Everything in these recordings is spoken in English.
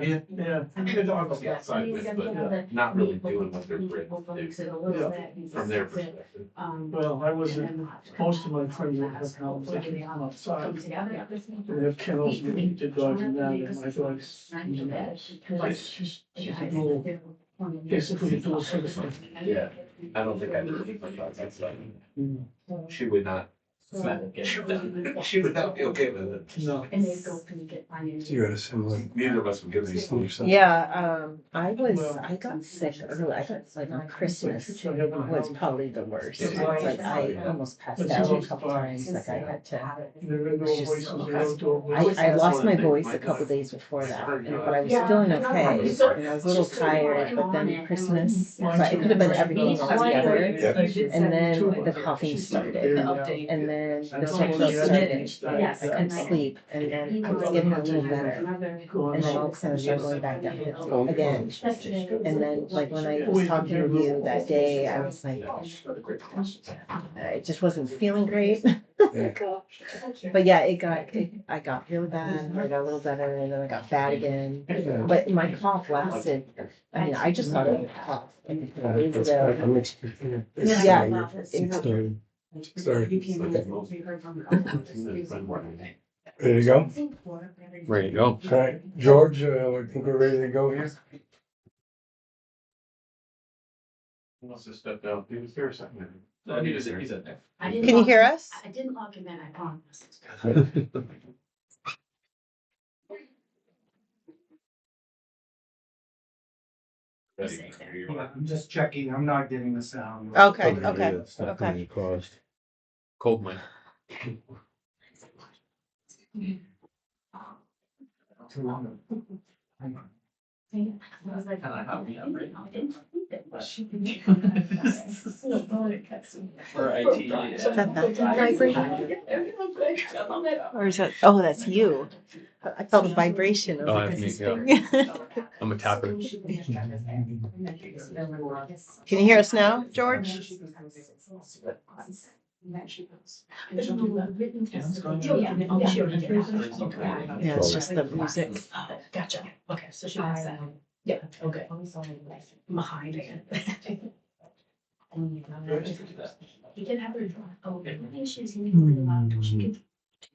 Yeah. They're obviously outside of it, but not really doing what they're supposed to do from their perspective. Well, I wasn't, most of my friends that have kennels, they can come outside. They have kennels, they keep the dogs in that, and my dog's, like, she's a dual, basically a dual citizen. Yeah, I don't think I do anything about that stuff. She would not. She would not be okay with it. No. You had a similar. Neither of us would give these things. Yeah, I got sick early. I got like on Christmas was probably the worst. Like I almost passed out a couple times. Like I had to. They're indoor voices, they're outdoor voices. I lost my voice a couple days before that, but I was feeling okay. And I was a little tired, but then Christmas, but it could have been everything all together. And then the coughing started, and then the sexual started. I couldn't sleep, and then I was getting a little better. And then all of a sudden I'm going back down again. And then like when I was talking to you that day, I was like, I just wasn't feeling great. But yeah, I got really bad, I got a little better, and then I got bad again. But my cough lasted, I mean, I just thought it was a cough. Yeah. Sorry. Ready to go? Ready to go. All right, George, I think we're ready to go here. He wants to step out. He was here a second. No, he's in there. Can you hear us? I didn't log him in, I promise. I'm just checking, I'm not getting the sound. Okay, Yeah, okay, it's not okay. gonna be caused. Cold mic. Too long. I was like, I didn't think that much. For IT. Is that vibrating? Or is that, oh, that's you. I felt a vibration. I was Oh, like, that's "Is me, this thing?" I'm a tapper. Can you hear us now, George? Yeah, it's just the music. Gotcha, okay, so she has that. Yeah, okay. Behind it. You can have her draw. Oh, I think she's gonna be really loud until she can.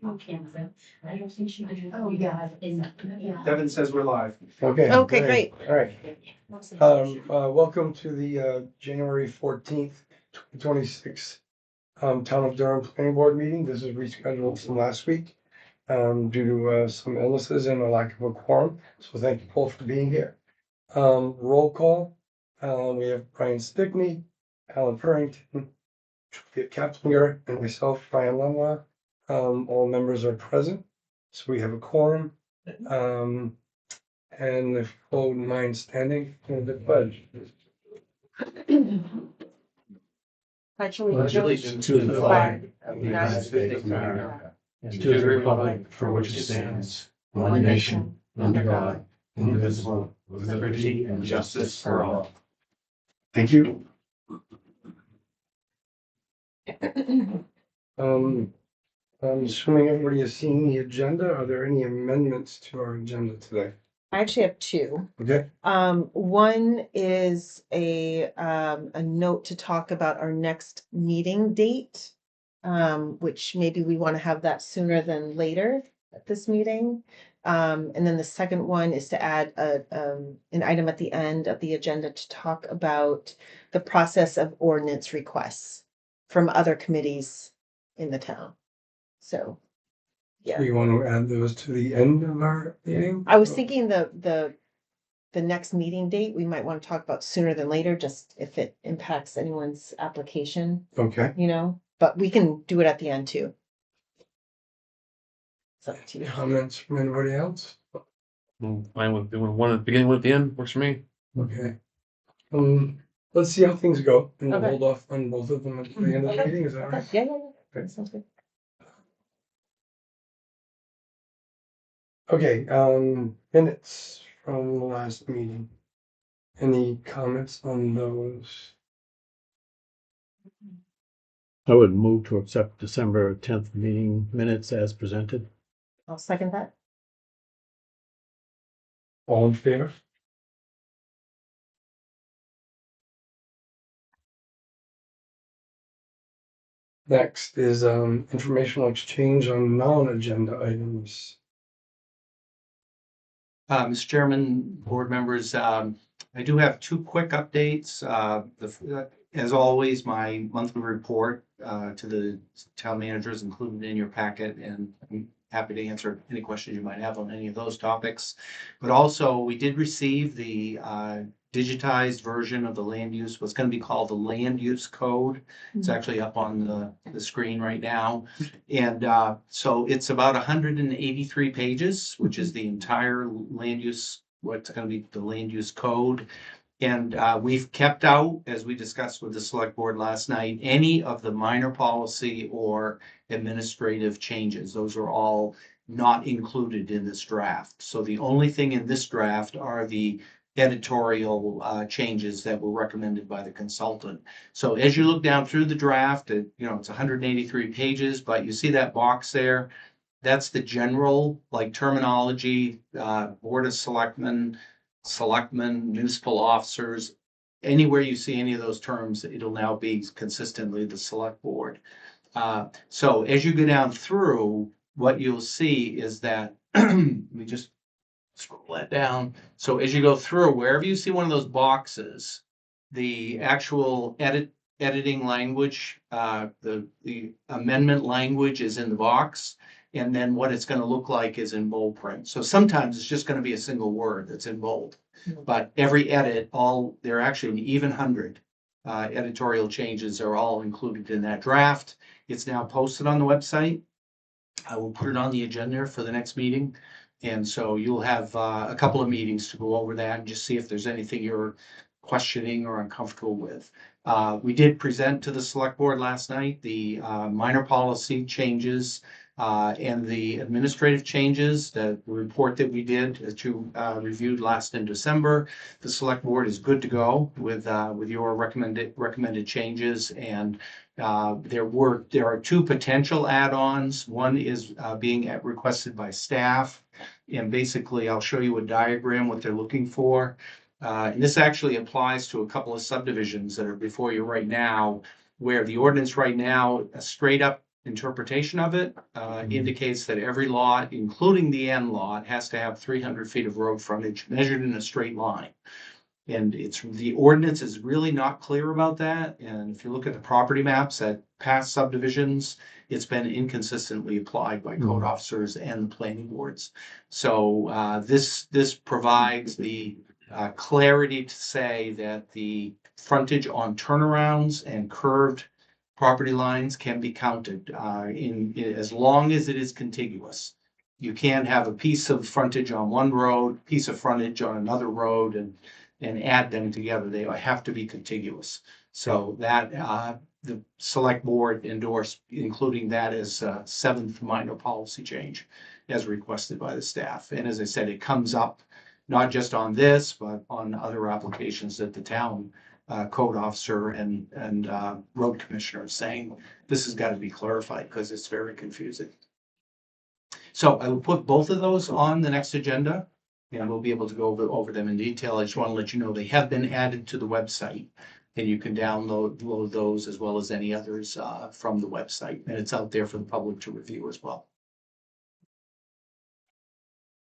On camera. I don't think she can. Oh, yeah. Yeah. Devin says we're live. Okay. Okay, great. All right. Welcome to the January 14th, 2026 Town of Durham Planning Board meeting. This is rescheduled from last week due to some illnesses and a lack of a quorum. So thank you all for being here. Roll call. We have Brian Stickney, Alan Purrington, Julia Kapslinger, and myself, Brian Lenoir. All members are present, so we have a quorum. And if you wouldn't mind standing for the pledge. Pledge allegiance to the flag of the United States of America and to the republic for which it stands, one nation, under God, indivisible, with liberty and justice for all. Thank you. I'm assuming everybody has seen the agenda. Are there any amendments to our agenda today? I actually have two. Okay, One is a note to talk about our next meeting date. Which maybe we want to have that sooner than later at this meeting. And then the second one is to add an item at the end of the agenda to talk about the process of ordinance requests from other committees in the town. So, yeah. we want to add those to the end of our meeting? I was thinking the next meeting date, we might want to talk about sooner than later, just if it impacts anyone's application, Okay, but we can do it at the end too. It's up to you. comments from anybody else? Fine with doing one at the beginning, one at the end, works for me. Okay. Let's see how things go, and we'll Okay. hold off on both of them at the end of the meeting, is that all right? Yeah. Okay. Sounds good. Okay, minutes from the last meeting. Any comments on those? I would move to accept December 10th meeting minutes as presented. I'll second that. All in favor? Next is informational exchange on non-agenda items. Mr. Chairman, board members, I do have two quick updates. As always, my monthly report to the town manager is included in your packet, and I'm happy to answer any questions you might have on any of those topics. But also, we did receive the digitized version of the land use, what's going to be called the land use code. It's actually up on the screen right now. And so it's about 183 pages, which is the entire land use, what's going to be the land use code. And we've kept out, as we discussed with the select board last night, any of the minor policy or administrative changes. Those are all not included in this draft. So the only thing in this draft are the editorial changes that were recommended by the consultant. So as you look down through the draft, it's 183 pages, but you see that box there. That's the general terminology, Board of Selectmen, municipal officers. Anywhere you see any of those terms, it'll now be consistently the select board. So as you go down through, what you'll see is that, let me just scroll that down. So as you go through, wherever you see one of those boxes, the actual editing language, the amendment language is in the box. And then what it's going to look like is in bold print. So sometimes it's just going to be a single word that's in bold. But every edit, there are actually even 100 editorial changes are all included in that draft. It's now posted on the website. I will put it on the agenda for the next meeting. And so you'll have a couple of meetings to go over that and just see if there's anything you're questioning or uncomfortable with. We did present to the select board last night the minor policy changes and the administrative changes, the report that we did that you reviewed last in December. The select board is good to go with your recommended changes, and there are two potential add-ons. One is being requested by staff, and basically I'll show you a diagram what they're looking for. And this actually applies to a couple of subdivisions that are before you right now, where the ordinance right now, a straight up interpretation of it indicates that every lot, including the end lot, has to have 300 feet of road frontage measured in a straight line. And the ordinance is really not clear about that. And if you look at the property maps at past subdivisions, it's been inconsistently applied by code officers and the planning boards. So this provides the clarity to say that the frontage on turnarounds and curved property lines can be counted as long as it is contiguous. You can't have a piece of frontage on one road, piece of frontage on another road, and add them together. They have to be contiguous. So that the select board endorsed, including that as a seventh minor policy change as requested by the staff. And as I said, it comes up not just on this, but on other applications that the town code officer and road commissioner saying this has got to be clarified because it's very confusing. So I will put both of those on the next agenda, and we'll be able to go over them in detail. I just want to let you know they have been added to the website, and you can download those as well as any others from the website, and it's out there for the public to review as well.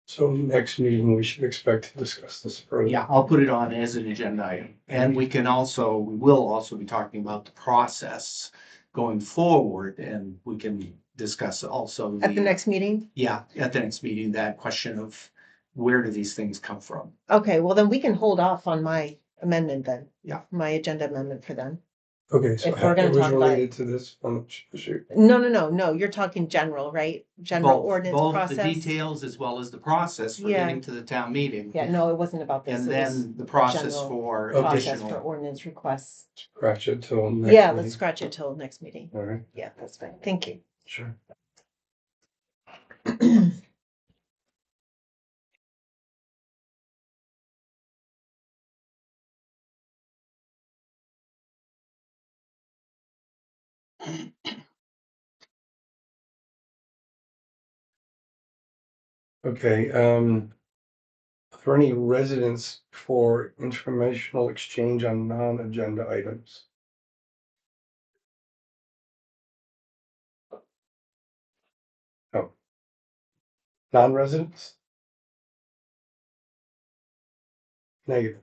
So next meeting, we should expect to discuss this further. Yeah, I'll put it on as an agenda item. And we will also be talking about the process going forward, and we can discuss also. At the next meeting? Yeah, at the next meeting, that question of where do these things come from? Okay, well then we can hold off on my amendment then. Yeah. My agenda amendment for then. Okay, so If we're gonna it was talk about- related to this one. Shoot. No, you're talking general, right? General ordinance Both process? the details as well as the process for Yeah. getting to the town meeting. Yeah, no, it wasn't about this. And It was then the process general for process for additional. ordinance requests. Scratch it till next Yeah, meeting. let's scratch it till next meeting. All right, Yeah, that's fine. Thank you. sure. Okay, for any residents for informational exchange on non-agenda items? No. Non-residents? Negative.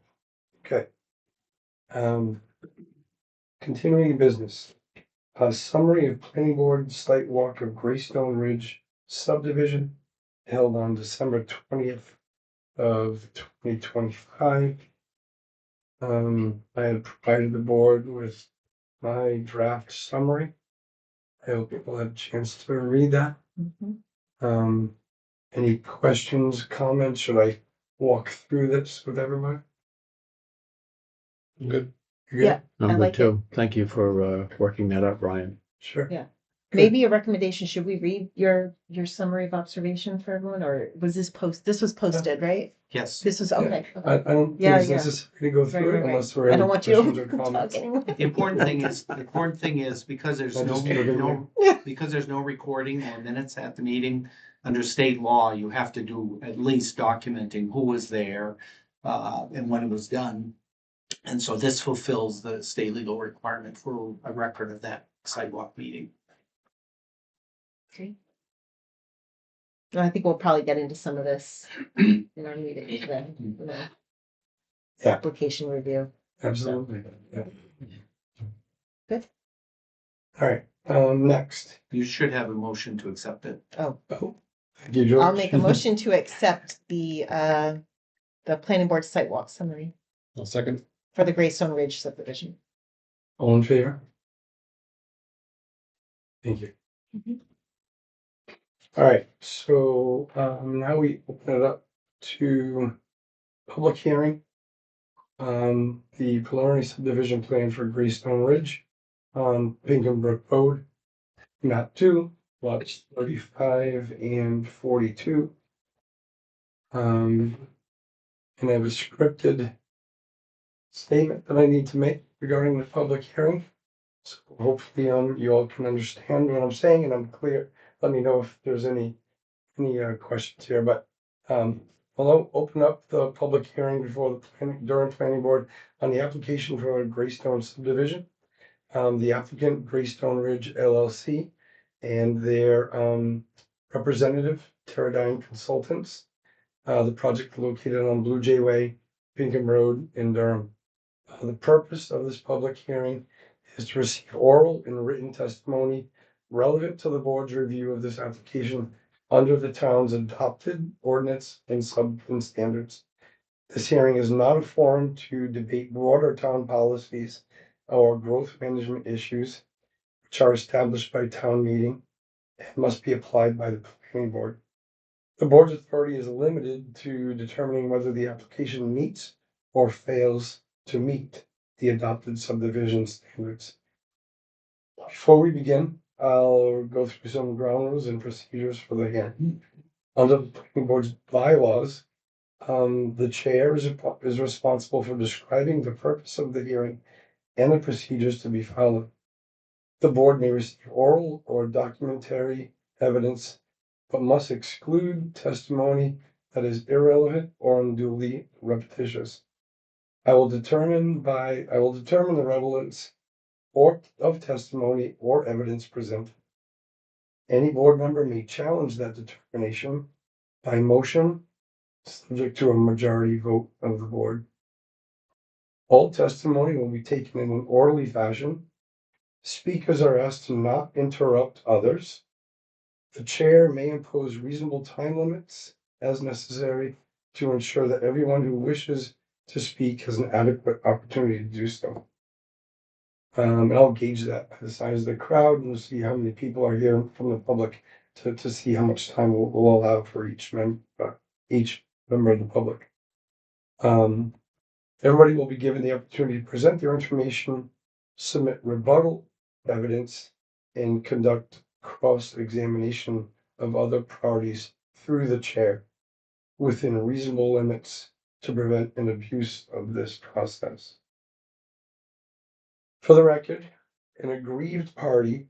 Okay. Continuing business. A summary of planning board site walk of Greystone Ridge subdivision held on December 20th of 2025. I had provided the board with my draft summary. I hope people had a chance to read that. Any questions, comments? Should I walk through this with everybody? Good. You good? Yeah. I I'm like good too. Thank you for working that up, Brian. Sure. Yeah. Maybe a recommendation, should we read your summary of observation for everyone, or was this this was posted, right? Yes. This was, Yeah. okay. I don't think Yeah, it's yeah. necessary to go through it Right. unless there are I any don't want questions you or to comments. talk anymore. The important thing is because there's I just put it in no, because there's no recording or minutes at the meeting, under state law, you have to do at least documenting who was there, and when it was done. And so this fulfills the state legal requirement for a record of that sidewalk meeting. Okay. I think we'll probably get into some of this in our meeting, the Yeah. application review. Absolutely. Yeah. Good. All right, next. You should have a motion to accept it. Oh, thank you, George. I'll make a motion to accept the planning board sidewalk summary I'll second. for the Greystone Ridge subdivision. All in favor? Thank you. Mhm. All right, so now we open it up to public hearing. The preliminary subdivision plan for Greystone Ridge on Pinkham Brook Road, map 2, lots 35 and 42. And I have a scripted statement that I need to make regarding the public hearing. So hopefully, you all can understand what I'm saying and I'm clear. Let me know if there's any questions here, but, I'll open up the public hearing before the Durham Planning Board on the application for a Greystone subdivision. The applicant, Greystone Ridge LLC, and their, representative, Teradyne Consultants. The project located on Blue Jay Way, Pinkham Road in Durham. The purpose of this public hearing is to receive oral and written testimony relevant to the board's review of this application under the town's adopted ordinance and subdivision standards. This hearing is not a forum to debate broader town policies or growth management issues, which are established by town meeting and must be applied by the planning board. The board's authority is limited to determining whether the application meets or fails to meet the adopted subdivision standards. Before we begin, I'll go through some ground rules and procedures for the hearing. Under the planning board's bylaws, the chair is responsible for describing the purpose of the hearing and the procedures to be followed. The board may receive oral or documentary evidence, but must exclude testimony that is irrelevant or unduly repetitious. I will determine the relevance of testimony or evidence presented. Any board member may challenge that determination by motion, subject to a majority vote of the board. All testimony will be taken in an orderly fashion. Speakers are asked to not interrupt others. The chair may impose reasonable time limits as necessary to ensure that everyone who wishes to speak has an adequate opportunity to do so. And I'll gauge that by the size of the crowd and we'll see how many people are here from the public to see how much time we'll allow for each member of the public. Everybody will be given the opportunity to present their information, submit rebuttal evidence, and conduct cross-examination of other parties through the chair within reasonable limits to prevent an abuse of this process. For the record, an aggrieved party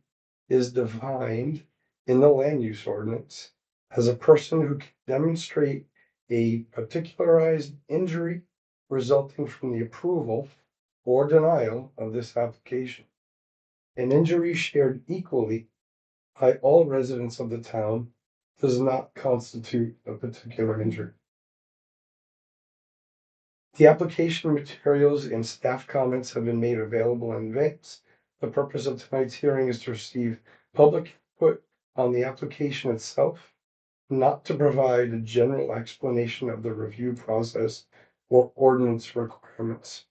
is defined in the land use ordinance as a person who can demonstrate a particularized injury resulting from the approval or denial of this application. An injury shared equally by all residents of the town does not constitute a particular injury. The application materials and staff comments have been made available in advance. The purpose of tonight's hearing is to receive public input on the application itself, not to provide a general explanation of the review process or ordinance requirements.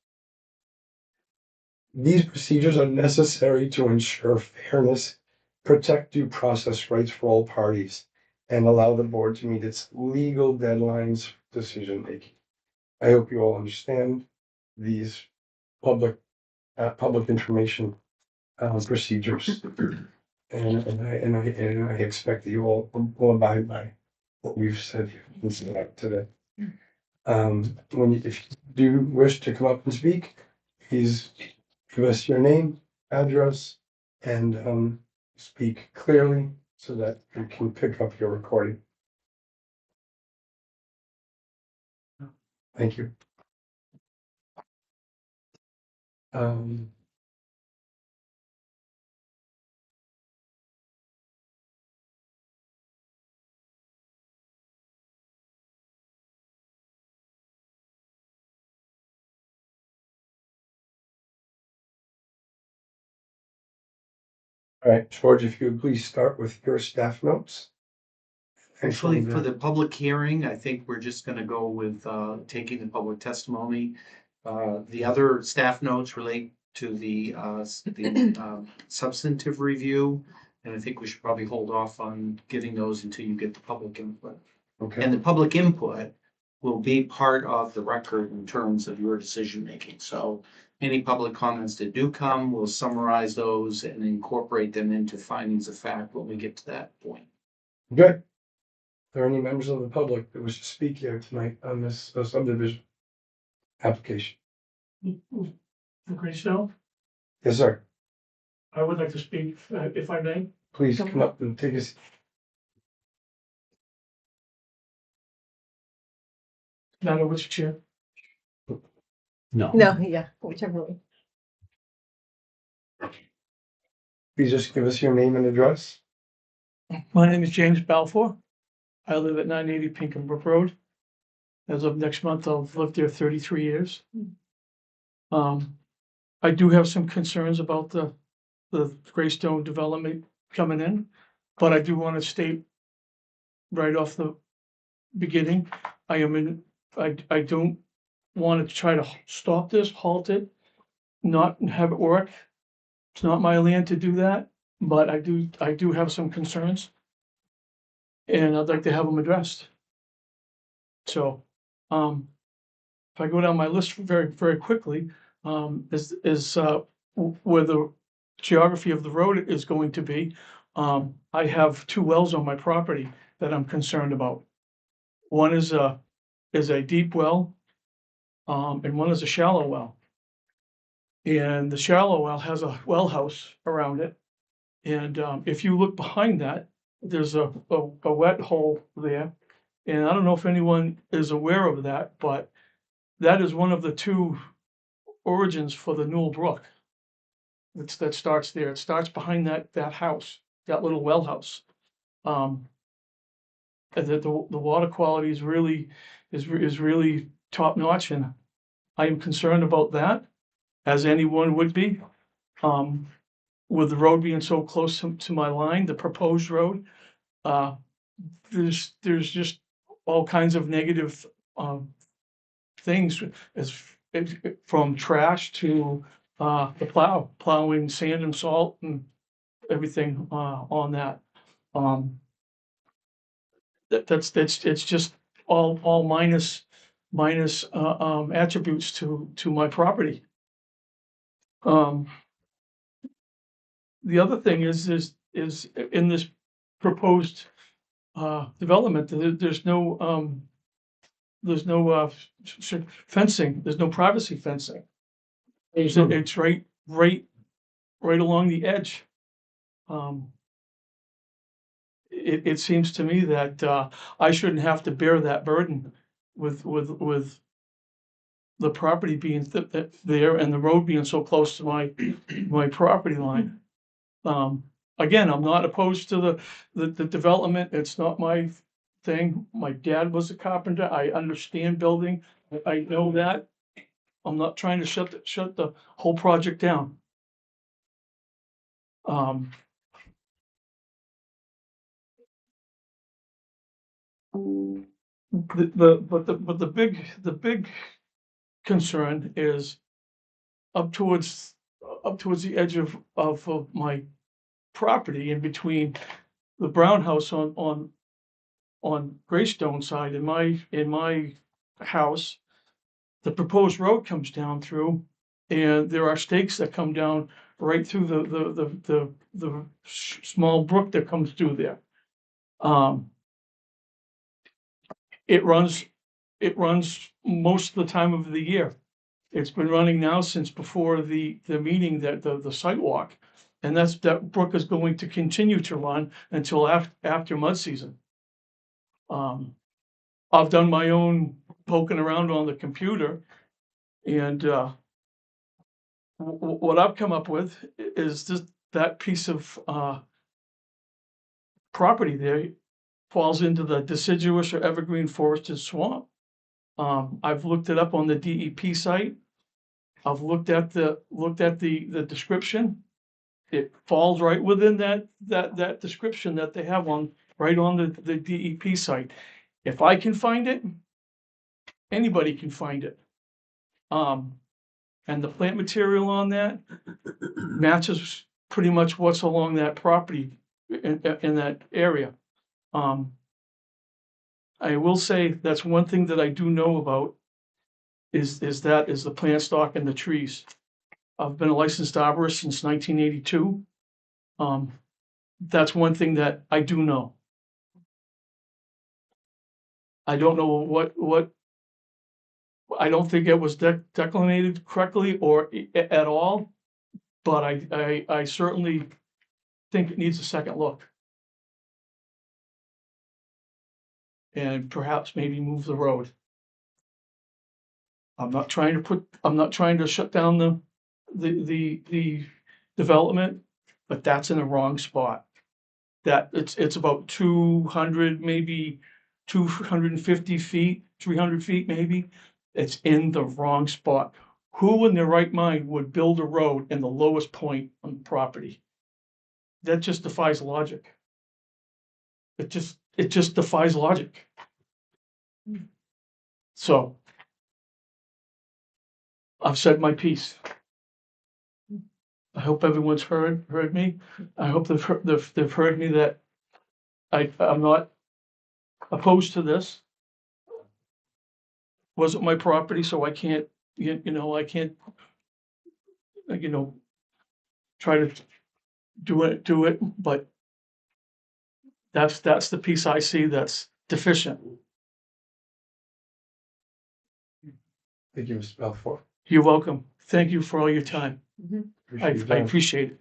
These procedures are necessary to ensure fairness, protect due process rights for all parties, and allow the board to meet its legal deadlines for decision making. I hope you all understand these public information procedures, and I expect that you all will abide by what we've said here today. If you do wish to come up and speak, please give us your name, address, and speak clearly so that we can pick up your recording. Thank you. All right, George, if you would please start with your staff notes. Actually, for the public hearing, I think we're just gonna go with taking the public testimony. The other staff notes relate to the substantive review. And I think we should probably hold off on getting those until you get the public input. Okay. And the public input will be part of the record in terms of your decision making. So any public comments that do come, we'll summarize those and incorporate them into findings of fact when we get to that point. Good. Are there any members of the public that wish to speak here tonight on this subdivision application? Greystone, Yes, sir. I would like to speak, if I may. Please come up and take a seat. Not over which chair. No. No, yeah, whichever way. Please just give us your name and address. My name is James Balfour. I live at 980 Pinkham Brook Road. As of next month, I've lived there 33 years. I do have some concerns about the Greystone development coming in, but I do want to state right off the beginning, I don't want to try to stop this, halt it, not have it work. It's not my land to do that, but I do have some concerns. And I'd like to have them addressed. So, if I go down my list very, very quickly, is where the geography of the road is going to be. I have 2 wells on my property that I'm concerned about. One is a deep well, and one is a shallow well. And the shallow well has a well house around it. And if you look behind that, there's a wet hole there. And I don't know if anyone is aware of that, but that is one of the 2 origins for the Newell Brook. That starts there. It starts behind that house, that little well house. And that the water quality is really top notch, and I am concerned about that, as anyone would be. With the road being so close to my line, the proposed road, there's just all kinds of negative things, from trash to the plowing sand and salt and everything on that. It's just all minus attributes to my property. The other thing is in this proposed development, there's no fencing, there's no privacy fencing. It's right along the edge. It seems to me that I shouldn't have to bear that burden with the property being there and the road being so close to my property line. Again, I'm not opposed to the development. It's not my thing. My dad was a carpenter. I understand building. I know that. I'm not trying to shut the whole project down. But the big concern is up towards the edge of my property, in between the Brown house on Greystone side and my house. The proposed road comes down through, and there are stakes that come down right through the small brook that comes through there. It runs most of the time of the year. It's been running now since before the meeting, that the sidewalk. And that brook is going to continue to run until after mud season. I've done my own poking around on the computer, and what I've come up with is that piece of property there falls into the deciduous or evergreen forested swamp. I've looked it up on the DEP site. I've looked at the description. It falls right within that description that they have right on the DEP site. If I can find it, anybody can find it. And the plant material on that matches pretty much what's along that property in that area. I will say that's one thing that I do know about is the plant stock and the trees. I've been a licensed arborist since 1982. That's one thing that I do know. I don't know what I don't think it was declinated correctly or at all, but I certainly think it needs a second look. And perhaps maybe move the road. I'm not trying to shut down the development, but that's in the wrong spot. That it's about 200, maybe 250 feet, 300 feet maybe. It's in the wrong spot. Who in their right mind would build a road in the lowest point on the property? That just defies logic. It just defies logic. So I've said my piece. I hope everyone's heard me. I hope they've heard me that I'm not opposed to this. Wasn't my property, so I can't, I can't, try to do it, but that's the piece I see that's deficient. Thank you, Mr. Balfour. You're welcome. Thank you for all your time. I Appreciate your time. appreciate it.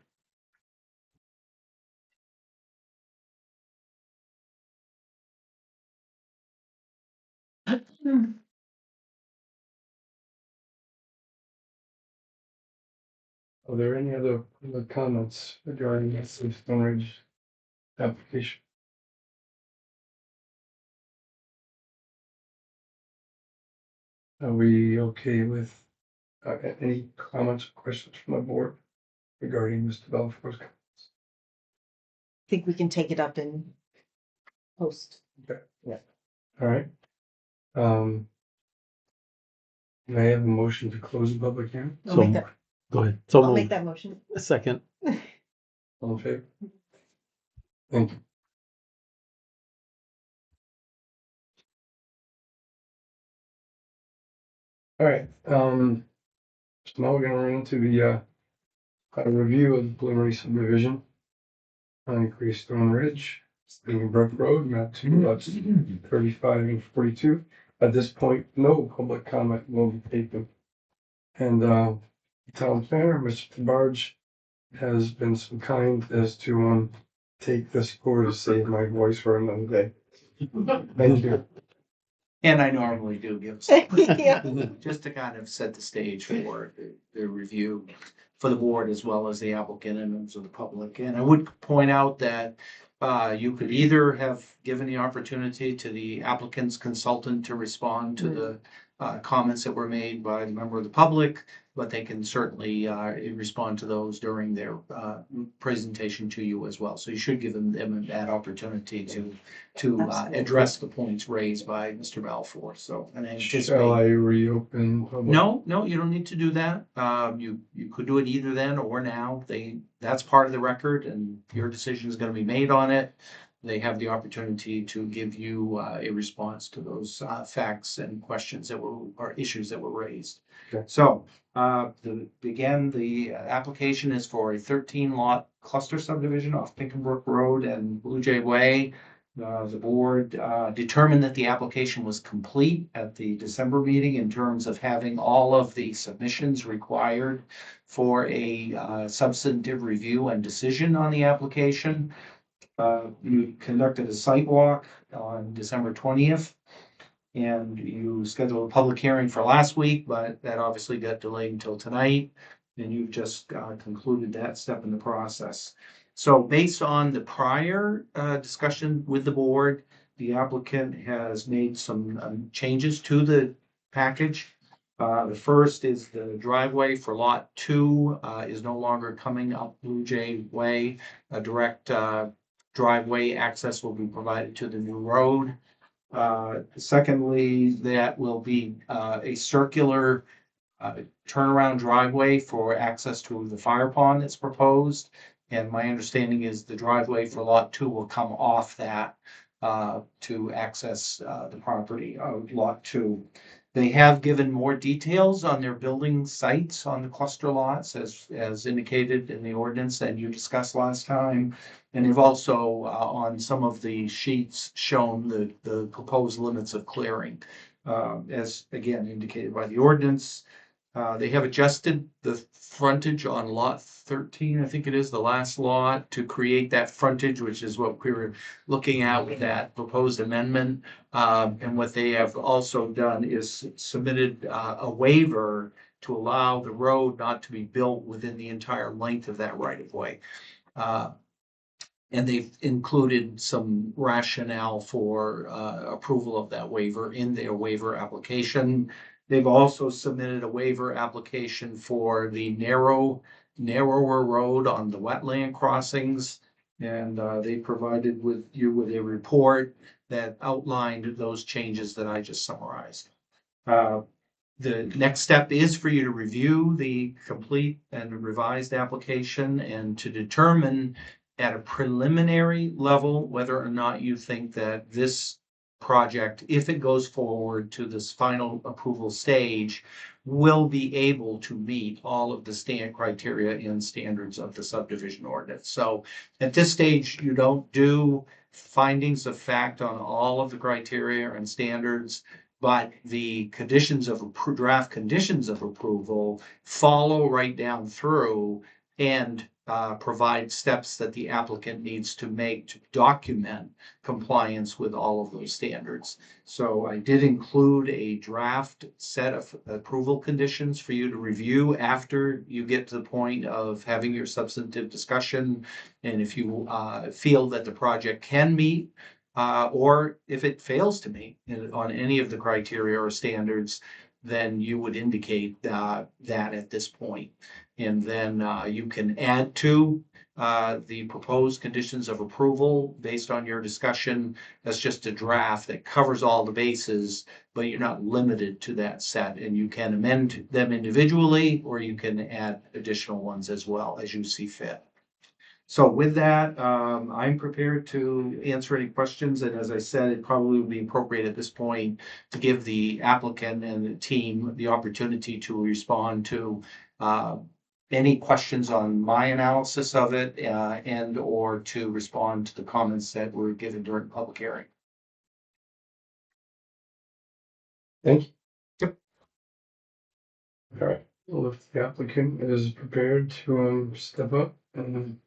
Are there any other comments regarding the Stone Ridge application? Are we okay with any comments or questions from the board regarding Mr. Balfour's comments? Think we can take it up in post. Okay, yeah. All right. May I have a motion to close the public hearing? I'll make that, Go ahead. So I'll make moved. that motion. A second. All in favor? Thank you. All right, so now we're gonna run into the a review of the preliminary subdivision on Greystone Ridge, Spring Brook Road, map 2, lots 35 and 42. At this point, no public comment will be taken. And town planner, Mr. Barge, has been so kind as to take this forward to save my voice for another day. Thank you. And I normally do give some, Yeah. just to kind of set the stage for the review for the board as well as the applicant and members of the public. And I would point out that you could either have given the opportunity to the applicant's consultant to respond to the comments that were made by the member of the public, but they can certainly respond to those during their presentation to you as well. So you should give them that opportunity to Absolutely. address the points raised by Mr. Balfour. So, and I Shall I anticipate. reopen? public- No, you don't need to do that. You could do it either then or now. That's part of the record and your decision is gonna be made on it. They have the opportunity to give you a response to those facts and questions or issues that were raised. Okay. So, the application is for a 13 lot cluster subdivision off Pinkenbrook Road and Blue Jay Way. The board determined that the application was complete at the December meeting in terms of having all of the submissions required for a substantive review and decision on the application. You conducted a site walk on December 20th. And you scheduled a public hearing for last week, but that obviously got delayed until tonight. And you've just concluded that step in the process. So based on the prior discussion with the board, the applicant has made some changes to the package. The first is the driveway for lot 2 is no longer coming up Blue Jay Way. A direct driveway access will be provided to the new road. Secondly, that will be a circular turnaround driveway for access to the fire pond that's proposed. And my understanding is the driveway for lot 2 will come off that to access the property of lot 2. They have given more details on their building sites on the cluster lots as indicated in the ordinance that you discussed last time. And they've also on some of the sheets shown the proposed limits of clearing. As again indicated by the ordinance. They have adjusted the frontage on lot 13, I think it is the last lot, to create that frontage, which is what we were looking at with that proposed amendment. And what they have also done is submitted a waiver to allow the road not to be built within the entire length of that right of way. And they've included some rationale for approval of that waiver in their waiver application. They've also submitted a waiver application for the narrower road on the wetland crossings. And they provided you with a report that outlined those changes that I just summarized. The next step is for you to review the complete and revised application and to determine at a preliminary level whether or not you think that this project, if it goes forward to this final approval stage, will be able to meet all of the standard criteria and standards of the subdivision ordinance. So at this stage, you don't do findings of fact on all of the criteria and standards, but the conditions of draft conditions of approval follow right down through and provide steps that the applicant needs to make to document compliance with all of those standards. So I did include a draft set of approval conditions for you to review after you get to the point of having your substantive discussion. And if you feel that the project can meet or if it fails to meet on any of the criteria or standards, then you would indicate that at this point. And then you can add to the proposed conditions of approval based on your discussion. That's just a draft that covers all the bases, but you're not limited to that set. And you can amend them individually, or you can add additional ones as well as you see fit. So with that, I'm prepared to answer any questions. And as I said, it probably would be appropriate at this point to give the applicant and the team the opportunity to respond to any questions on my analysis of it and or to respond to the comments that were given during the public hearing. Thank you. Yep. All right, well, if the applicant is prepared to step up and.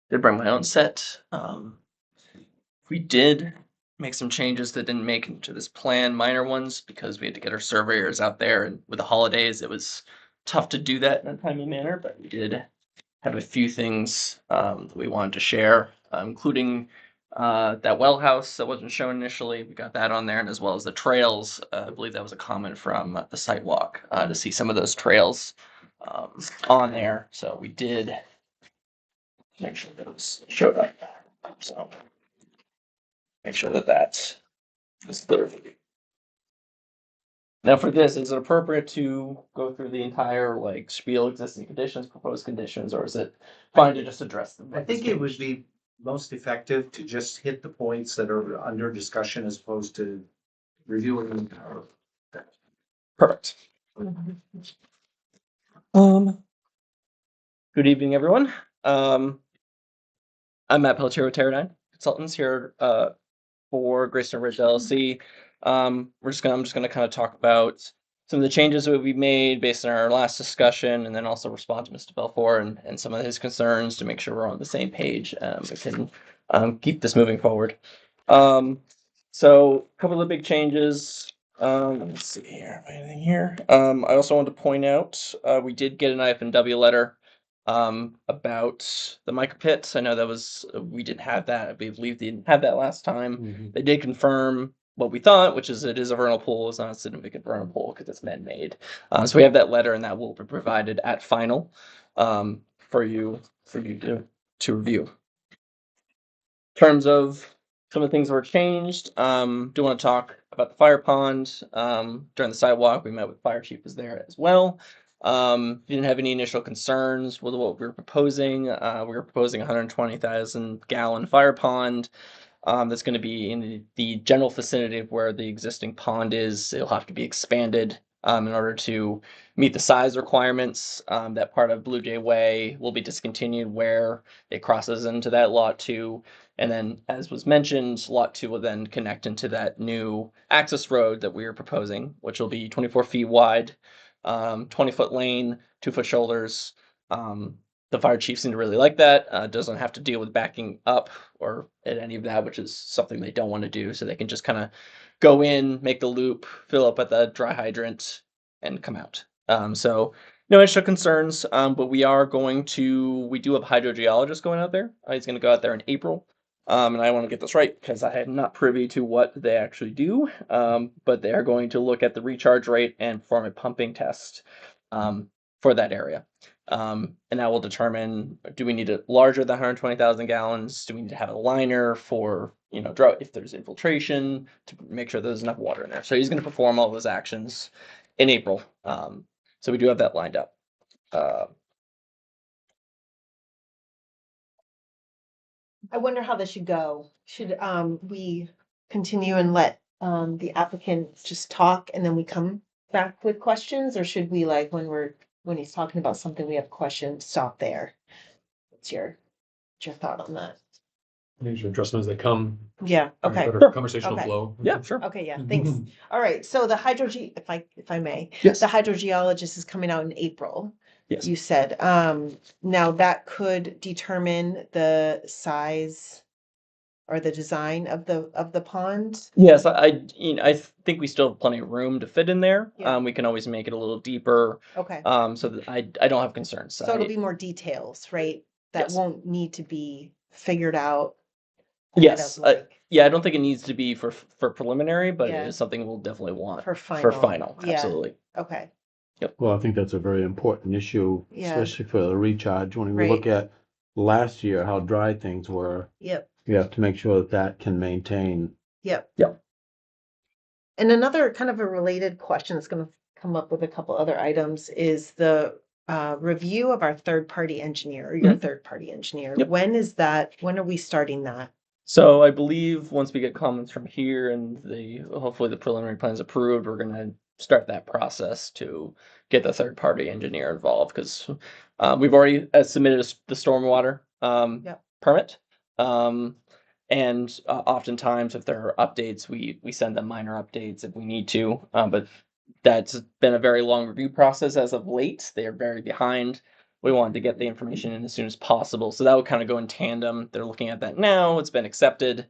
Did bring my own set. We did make some changes that didn't make into this plan, minor ones, because we had to get our surveyors out there, and with the holidays, it was tough to do that in a timely manner, but we did have a few things that we wanted to share, including that well house that wasn't shown initially. We got that on there, and as well as the trails. I believe that was a comment from the site walk to see some of those trails on there. So we did make sure those showed up. So make sure that that is clear for you. Now for this, is it appropriate to go through the entire like spiel, existing conditions, proposed conditions, or is it fine to just address them? I think it would be most effective to just hit the points that are under discussion as opposed to reviewing them. Perfect. Good evening, everyone. I'm Matt Pelletier with Teradyne Consultants here for Greystone Ridge LLC. I'm just gonna kind of talk about some of the changes that we made based on our last discussion, and then also respond to Mr. Belfour and some of his concerns to make sure we're on the same page. We can keep this moving forward. So a couple of the big changes. Let's see here. Anything here? I also want to point out we did get an IFNW letter about the micro pits. I know that was we didn't have that. I believe they didn't have that last time. They did confirm what we thought, which is it is a vernal pool. It's not a significant vernal pool because it's man-made. So we have that letter, and that will be provided at final for you to review. In terms of some of the things that were changed, do want to talk about the fire pond. During the sidewalk, we met with fire chief was there as well. Didn't have any initial concerns with what we were proposing. We were proposing 120,000 gallon fire pond. That's going to be in the general vicinity of where the existing pond is. It'll have to be expanded in order to meet the size requirements. That part of Blue Jay Way will be discontinued where it crosses into that lot 2. And then, as was mentioned, lot 2 will then connect into that new access road that we are proposing, which will be 24 feet wide, 20-foot lane, 2-foot shoulders. The fire chief seemed to really like that. Doesn't have to deal with backing up or at any of that, which is something they don't want to do. So they can just kind of go in, make the loop, fill up at the dry hydrant, and come out. So no initial concerns, but we do have a hydrogeologist going out there. He's going to go out there in April. And I want to get this right because I am not privy to what they actually do. But they are going to look at the recharge rate and perform a pumping test for that area. And that will determine, do we need it larger than 120,000 gallons? Do we need to have a liner for, drought if there's infiltration to make sure there's enough water in there? So he's going to perform all those actions in April. So we do have that lined up. I wonder how this should go. Should we continue and let the applicant just talk and then we come back with questions, or should we when he's talking about something we have questions, stop there? What's your thought on that? I think you should address them as they come. Yeah, okay. Better conversational Okay. flow. Yeah, sure. Okay, yeah, thanks. All right, so the if I may, Yes. the hydrogeologist is coming out in April. Yes. You said, now that could determine the size or the design of the pond. Yes, I think we still have plenty of room to fit in there. Yeah. We can always make it a little deeper. Okay, So that I don't have concerns. so it'll be more details, right? That Yes. won't need to be figured out. ahead Yes. of, Yeah, I don't think it needs to be for preliminary, but Yeah. it is something we'll definitely want For final. For final, Yeah. absolutely. Okay, Well, I think that's a very important issue, Yeah. especially for the recharge. When we look at last year, how dry things were, yep. you have to make sure that can maintain. Yep. Yep. And another kind of a related question that's going to come up with a couple other items is the review of our third-party engineer, or your third-party engineer. Yep. When are we starting that? So I believe once we get comments from here and hopefully the preliminary plan is approved, we're gonna start that process to get the third party engineer involved because we've already submitted the stormwater Yep. permit. And oftentimes if there are updates, we send them minor updates if we need to. But that's been a very long review process as of late. They are very behind. We wanted to get the information in as soon as possible. So that would kind of go in tandem. They're looking at that now. It's been accepted.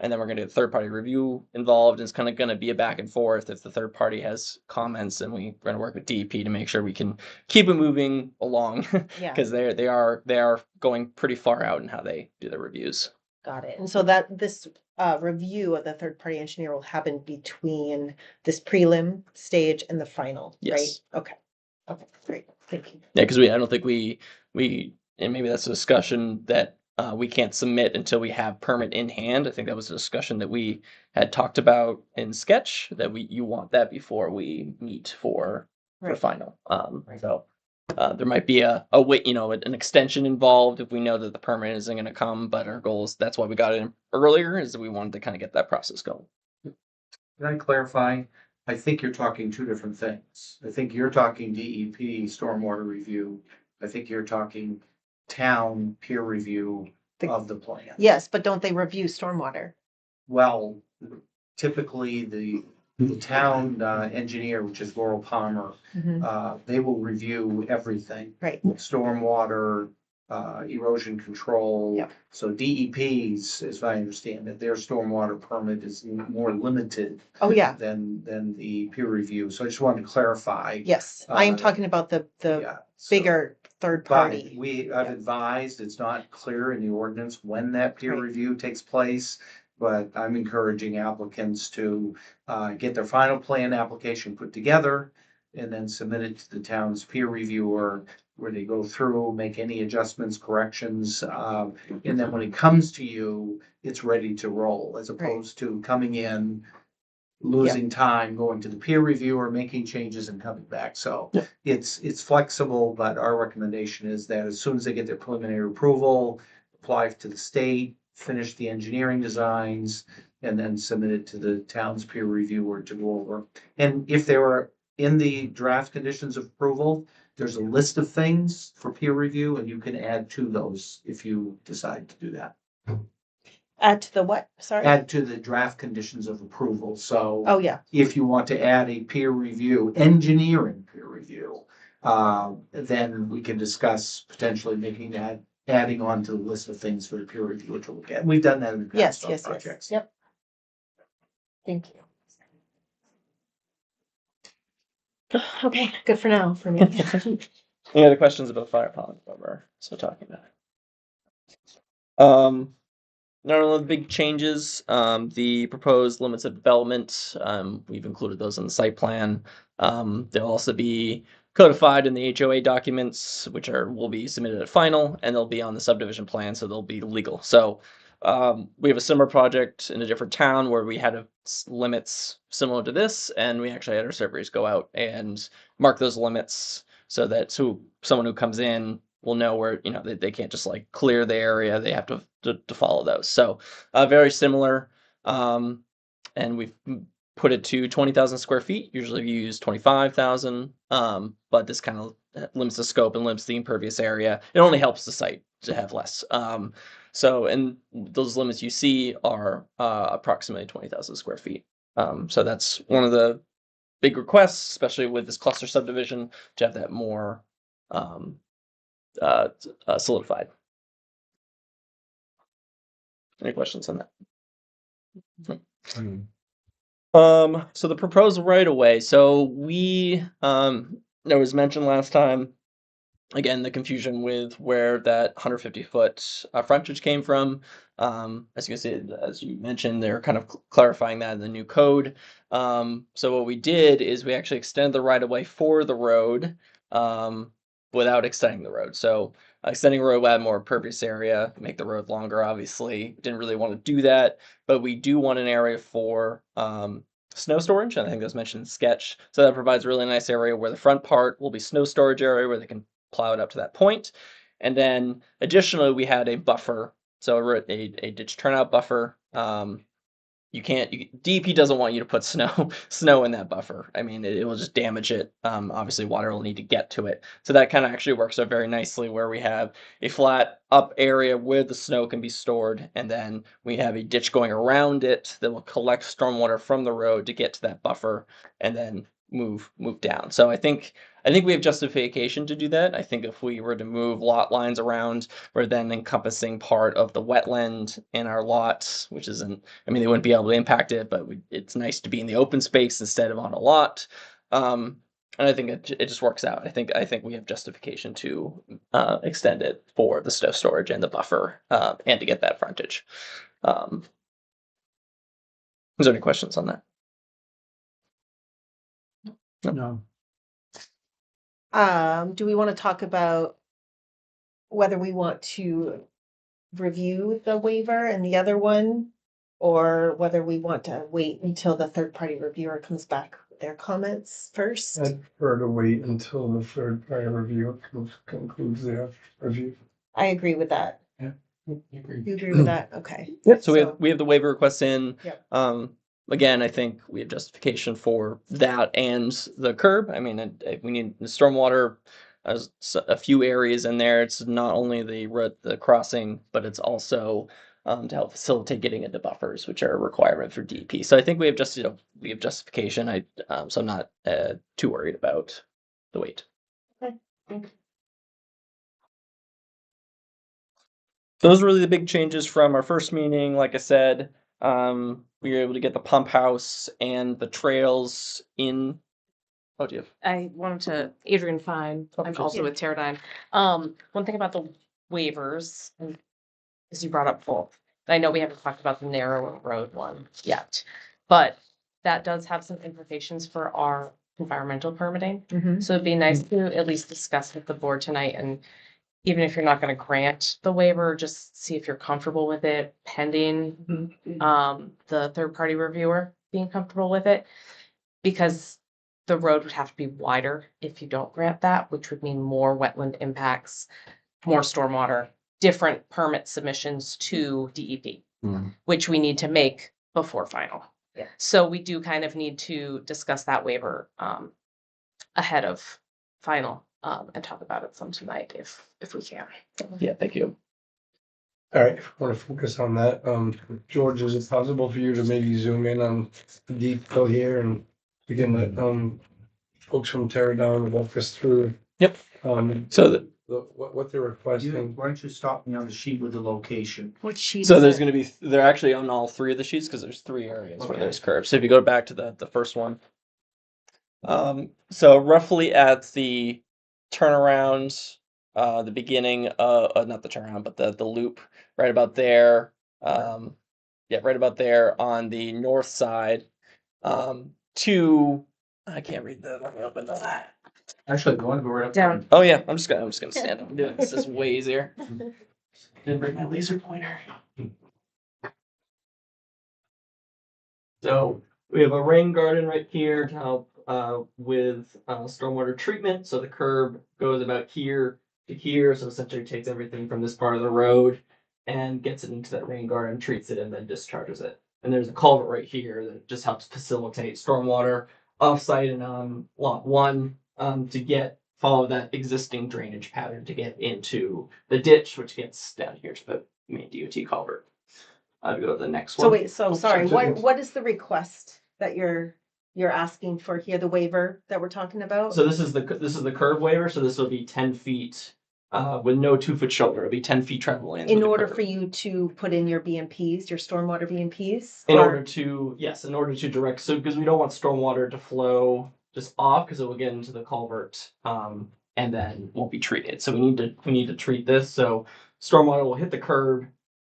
And then we're going to get third party review involved. And it's kind of going to be a back and forth. If the third party has comments, and we're going to work with DEP to make sure we can keep it moving along Yeah, because they are going pretty far out in how they do their reviews. got it. And so that this review of the third party engineer will happen between this prelim stage and the final, right? Yes. Okay. Okay, great. Thank you. Yeah, because I don't think we and maybe that's a discussion that we can't submit until we have permit in hand. I think that was a discussion that we had talked about in sketch, that you want that before we meet for Right. final. So there might be a wait, an extension involved if we know that the permit isn't going to come. But our goal is, that's why we got it in earlier, is that we wanted to kind of get that process going. Can I clarify? I think you're talking two different things. I think you're talking DEP stormwater review. I think you're talking town peer review of the plan. Yes, but don't they review stormwater? Well, typically the town engineer, which is Laurel Palmer, they will review everything. Right. Stormwater, erosion control. Yep. So DEP's, as I understand it, their stormwater permit is more limited Oh, yeah. than the peer review. So I just wanted to clarify. Yes, I am Uh, talking about the Yeah, so- bigger third But party. I've advised, it's not clear in the ordinance when that peer Right. review takes place. But I'm encouraging applicants to get their final plan application put together and then submit it to the town's peer reviewer, where they go through, make any adjustments, corrections. And then when it comes to you, it's ready to roll, as opposed to coming in, losing time, going to the peer reviewer, making changes and coming back. So it's flexible, but our recommendation is that as soon as they get their preliminary approval, apply to the state, finish the engineering designs, and then submit it to the town's peer reviewer to go over. And if they were in the draft conditions of approval, there's a list of things for peer review, and you can add to those if you decide to do that. Add to the what? Sorry? Add to the draft conditions of approval. So Oh, yeah. if you want to add a peer review, engineering peer review, then we can discuss potentially making that, adding on to the list of things for the peer reviewer to look at. We've done that in the Yes, past on yes, yes. projects. Yep. Thank you. Okay, good for now for me. Any other questions about fire pond while we're still talking about it? None of the big changes. The proposed limits of development, we've included those in the site plan. They'll also be codified in the HOA documents, which will be submitted at final, and they'll be on the subdivision plan, so they'll be legal. So we have a similar project in a different town where we had limits similar to this, and we actually had our surveyors go out and mark those limits so that someone who comes in will know where, they can't just like clear the area. They have to follow those. So very similar. And we've put it to 20,000 square feet. Usually we use 25,000. But this kind of limits the scope and limits the impervious area. It only helps the site to have less. So, and those limits you see are approximately 20,000 square feet. So that's one of the big requests, especially with this cluster subdivision, to have that more solidified. Any questions on that? So the proposal right away. So we, there was mentioned last time, again, the confusion with where that 150-foot frontage came from. As you can see, as you mentioned, they're kind of clarifying that in the new code. So what we did is we actually extended the right of way for the road without extending the road. So extending the road would add more impervious area, make the road longer, obviously. Didn't really want to do that, but we do want an area for snow storage. And I think that was mentioned in sketch. So that provides a really nice area where the front part will be snow storage area where they can plow it up to that point. And then additionally, we had a buffer, so a ditch turnout buffer DEP doesn't want you to put snow in that buffer. I mean, it will just damage it. Obviously water will need to get to it. So that kind of actually works out very nicely where we have a flat up area where the snow can be stored, and then we have a ditch going around it that will collect stormwater from the road to get to that buffer and then move down. So I think we have justification to do that. I think if we were to move lot lines around, we're then encompassing part of the wetland in our lots, which isn't, I mean, they wouldn't be able to impact it, but it's nice to be in the open space instead of on a lot. And I think it just works out. I think we have justification to extend it for the snow storage and the buffer, and to get that frontage. Is there any questions on that? No. Do we want to talk about whether we want to review the waiver and the other one, or whether we want to wait until the third-party reviewer comes back with their comments first? I'd prefer to wait until the third party review concludes their review. I agree with that. Yeah. You agree with that? Okay. Yep. So we have the waiver requests in. Yep. Again, I think we have justification for that and the curb. I mean, we need the stormwater. There's a few areas in there. It's not only the crossing, but it's also to help facilitate getting into buffers, which are a requirement for DEP. So I think we have justification. So I'm not too worried about the wait. Okay. Those were really the big changes from our first meeting. Like I said, we were able to get the pump house and the trails in. Oh, do you have? I wanted to, Adrian Fine, I'm sure. also with Teradyne. One thing about the waivers, and as you brought up both, I know we haven't talked about the narrow road one yet, but that does have some implications for our environmental permitting. Mhm. So it'd be nice to at least discuss with the board tonight, and even if you're not going to grant the waiver, just see if you're comfortable with it pending the third party reviewer being comfortable with it, because the road would have to be wider if you don't grant that, which would mean more wetland impacts, more stormwater, different permit submissions to DEP, which we need to make before final. Yeah. So we do kind of need to discuss that waiver ahead of final and talk about it some tonight if we can. Yeah, thank you. All right, if we want to focus on that, George, is it possible for you to maybe zoom in on the detail here and we can let folks from Teradyne walk us through? Yep. So what they're requesting. Why don't you stop me on the sheet with the location? What sheet? So is there's it? going to be, they're actually on all three of the sheets because there's three areas where Okay. there's curves. So if you go back to the first one, so roughly at the turnaround, the beginning, not the turnaround, but the loop right about there. Right about there on the north side. I can't read that. Let me open that. Actually, the one we're Down. Oh yeah, I'm just gonna stand up and do it. This is way easier. Didn't bring my laser pointer. So we have a rain garden right here to help with stormwater treatment. So the curb goes about here to here. So essentially takes everything from this part of the road and gets it into that rain garden, treats it, and then discharges it. And there's a culvert right here that just helps facilitate stormwater offsite and on lot one to follow that existing drainage pattern to get into the ditch, which gets down here to the main DOT culvert. I'll go to the next one. So wait, so Oh, sorry, sorry. what is the request that you're asking for here, the waiver that we're talking about? So this is the curb waiver. So this will be 10 feet with no 2-foot shoulder. It'll be 10 feet travel lanes. In order for you to put in your BMPs, your stormwater BMPs? In Or- order to direct, so because we don't want stormwater to flow just off because it will get into the culvert and then won't be treated. So we need to treat this. So stormwater will hit the curb,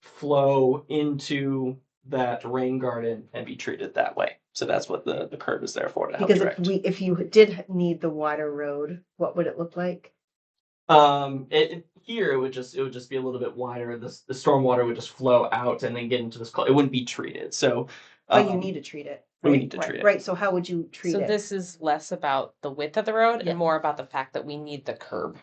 flow into that rain garden and be treated that way. So that's what the curb is there for, to help Because direct. if you did need the wider road, what would it look like? Here it would just be a little bit wider. The stormwater would just flow out and then get into this. It wouldn't be treated. So Oh, you need to treat it. we right? need to treat it. Right, so how would you treat So it? this is less about the width of the road Yeah. and more about the fact that we need the curb.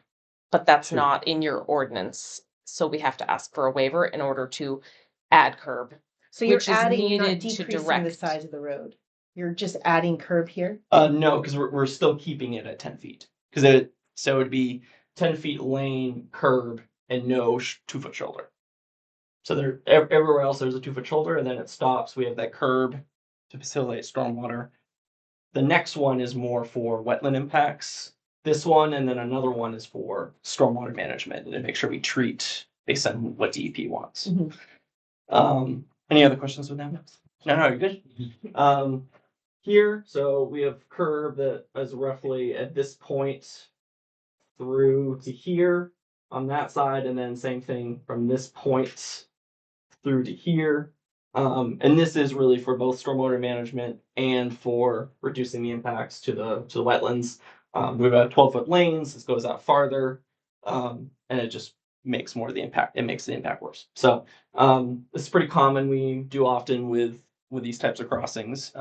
But that's Sure. not in your ordinance. So we have to ask for a waiver in order to add curb So you're which is adding, you're not needed to decreasing the direct. size of the road. You're just adding curb here. No, because we're still keeping it at 10 feet. So it'd be 10 feet lane, curb, and no 2-foot shoulder. So everywhere else there's a 2-foot shoulder, and then it stops. We have that curb to facilitate stormwater. The next one is more for wetland impacts. This one, and then another one is for stormwater management and to make sure we treat based on what DEP wants. Any other questions with that? No, you're good. Here, so we have curb that is roughly at this point through to here on that side, and then same thing from this point through to here. And this is really for both stormwater management and for reducing the impacts to the wetlands. We've got 12-foot lanes. This goes out farther, and it just makes more of the impact. It makes the impact worse. So this is pretty common. We do often with these types of crossings.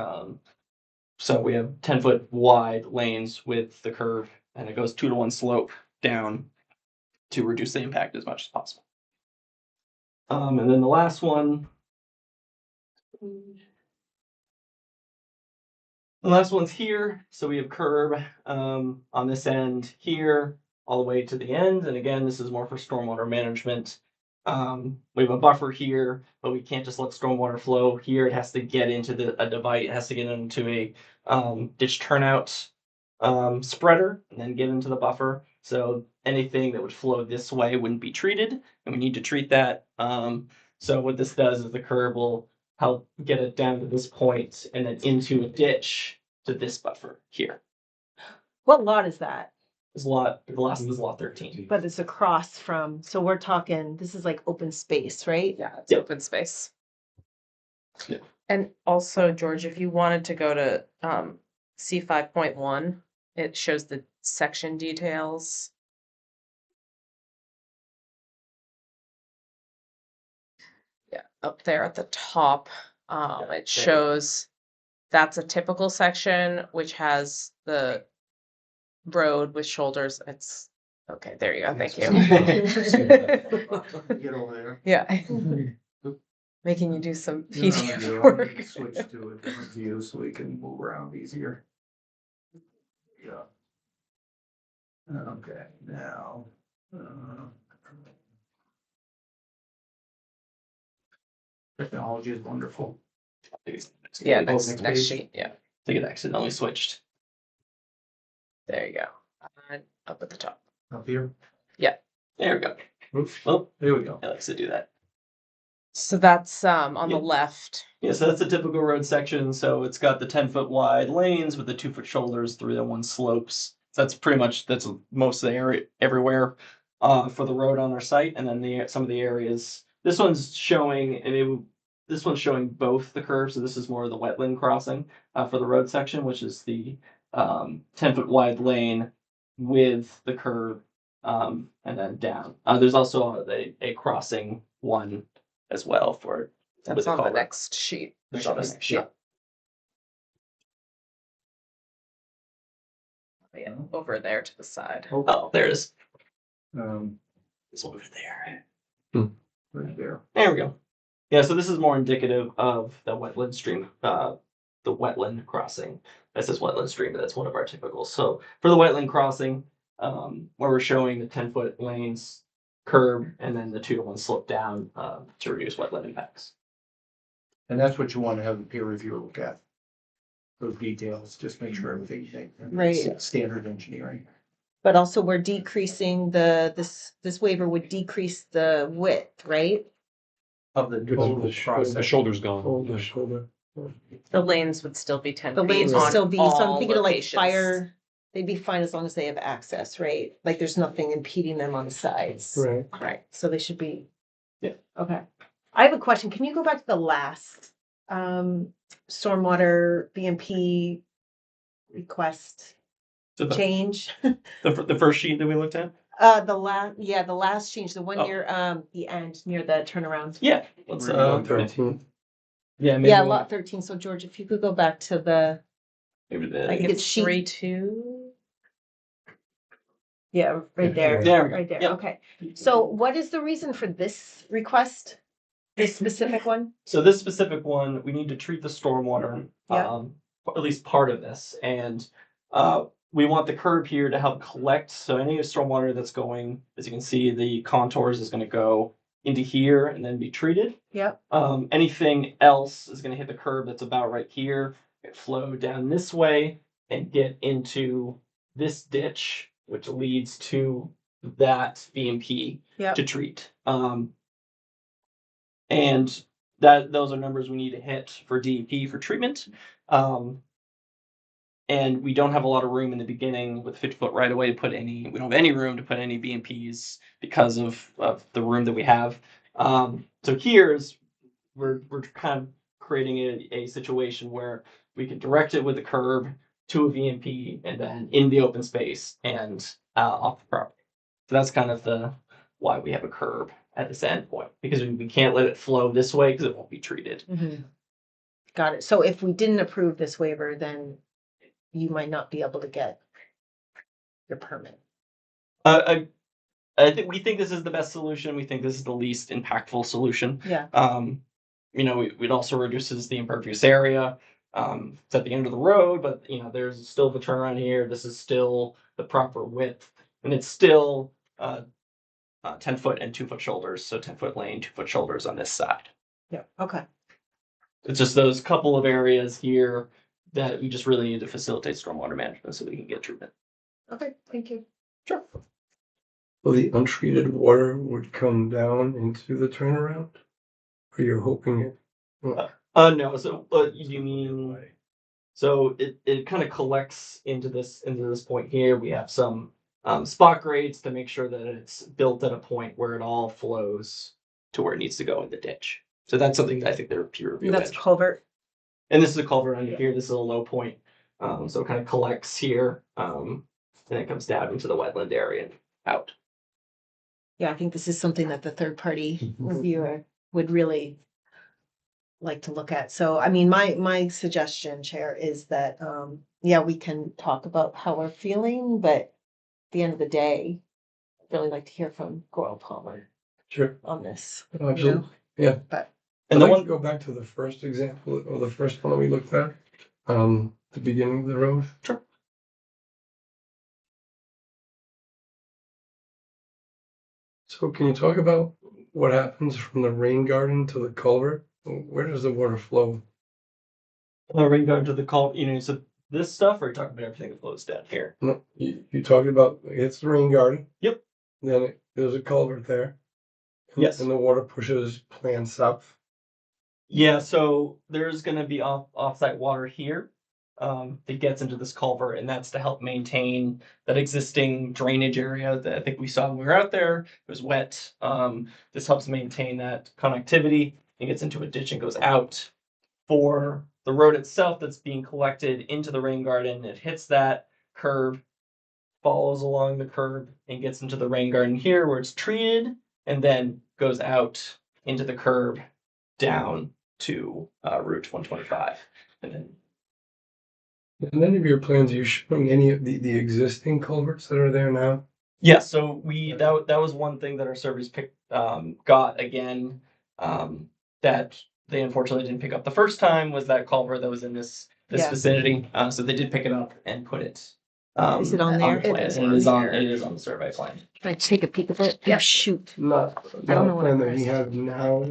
So we have 10-foot wide lanes with the curve, and it goes 2-to-1 slope down to reduce the impact as much as possible. And then the last one. The last one's here. So we have curb on this end here all the way to the end. And again, this is more for stormwater management. We have a buffer here, but we can't just let stormwater flow here. It has to get into a divide. It has to get into a ditch turnout spreader and then get into the buffer. So anything that would flow this way wouldn't be treated, and we need to treat that. So what this does is the curb will help get it down to this point and then into a ditch to this buffer here. What lot is that? The last is lot 13. But it's across from, so we're talking, this is like open space, right? Yeah, it's Yep. open space. Yeah. And also, George, if you wanted to go to C 5.1, it shows the section details. Yeah, up there at the top, it shows that's a typical section which has the road with shoulders. It's okay. There you go. Thank you. Get over there. Yeah. Making you do some You know, PDF I'm work. gonna switch to a different view so we can move around easier. Yeah. Okay, now. Technology is wonderful. Yeah, Oh, next page. sheet. Yeah, I think it accidentally switched. there you go. And up at the top. Up here. There we go. Oops. Oh, There we go. it likes to do that. So that's on the Yep. left. Yeah, so that's a typical road section. So it's got the 10-foot wide lanes with the 2-foot shoulders, 3-to-1 slopes. So that's most of the area everywhere for the road on our site. And then some of the areas. This one's showing both the curves. So this is more of the wetland crossing for the road section, which is the 10-foot wide lane with the curve and then down. There's also a crossing one as well for. That's with the on the culvert. next sheet. That's on the next sheet. Yeah, over there to the side. Oh, there it is. It's over there. right there. There we go. Yeah, so this is more indicative of the wetland stream, the wetland crossing. This is wetland stream, but that's one of our typicals. So for the wetland crossing, where we're showing the 10-foot lanes, curb, and then the 2-to-1 slope down to reduce wetland impacts. And that's what you want to have the peer reviewer look at. Those details, just make sure everything's Right. standard engineering. But also we're decreasing this waiver would decrease the width, right? Of the total The process. shoulder's gone. Oh, the shoulder. The lanes would still be 10 The feet lanes will on still be, so I'm all thinking of like locations. fire, they'd be fine as long as they have access, right? Like there's nothing impeding them on the sides. Right. Right, so they should be. Yeah. Okay. I have a question. Can you go back to the last stormwater BMP request So change? the first sheet that we looked at? The last change, the one Oh. near the end, near the turnaround. Yeah. Let's We're on 13. yeah, maybe Yeah, we'll- lot 13. So George, if you could go back to the, maybe I the think It's it's sheet. 3-2. Yeah, right there. There we go. Right there. Yep. Okay. So what is the reason for this request? This specific one? So this specific one, we need to treat the stormwater, Yeah. at least part of this, and we want the curb here to help collect. So any stormwater that's going, as you can see, the contours is going to go into here and then be treated. Yep. Anything else is going to hit the curb that's about right here, flow down this way, and get into this ditch, which leads to that VMP Yep. to treat. And those are numbers we need to hit for DEP for treatment. And we don't have a lot of room in the beginning with 50-foot right away to put any, we don't have any room to put any BMPs because of the room that we have. So here's, we're kind of creating a situation where we can direct it with the curb to a VMP and then in the open space and off the property. So that's kind of the why we have a curb at this end point, because we can't let it flow this way because it won't be treated. Mhm. Got it. So if we didn't approve this waiver, then you might not be able to get your permit. I think we think this is the best solution. We think this is the least impactful solution. Yeah. It also reduces the impervious area. It's at the end of the road, but there's still the turnaround here. This is still the proper width, and it's still 10-foot and 2-foot shoulders. So 10-foot lane, 2-foot shoulders on this side. Yeah. Okay. It's just those couple of areas here that we just really need to facilitate stormwater management so we can get treatment. Okay. Thank you. Sure. Well, the untreated water would come down into the turnaround? Or you're hoping it? No. So you mean? So it kind of collects into this point here. We have some spot grades to make sure that it's built at a point where it all flows to where it needs to go in the ditch. So that's something that I think they're peer review. That's culvert. And this is a culvert under here. This is a low point. So it kind of collects here. And it comes down into the wetland area and out. Yeah, I think this is something that the third party reviewer would really like to look at. So, I mean, my suggestion, Chair, is that, we can talk about how we're feeling, but at the end of the day, I'd really like to hear from Goral Palmer Sure. on this. Absolutely. Yeah. But And then go back to the first example or the first one that we looked at, the beginning of the road. Sure. So can you talk about what happens from the rain garden to the culvert? Where does the water flow? Rain garden to the culvert, so this stuff, or are you talking about everything that flows down here? No, you talked about it's the rain garden. Yep. Then there's a culvert there. Yes. And the water pushes plants south. Yeah, so there's going to be offsite water here that gets into this culvert, and that's to help maintain that existing drainage area that I think we saw when we were out there. It was wet. This helps maintain that connectivity. It gets into a ditch and goes out. For the road itself that's being collected into the rain garden, it hits that curb, follows along the curb, and gets into the rain garden here where it's treated, and then goes out into the curb down to Route 125. And then of your plans, are you showing any of the existing culverts that are there now? yeah, so that was one thing that our surveys got again, that they unfortunately didn't pick up the first time, was that culvert that was in this vicinity. So they did pick it up and put it. Is it on there? The plan. It is on the survey plan. Can I take a peek of it? Yeah. Shoot. Not I don't know what plan it that we is. have now,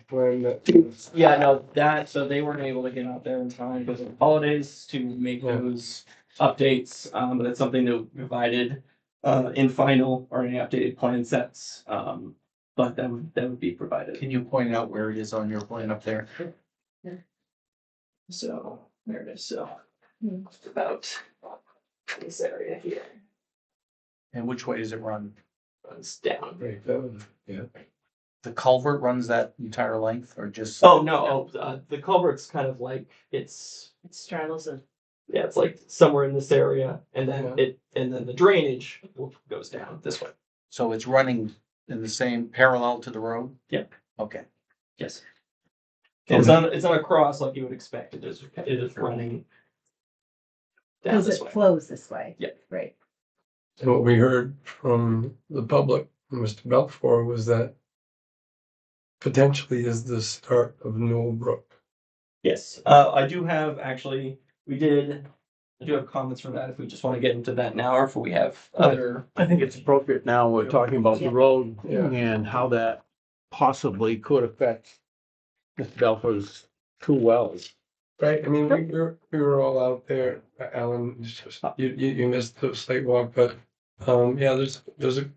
plan that. Yeah, no, so they weren't able to get out there in time because of the holidays to make those updates. But that's something that we provided in final or any updated plan sets. But that would be provided. Can you point out where it is on your plan up there? So there it is. So it's about this area here. And which way does it run? Runs down. Right, that was, yeah. The culvert runs that entire length or just? Oh no! The culvert's kind of like It straddles it. yeah, it's like somewhere in this area, and then the drainage goes down this way. So it's running in the same parallel to the road? Yep. Okay. Yes. It's on a cross like you would expect. It is running down Because this it way. flows this way. Yeah. Right. And what we heard from the public, Mr. Belfour, was that potentially is the start of Newell Brook. Yes, I do have actually, I do have comments from that if we just want to get into that now, or if we have other. I think it's appropriate now, we're talking about the road Yeah. and how that possibly could affect Mr. Belfour's two wells. Right, I mean, we were all out there, Alan, it's just, you missed the site walk, but, yeah,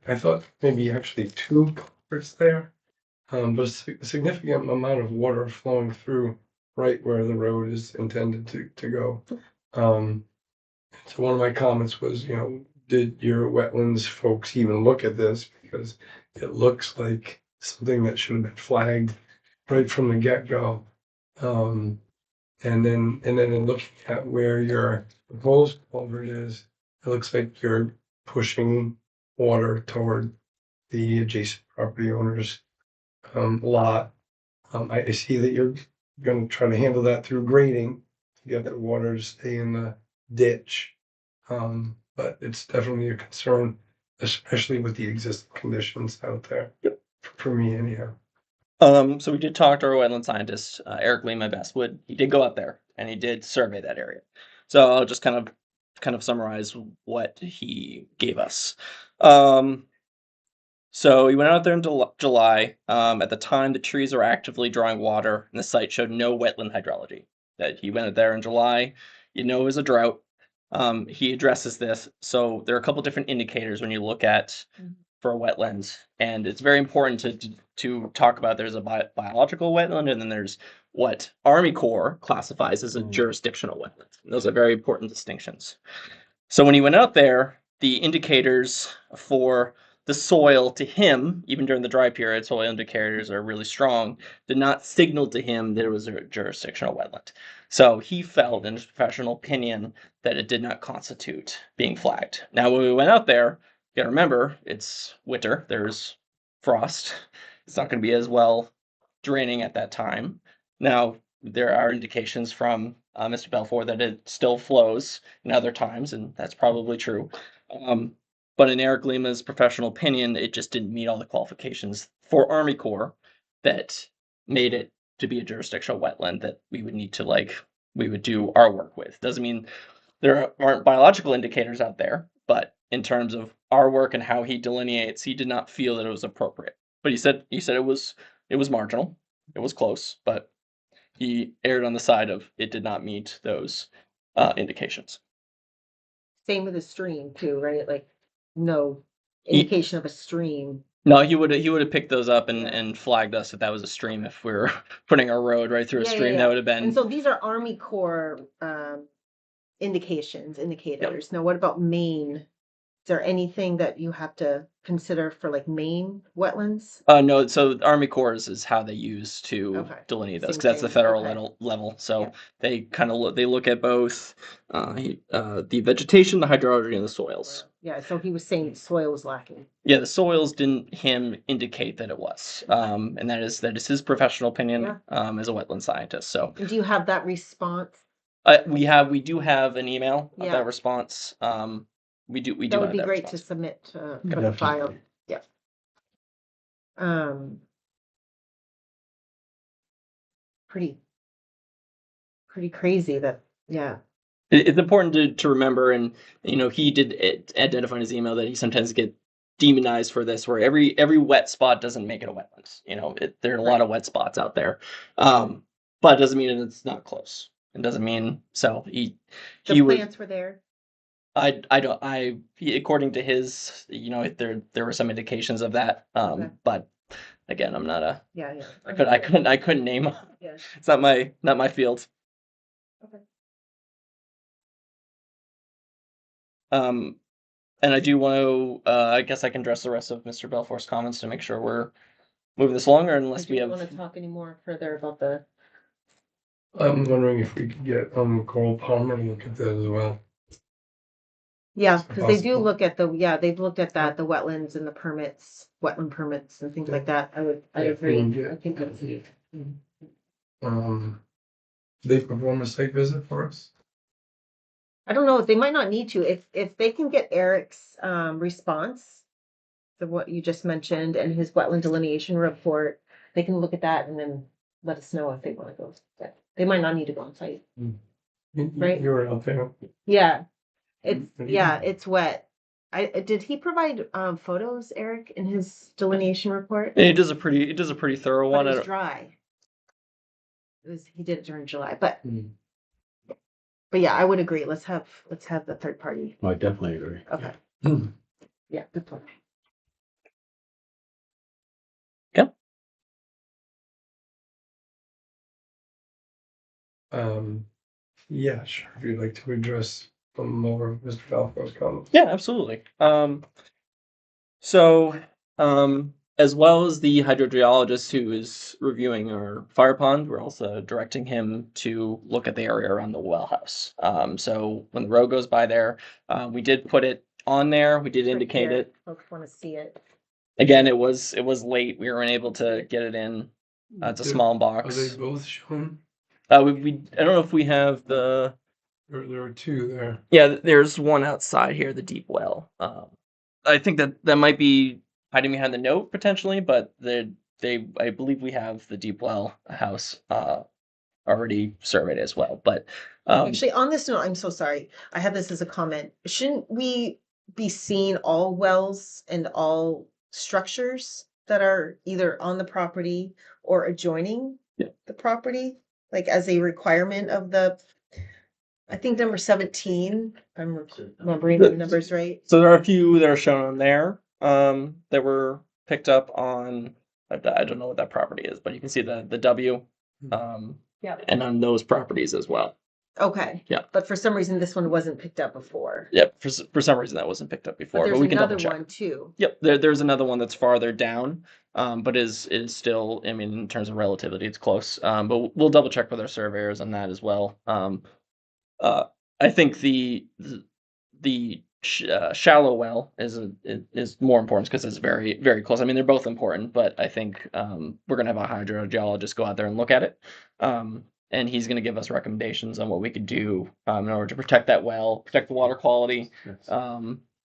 I thought maybe actually two culverts there. But a significant amount of water flowing through right where the road is intended to go. So one of my comments was, did your wetlands folks even look at this? Because it looks like something that should have been flagged right from the get-go. And then in looking at where your proposed culvert is, it looks like you're pushing water toward the adjacent property owners lot. I see that you're gonna try to handle that through grading to get the water to stay in the ditch. But it's definitely a concern, especially with the existing conditions out there. Yep. For me anyhow. So we did talk to our wetland scientist, Eric Lima Bestwood. He did go out there and he did survey that area. So I'll just kind of summarize what he gave us. So he went out there in July. At the time, the trees were actively drawing water, and the site showed no wetland hydrology. That he went out there in July. It was a drought. He addresses this. So there are a couple different indicators when you look at for wetlands, and it's very important to talk about. There's a biological wetland, and then there's what Army Corps classifies as a jurisdictional wetland. And those are very important distinctions. So when he went out there, the indicators for the soil to him, even during the dry period, soil indicators are really strong, did not signal to him that it was a jurisdictional wetland. So he felt, in his professional opinion, that it did not constitute being flagged. Now, when we went out there, you gotta remember, it's winter, there's frost. It's not gonna be as well draining at that time. Now, there are indications from Mr. Belfour that it still flows in other times, and that's probably true. But in Eric Lima's professional opinion, it just didn't meet all the qualifications for Army Corps that made it to be a jurisdictional wetland that we would need to we would do our work with. Doesn't mean there aren't biological indicators out there, but in terms of our work and how he delineates, he did not feel that it was appropriate. But he said it was marginal, it was close, but he erred on the side of it did not meet those indications. Same with the stream too, right? Like no indication of a stream. No, he would have picked those up and flagged us if that was a stream. If we were putting our road right through a stream, that would have been. And so these are Army Corps indicators. Now, what about Maine? Is there anything that you have to consider for like Maine wetlands? No, so Army Corps is how they use to delineate those, because that's the federal level. So they kind of they look at both the vegetation, the hydrology, and the soils. Yeah, so he was saying soil was lacking. Yeah, the soils didn't indicate that it was, and that is his professional opinion as a wetland scientist. So, and do you have that response? We do have an email of that response. We do. That would be great to submit to the file. Yeah. Pretty crazy that, yeah. It's important to remember, and he did identify in his email that he sometimes get demonized for this, where every wet spot doesn't make it a wetland. There are a lot of wet spots out there, but it doesn't mean it's not close. It doesn't mean so. The plants were there. According to his, there were some indications of that. But again, I'm not a. Yeah. I couldn't name. Yeah. It's not my field. Okay. And I do want to, I guess I can address the rest of Mr. Belfour's comments to make sure we're moving this along, or unless we have. Want to talk any more further about the. I'm wondering if we could get Coral Palmer to look at that as well. Yeah, because they do look at they've looked at that, the wetlands and the permits, wetland permits and things like that. I agree. I think that's it. They perform a site visit for us? I don't know, they might not need to. If they can get Eric's response to what you just mentioned and his wetland delineation report, they can look at that and then let us know if they wanna go. They might not need to go on site. Right. You were out there. Yeah, it's, Mhm. yeah, it's wet. Did he provide, photos, Eric, in his delineation report? It does a pretty thorough But one. it I was don't- dry. He did it during July, but. Mm. But yeah, I would agree. Let's have the third party. I definitely agree. Okay. Mm. Yeah, good point. Yeah, sure. If you'd like to address some more of Mr. Balfour's comments. Yeah, absolutely. So, as well as the hydrogeologist who is reviewing our fire pond, we're also directing him to look at the area around the well house. So when the road goes by there, we did put it on there. We did indicate Here, it. Folks wanna see it. Again, it was late. We weren't able to get it in. It's a They're- small Are box. they both shown? We I don't know if we have the. There are two there. Yeah, there's one outside here, the deep well. I think that might be hiding behind the note potentially, but I believe we have the deep well house already surveyed as well. But Actually, on this note, I'm so sorry. I have this as a comment. Shouldn't we be seeing all wells and all structures that are either on the property or adjoining Yeah. the property? Like as a requirement of I think number 17, if I'm remembering the numbers right. So there are a few that are shown on there that were picked up on. I don't know what that property is, but you can see the W. Yeah. And on those properties as well. Okay. Yeah. But for some reason, this one wasn't picked up before. Yep. For some reason that wasn't picked up before, But but there's we can another double check. one too. Yep, there's another one that's farther down, but is still, I mean, in terms of relativity, it's close. But we'll double check with our surveyors on that as well. I think the shallow well is more important because it's very, very close. I mean, they're both important, but I think we're gonna have a hydrogeologist go out there and look at it. And he's gonna give us recommendations on what we could do in order to protect that well, protect the water quality.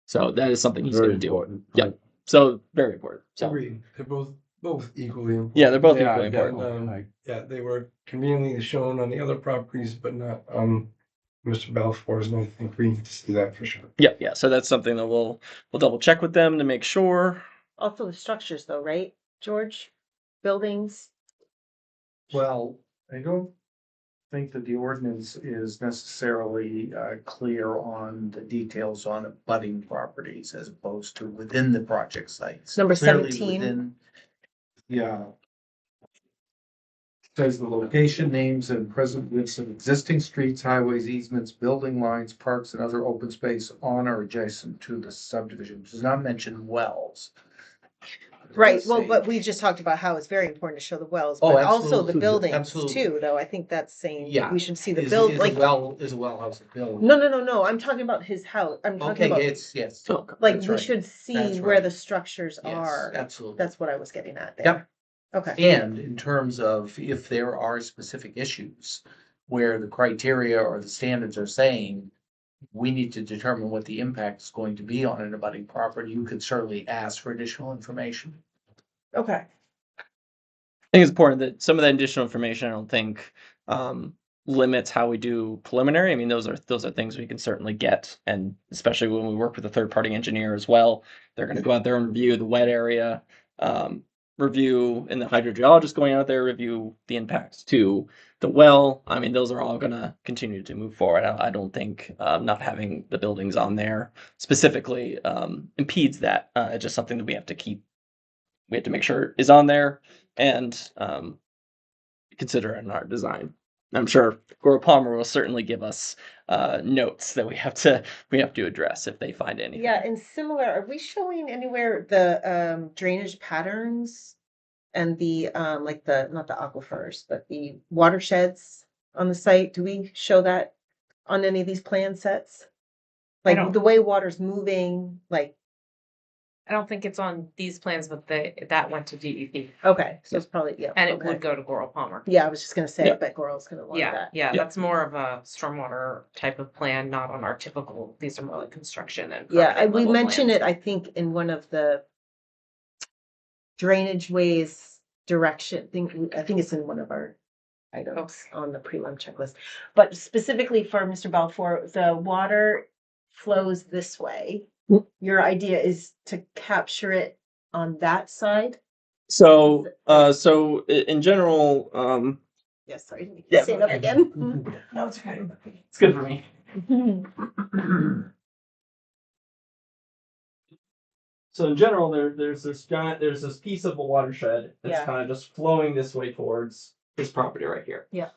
So that is something he's Very gonna do. important. Yep. So very important. So Agreed. They're both equally important. yeah, they're both Yeah, equally important. definitely. Yeah, they were conveniently shown on the other properties, but not on Mr. Balfour's, and I think we need to see that for sure. Yeah, yeah. So that's something that we'll double check with them to make sure. Also the structures though, right, George? Buildings. Well, I don't think that the ordinance is necessarily clear on the details on abutting properties as opposed to within the project sites. Number Clearly 17. within- Yeah. Says the location, names, and present list of existing streets, highways, easements, building lines, parks, and other open space on or adjacent to the subdivision. Does not mention wells. Right, well, but we just talked about how it's very important to show the wells, Oh, but also the absolutely, buildings absolutely. too, though. I think that's saying Yeah. we should see the Is build, a like, well, is a well house a building? no, I'm talking about his house. I'm talking Okay, about, yes. like, that's we right. should see That's where right. the structures Yes, are. absolutely. That's what I was getting at there. Yep. Okay, And in terms of if there are specific issues where the criteria or the standards are saying we need to determine what the impact is going to be on an abutting property, you could certainly ask for additional information. okay. I think it's important that some of that additional information, I don't think, limits how we do preliminary. I mean, those are things we can certainly get, and especially when we work with a third party engineer as well, they're going to go out there and review the wet area, review, and the hydrogeologist going out there review the impacts to the well. I mean, those are all going to continue to move forward. I don't think not having the buildings on there specifically impedes that. It's just something that we have to keep. We have to make sure is on there and consider it in our design. I'm sure Gore Palmer will certainly give us notes that we have to address if they find anything. Yeah, and similar, are we showing anywhere the drainage patterns and the like not the aquifers, but the watersheds on the site? Do we show that on any of these plan sets? Like don't- the way water's moving, like, I don't think it's on these plans, but that went to DEP okay, so it's probably, yeah. and it okay. would go to Goral Palmer. Yeah, I was just gonna say, Yeah. I bet Goral's gonna want Yeah, that. yeah, Yeah. that's more of a stormwater type of plan, not on our typical, these are more like construction and. Yeah, permitting we level mentioned plans. it, I think, in one of the drainage ways direction, I think it's in one of our items on the prelim checklist. But specifically for Mr. Balfour, the water flows this way. Your idea is to capture it on that side? So, in general, Yes, sorry. Yeah. Say that again. no, it's okay. It's good for me. So in general, there's this piece of a watershed that's Yeah. kind of just flowing this way towards this property right here. Yeah.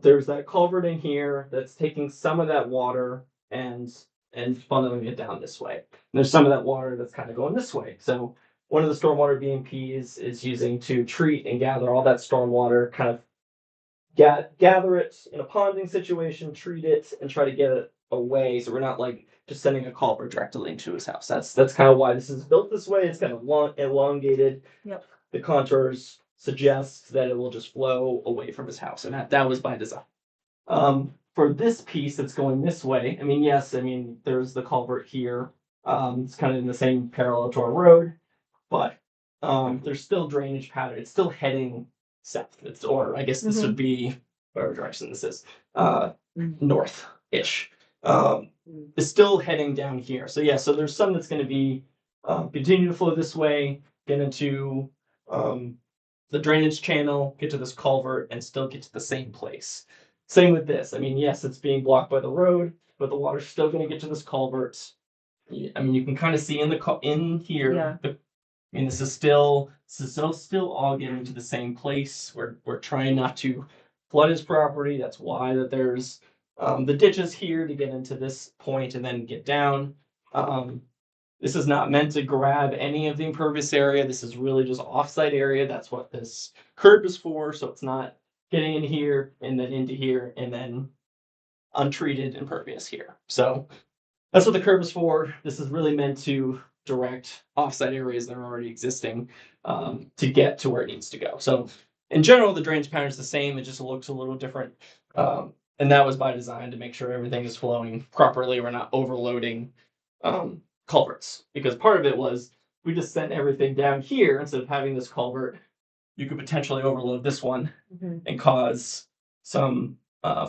There's that culvert in here that's taking some of that water and funneling it down this way. And there's some of that water that's kind of going this way. So one of the stormwater BMPs is using to treat and gather all that stormwater, kind of gather it in a ponding situation, treat it, and try to get it away. So we're not like just sending a culvert directly into his house. That's kind of why this is built this way. It's kind of elongated. Yep. The contours suggest that it will just flow away from his house, and that was by design. For this piece that's going this way, I mean, yes, I mean there's the culvert here. It's kind of in the same parallel to our road, but there's still drainage pattern. It's still heading south. Or I guess this would be whatever direction this is, north-ish. It's still heading down here. So yeah, so there's some that's going to be continue to flow this way, get into the drainage channel, get to this culvert, and still get to the same place. Same with this. I mean, yes, it's being blocked by the road, but the water's still going to get to this culvert. I mean, you can kind of see in here. Yeah. I mean, this is still all getting to the same place. We're trying not to flood his property. That's why that there's the ditches here to get into this point and then get down. This is not meant to grab any of the impervious area. This is really just offsite area. That's what this curb is for. So it's not getting in here and then into here and then untreated impervious here. So that's what the curb is for. This is really meant to direct offsite areas that are already existing to get to where it needs to go. So in general, the drainage pattern is the same. It just looks a little different. And that was by design to make sure everything is flowing properly. We're not overloading culverts, because part of it was we just sent everything down here instead of having this culvert. You could potentially overload this one and cause some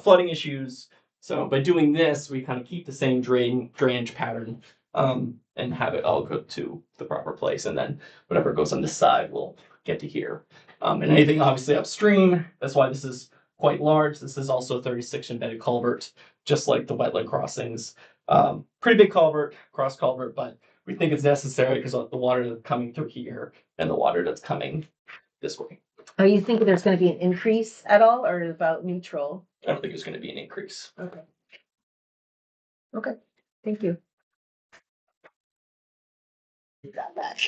flooding issues. So by doing this, we kind of keep the same drainage pattern and have it all go to the proper place. And then whatever goes on this side will get to here. And anything obviously upstream, that's why this is quite large. This is also a 36 embedded culvert, just like the wetland crossings. Pretty big culvert, cross culvert, but we think it's necessary because of the water that's coming through here and the water that's coming this way. Are you thinking there's going to be an increase at all or about neutral? I don't think there's going to be an increase. Okay. Okay, thank you. You got that.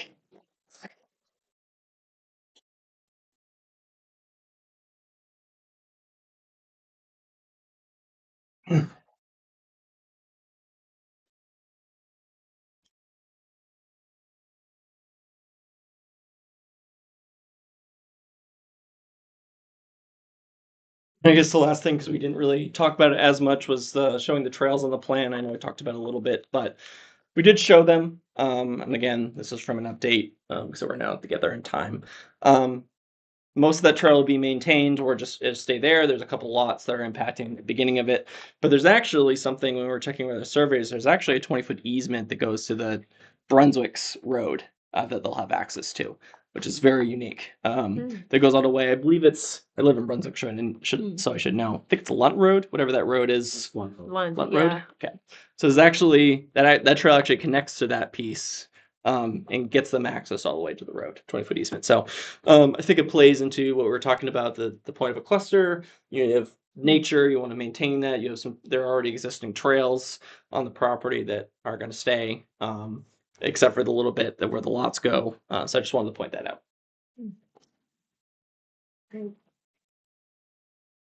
I guess the last thing, because we didn't really talk about it as much, was showing the trails on the plan. I know I talked about it a little bit, but we did show them. And again, this is from an update, so we're now together in time. Most of that trail will be maintained or just stay there. There's a couple lots that are impacting the beginning of it, but there's actually something when we're checking with the surveys. There's actually a 20-foot easement that goes to the Brunswick's road that they'll have access to, which is very unique. That goes all the way. I believe I live in Brunswick, so I should know. I think it's Lunt Road, whatever that road is. Lunt Road. yeah. Okay, so there's actually that trail actually connects to that piece. And gets them access all the way to the road, 20-foot easement. So I think it plays into what we were talking about, the point of a cluster. You have nature, you want to maintain that. You have there are already existing trails on the property that are going to stay, except for the little bit that where the lots go. So I just wanted to point that out.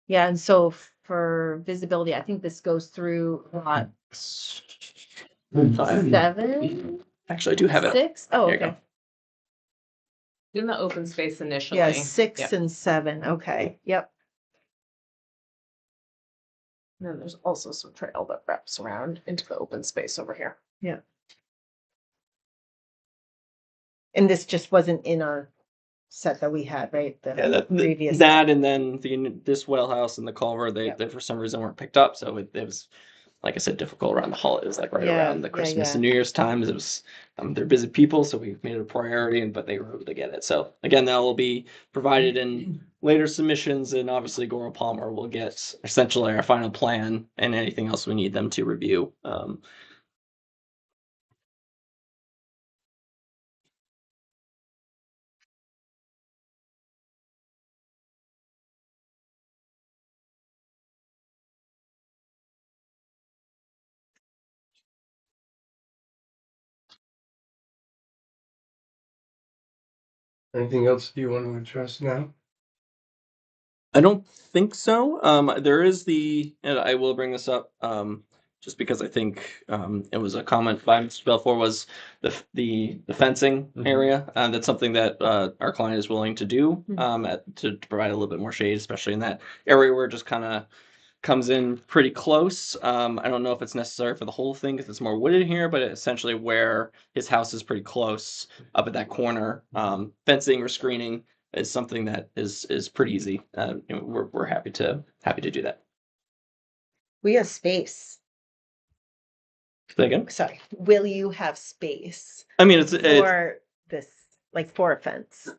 Yeah, and so for visibility, I think this goes through lot 7. Actually, I do have it. 6? Oh, There you okay. In the open space initially. Yeah, 6 Yep. and 7. Okay. Yep. And then there's also some trail that wraps around into the open space over here. And this just wasn't in our set that we had, right? The Yeah, previous. that and then this well house and the culvert, Yep. they for some reason weren't picked up. So it was, like I said, difficult around the holidays, like right Yeah, around the yeah, Christmas yeah. and New Year's times. It was, they're busy people, so we made it a priority, but they were able to get it. So again, that will be provided in later submissions, and obviously Goro Palmer will get essentially our final plan and anything else we need them to review. Anything else you want to address now? I don't think so. There is and I will bring this up, just because I think it was a comment by Mr. Belfour, was the fencing area. That's something that our client is willing to do to provide a little bit more shade, especially in that area where it just kind of comes in pretty close. I don't know if it's necessary for the whole thing because it's more wooded here, but essentially where his house is pretty close up at that corner, fencing or screening is something that is pretty easy. We're happy to do that. We have space. Say again? Sorry. Will you have space I mean, it's for this, like for a fence?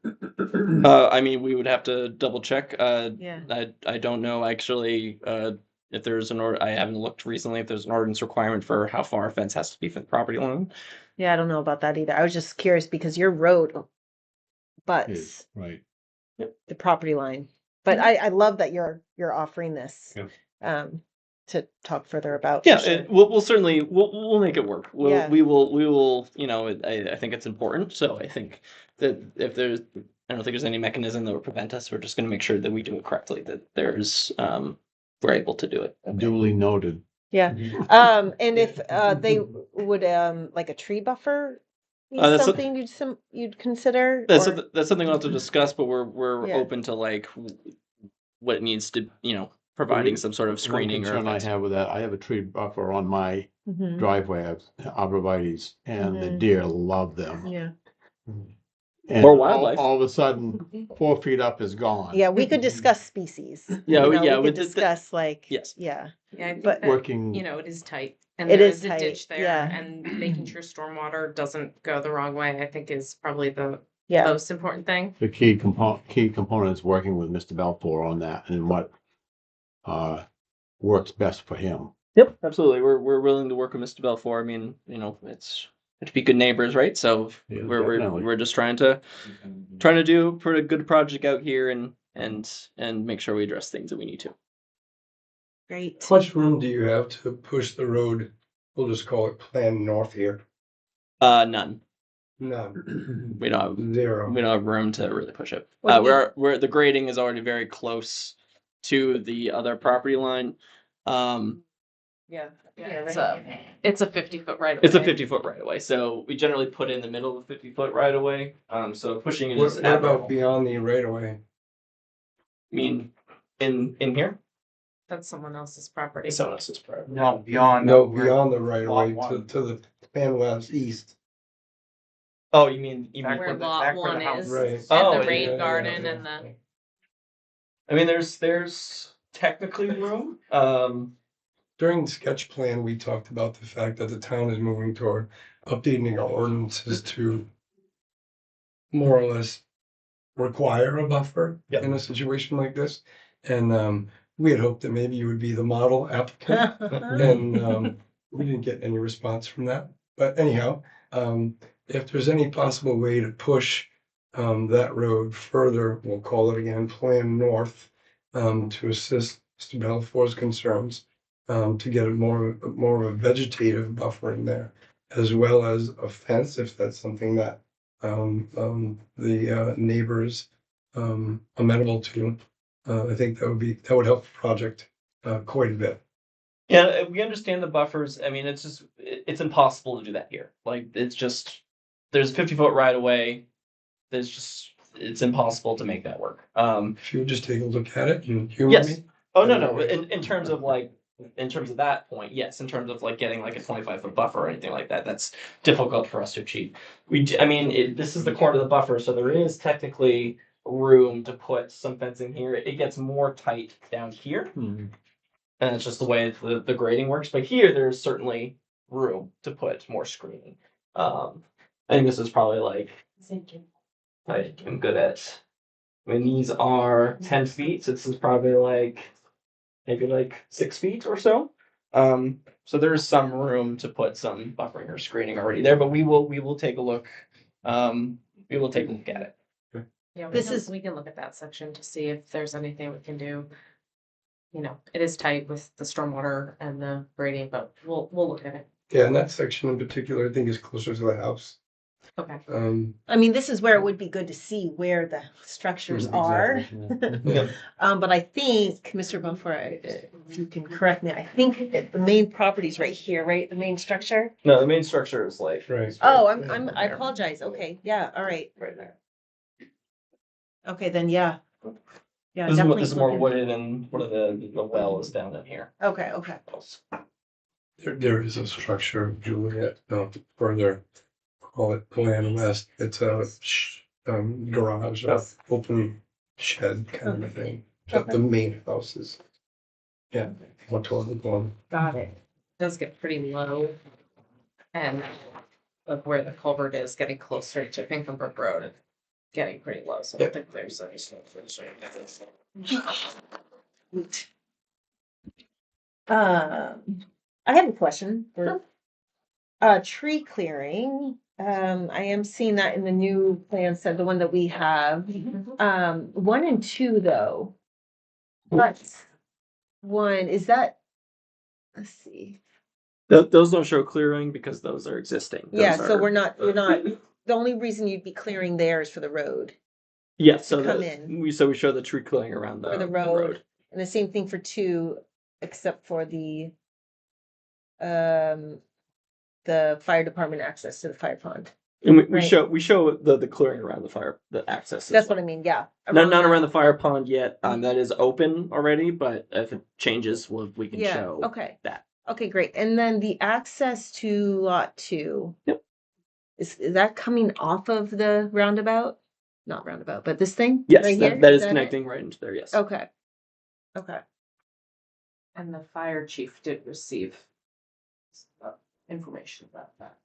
I mean, we would have to double check. Yeah. I don't know actually if there's an order. I haven't looked recently if there's an ordinance requirement for how far a fence has to be from the property line. Yeah, I don't know about that either. I was just curious because your road butts Right. the property line. But I love that you're offering this to talk further about. Yeah, for sure. we'll certainly we'll make it work. Yeah. We will. You know, I think it's important. So I think that if there's, I don't think there's any mechanism that would prevent us. We're just going to make sure that we do it correctly. That there's we're able to do it. Duly noted. Yeah. And if they would like a tree buffer be That's something you'd consider? That's or- that's something we'll have to discuss, but we're Yeah. open to like what it needs to, providing some sort of screening One or concern I fencing. have with that, I have a tree buffer on my Mhm. driveway of arborvitae's, and the Mhm. deer love them. Yeah. And Or wildlife. all of a sudden, 4 feet up is gone. Yeah, we could discuss species. Yeah, You know, yeah, we with could the- discuss like. Yes. Yeah. Yeah, I think But- that, Working. it is tight. And It there is is a tight, ditch there, yeah. and making sure stormwater doesn't go the wrong way, I think is probably the Yeah. most important thing. The key component is working with Mr. Balfour on that and what works best for him. Yep, absolutely. We're willing to work with Mr. Belfour. I mean, it's to be good neighbors, right? So Yeah, we're definitely. we're just trying to put a good project out here and make sure we address things that we need to. Great. How much room do you have to push the road? We'll just call it Plan North here. None. None. We don't have Zero. we don't have room to really push it. What do you- We're the grading is already very close to the other property line. Yeah. Yeah, It's a 50-foot right. It's a 50-foot right of way, so we generally put in the middle of a 50-foot right of way. So pushing it What is about beyond the right of way? I mean, in here, That's someone else's property. it's someone else's property. No, beyond. No, where- beyond the right of lot way one. to the Pan West East. Oh, you mean Back Where where the- lot back where the one house is. Right. And Oh, the yeah, rain yeah, garden yeah. and the. I mean, there's technically room. During the sketch plan, we talked about the fact that the town is moving toward updating our ordinances to more or less require a buffer Yep. in a situation like this. And we had hoped that maybe you would be the model applicant. And we didn't get any response from that. But anyhow, if there's any possible way to push that road further, we'll call it again Plan North, to assist Mr. Balfour's concerns, to get a more of a vegetative buffer in there, as well as a fence, if that's something that the neighbors amenable to. I think that would help the project quite a bit. Yeah, we understand the buffers. I mean, it's impossible to do that here. Like, it's just there's a 50-foot right of way. It's impossible to make that work. If you would just take a look at it and humor Yes. me. Oh no. In terms of like in terms of that point, yes, in terms of like getting like a 25-foot buffer or anything like that, that's difficult for us to achieve. I mean, this is the corner of the buffer, so there is technically room to put some fencing here. It gets more tight down here, and it's just the way the grading works. But here, there's certainly room to put more screening. I think this is probably like I am good at. I mean, these are 10 feet, so this is probably like maybe like 6 feet or so. So there's some room to put some buffering or screening already there, but we will take a look. We will take a look at it. Yeah, This we can look at that section to see if there's anything we can do. You know, it is tight with the stormwater and the grading, but we'll look at it. Yeah, and that section in particular, I think is closer to the house. Okay. I mean, this is where it would be good to see where the structures are. Yeah. But I think, Mr. Bumfor, if you can correct me, I think that the main property's right here, right? The main structure? No, the main structure is like Right. Oh, I apologize. Okay, yeah, all right. right there. Okay, then, yeah. Yeah, This definitely. is more look wooded, and one of the well is down in here. Okay, okay. There is a structure, Juliet, further, call it land west. It's a garage, open shed kind of a thing. But the main house is, yeah, what toward the corner. Got it. Does get pretty low. And of where the culvert is getting closer to Pinkham Brook Road, it's getting pretty low, so I don't think there's any slope for the I have a question for tree clearing. I am seeing that in the new plan set, the one that we have. 1 and 2 though. But 1, is that, let's see. Those don't show clearing because those are existing. Yeah, Those so are- we're not, the only reason you'd be clearing there is for the road, Yeah, so come the- in. we show the tree clearing around for the road. And the same thing for 2, except for the fire department access to the fire pond. And we Right. show the clearing around the fire, the access. That's what I mean, yeah. Not around the fire pond yet. That is open already, but if it changes, we can Yeah, show okay. that. Okay, great. And then the access to lot 2. Yep. Is that coming off of the roundabout? Not roundabout, but this thing? Yes, right here? that is it? connecting right into there. Yes. Okay. Okay. And the fire chief did receive information about that.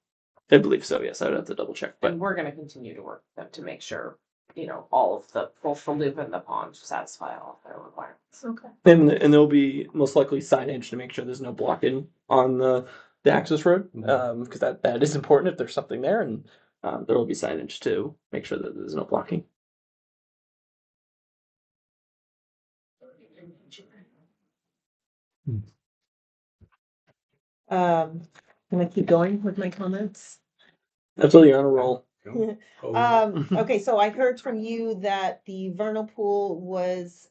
I believe so. Yes, I would have to double check, but And we're gonna continue to work with them to make sure, you know, all of both the loop and the pond satisfy all of their requirements. Okay. and there'll be most likely signage to make sure there's no blocking on the access road, because that is important if there's something there, and there will be signage to make sure that there's no blocking. Can I keep going with my comments? Absolutely, you're on a roll. Okay, so I heard from you that the vernal pool was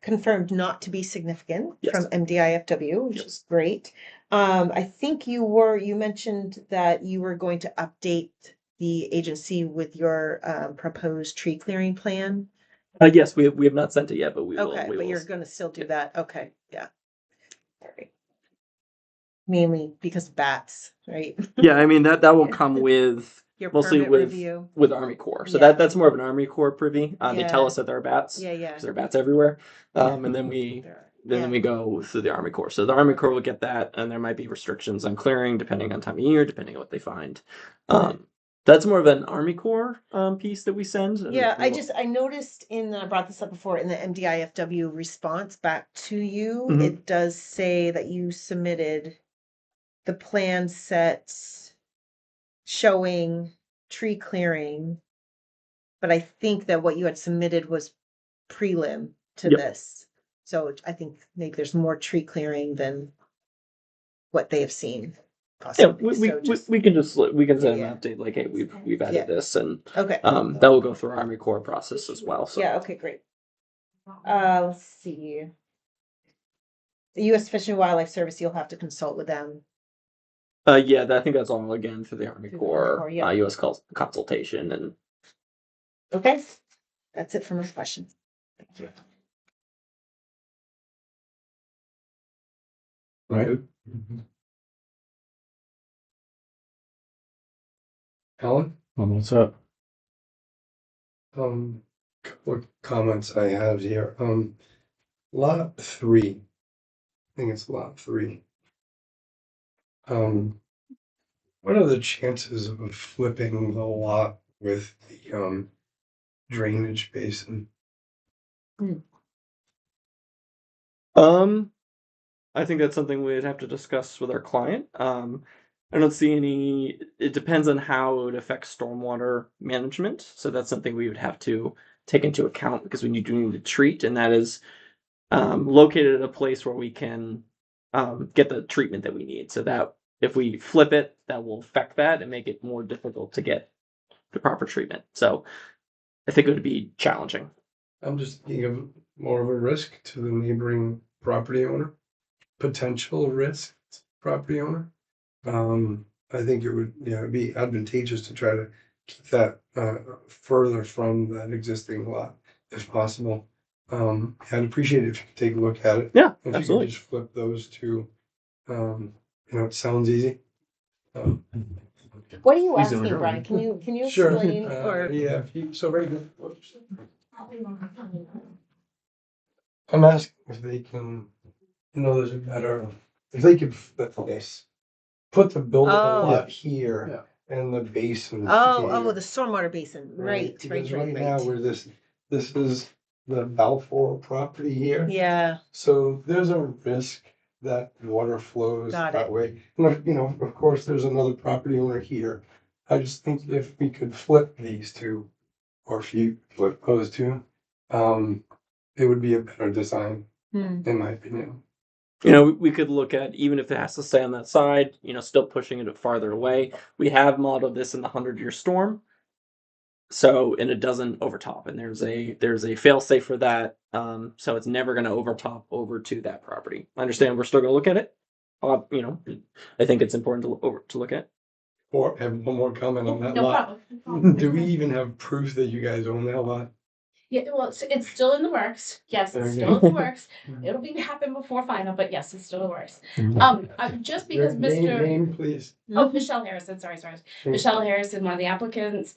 confirmed not to be significant Yes. from MDIFW, which is great. I think you mentioned that you were going to update the agency with your proposed tree clearing plan. Yes, we have not sent it yet, but we will. Okay, we but will. you're gonna still do that, okay, yeah. Sorry. Mainly because of bats, right? Yeah, I mean that will come with Your mostly permit with review. Army Corps. So Yeah. that's more of an Army Corps privy. They tell Yeah. us that there are bats. Yeah, yeah. Because there are bats everywhere. And then we Yeah. we go through the Army Corps. So the Army Corps will get that, and there might be restrictions on clearing depending on time of year, depending on what they find. That's more of an Army Corps piece that we send. and Yeah, we will- I noticed I brought this up before in the MDIFW response back to you, Mhm. it does say that you submitted the plan sets showing tree clearing. But I think that what you had submitted was prelim to Yep. this. So I think maybe there's more tree clearing than what they have seen. Yeah, Possibly. So we can send Yeah. an update like, hey, we've added Yeah. this, and okay. that will go through our Army Corps process as well. So Yeah, okay, great. Let's see. The US Fish and Wildlife Service, you'll have to consult with them. yeah, I think that's all again through the Army Through the Army Corps, Corps, yeah. US consultation, and Okay, that's it for my questions. Thank you. right? Alan? What's up? Couple of comments I have here. Lot 3. I think it's lot 3. What are the chances of flipping the lot with the drainage basin? I think that's something we'd have to discuss with our client. I don't see any, it depends on how it would affect stormwater management. So that's something we would have to take into account because we do need to treat, and that is located at a place where we can get the treatment that we need. So that if we flip it, that will affect that and make it more difficult to get the proper treatment. So I think it would be challenging. I'm just thinking of more of a risk to the neighboring property owner, potential risk to the property owner. I think it would, it'd be advantageous to try to keep that further from that existing lot if possible. I'd appreciate it if you could take a look at it. Yeah, If you could absolutely. just flip those two, it sounds easy. What are you He's in the asking, room. Brian? Can you Sure. explain or? Yeah, so very good. I'm asking if they can, there's a better, if they could flip this, put the building Oh. lot here and the basin. Oh, here. the stormwater basin, right, Because right now, right. where this is the Balfour property here. Yeah, So there's a risk that water flows Got that it. way. And of course, there's another property owner here. I just think if we could flip these two, or if you flip those two, it would be a better design, in my opinion. We could look at, even if it has to stay on that side, still pushing it farther away. We have modeled this in the 100-year storm. So, and it doesn't overtop, and there's a fail safe for that. So it's never going to overtop over to that property. I understand we're still going to look at it. I think it's important to look at. Or have one more comment on that No lot. problem. Do we even have proof that you guys own that lot? Yeah, well, it's still in the works. Yes, There it's you still go. in the works. It'll be happen before final, but yes, it's still in the works. Just Your because Mr. name, please. Oh, Michelle Harrison, sorry. Michelle Harrison, one of the applicants.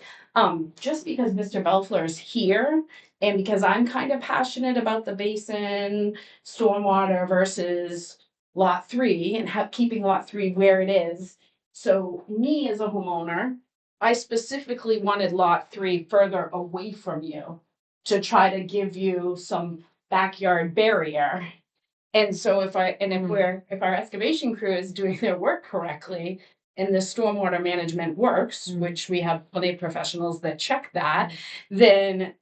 Just because Mr. Belfleur is here and because I'm kind of passionate about the basin, stormwater versus lot 3 and keeping lot 3 where it is. So me as a homeowner, I specifically wanted lot 3 further away from you to try to give you some backyard barrier. And so if our excavation crew is doing their work correctly and the stormwater management works, which we have plenty of professionals that check that, then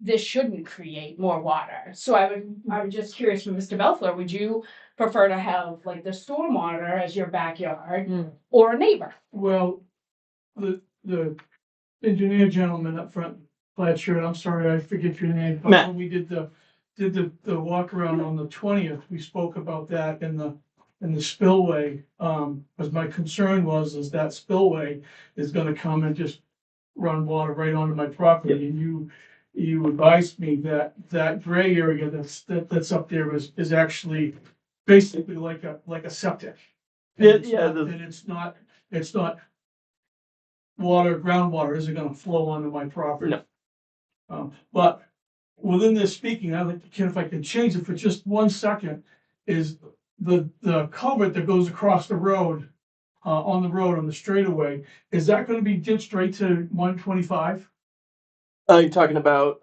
this shouldn't create more water. So I'm just curious from Mr. Belfleur, would you prefer to have like the stormwater as your backyard or a neighbor? Well, the engineer gentleman up front, plaid shirt, I'm sorry, I forget your name. But Matt. when we did the walk around on the 20th, we spoke about that in the spillway. As my concern was that spillway is gonna come and just run water right onto my property. And you advised me that gray area that's up there is actually basically like a septic. Yeah, And it's not groundwater isn't gonna flow onto my property. No. But within this speaking, I'd like to, if I can change it for just 1 second, is the culvert that goes across the road, on the straightaway, is that gonna be ditched right to 125? You're talking about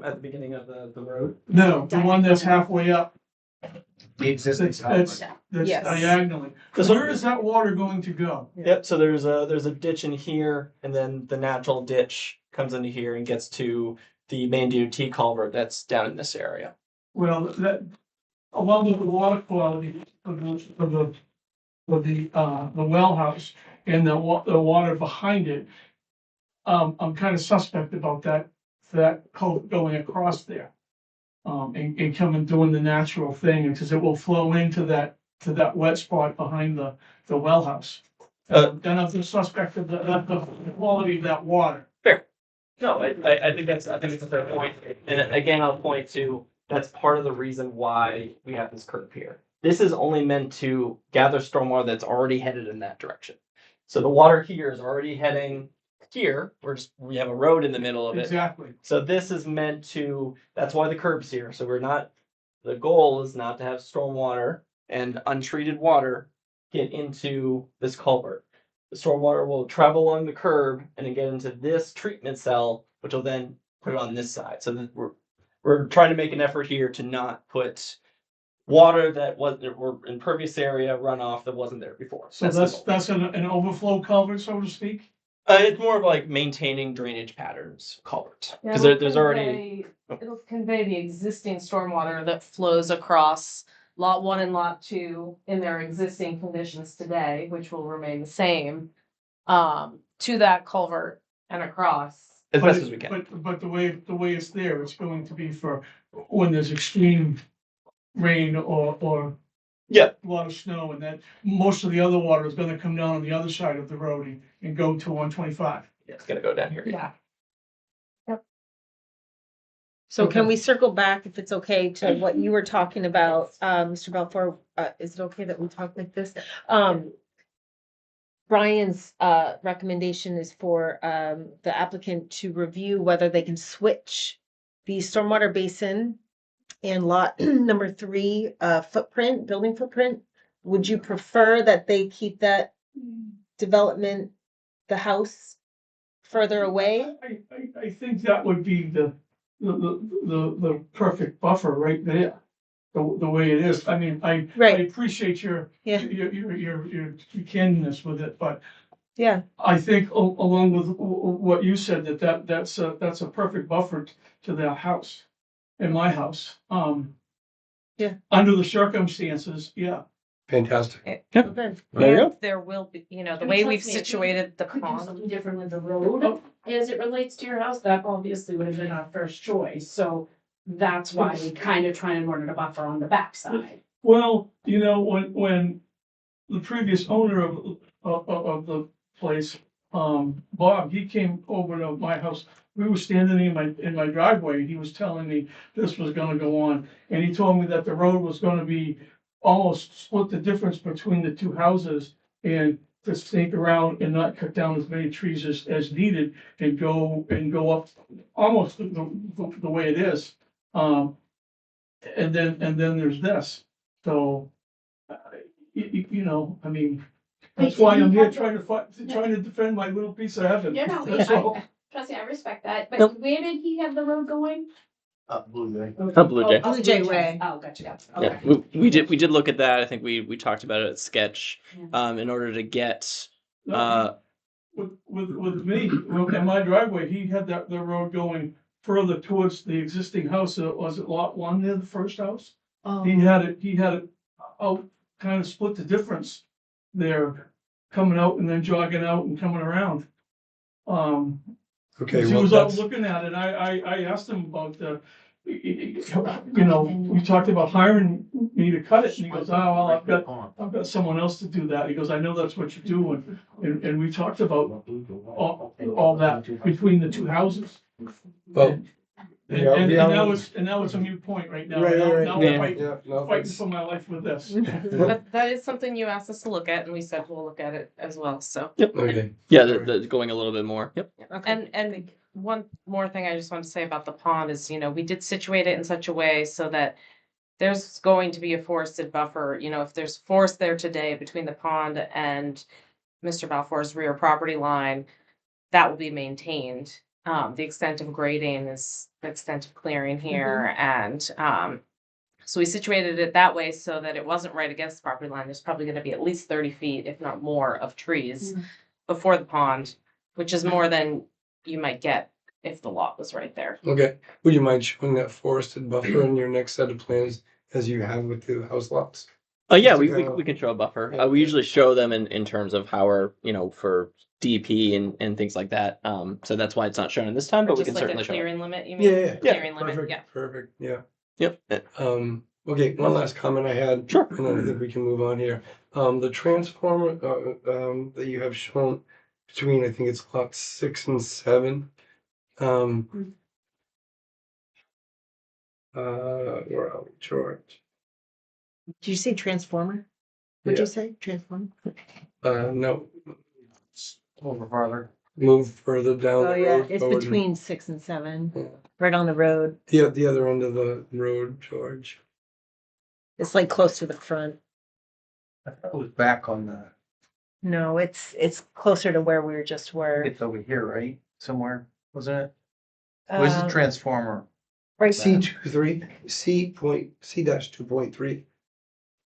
at the beginning of the road? No, the one that's halfway up, The existing. that's Yes. diagonally. This one- Where is that water going to go? Yep. So there's a ditch in here, and then the natural ditch comes into here and gets to the main DOT culvert that's down in this area. Well, that, along with the water quality of the well house and the water behind it, I'm kind of suspect about that culvert going across there. And coming, doing the natural thing, because it will flow into that wet spot behind the well house. Then I'm suspect of the quality of that water. No, I think it's a fair point. And again, I'll point to that's part of the reason why we have this curve here. This is only meant to gather stormwater that's already headed in that direction. So the water here is already heading here. We have a road in the middle of it. Exactly. So this is meant to, that's why the curb's here. So the goal is not to have stormwater and untreated water get into this culvert. The stormwater will travel along the curb and then get into this treatment cell, which will then put it on this side. So that we're trying to make an effort here to not put water that was or impervious area runoff that wasn't there before. So the goal. that's an overflow culvert, so to speak? It's more of like maintaining drainage patterns culvert because there's already. It'll convey the existing stormwater that flows across lot 1 and lot 2 in their existing conditions today, which will remain the same, to that culvert and across. As best as we can. But the way it's there, it's going to be for when there's extreme rain or Yeah. a lot of snow, and that most of the other water is gonna come down on the other side of the road and go to 125. Yeah, it's gonna go down here. Yeah. So can we circle back, if it's okay, to what you were talking about, Mr. Balfour? Is it okay that we talk like this? Brian's recommendation is for the applicant to review whether they can switch the stormwater basin and lot number 3 building footprint. Would you prefer that they keep that development, the house, further away? I think that would be the perfect buffer right there, the way it is. I mean, I appreciate your candidness with it, but yeah, I think along with what you said, that's a perfect buffer to their house, in my house. Yeah. Under the circumstances, yeah. Fantastic. Yep. okay. There you go. And there will be, the And way trust we've me, if we situated the Could do pond. something different with the road as it relates to your house, that obviously would have been our first choice, so that's why we kind of try and run a buffer on the backside. Well, when the previous owner of the place, Bob, he came over to my house. We were standing in my driveway, and he was telling me this was gonna go on, and he told me that the road was gonna be almost split the difference between the two houses, and to snake around and not cut down as many trees as needed, and go up almost the way it is. And then there's this, so, I mean, that's why I'm here trying to defend my little piece of heaven. You know, That's all. trust me, I respect that, but Nope. where did he have the road going? Blue Jay. Blue Jay. Blue Jay Way. Oh, gotcha, Yeah, okay. we did look at that. I think we talked about it at Sketch, in order to get, With me, in my driveway, he had the road going further towards the existing house. Was it lot 1 near the first house? He had it out, kind of split the difference there, coming out and then jogging out and coming around. Okay, He well, was out that's, looking at it. I asked him about we talked about hiring me to cut it, and he goes, oh, well, I've got someone else to do that. He goes, I know that's what you do, and we talked about all that between the two houses. well, And now it's a moot point right now. Right. Now I'm Yeah. fighting that's- for my life with this. But that is something you asked us to look at, and we said we'll look at it as well, so. Okay. yeah, the going a little bit more. Yep. And one more thing I just want to say about the pond is, we did situate it in such a way so that there's going to be a forested buffer, if there's forest there today between the pond and Mr. Balfour's rear property line, that will be maintained. The extent of grading is the extent of clearing here, and so we situated it that way so that it wasn't right against the property line. There's probably gonna be at least 30 feet, if not more, of trees before the pond, which is more than you might get if the lot was right there. Okay, would you mind showing that forested buffer in your next set of plans as you have with the house lots? Yeah, Just we, to we kinda- we can show a buffer. Yeah. We usually show them in terms of how our, for DP and things like that. So that's why it's not shown in this time, but we Just can like certainly a show it. clearing limit, you Yeah, mean? yeah, Clearing limit, perfect, yeah. perfect, yeah. Yep. Okay, one last comment I had. Sure. And then I think we can move on here. The transformer, that you have shown between, I think it's lot 6 and 7. Where are we, George? Did you say transformer? What'd you say? Transformer? No, Over farther. move further down Oh, the yeah, road. it's toward- between 6 and 7, Yeah. right on the road. The other end of the road, George. It's like close to the front. I thought it was back on the, No, it's closer to where we just were. it's over here, right? Somewhere, wasn't it? Where's the Um, transformer? Right. C23, C-2.3.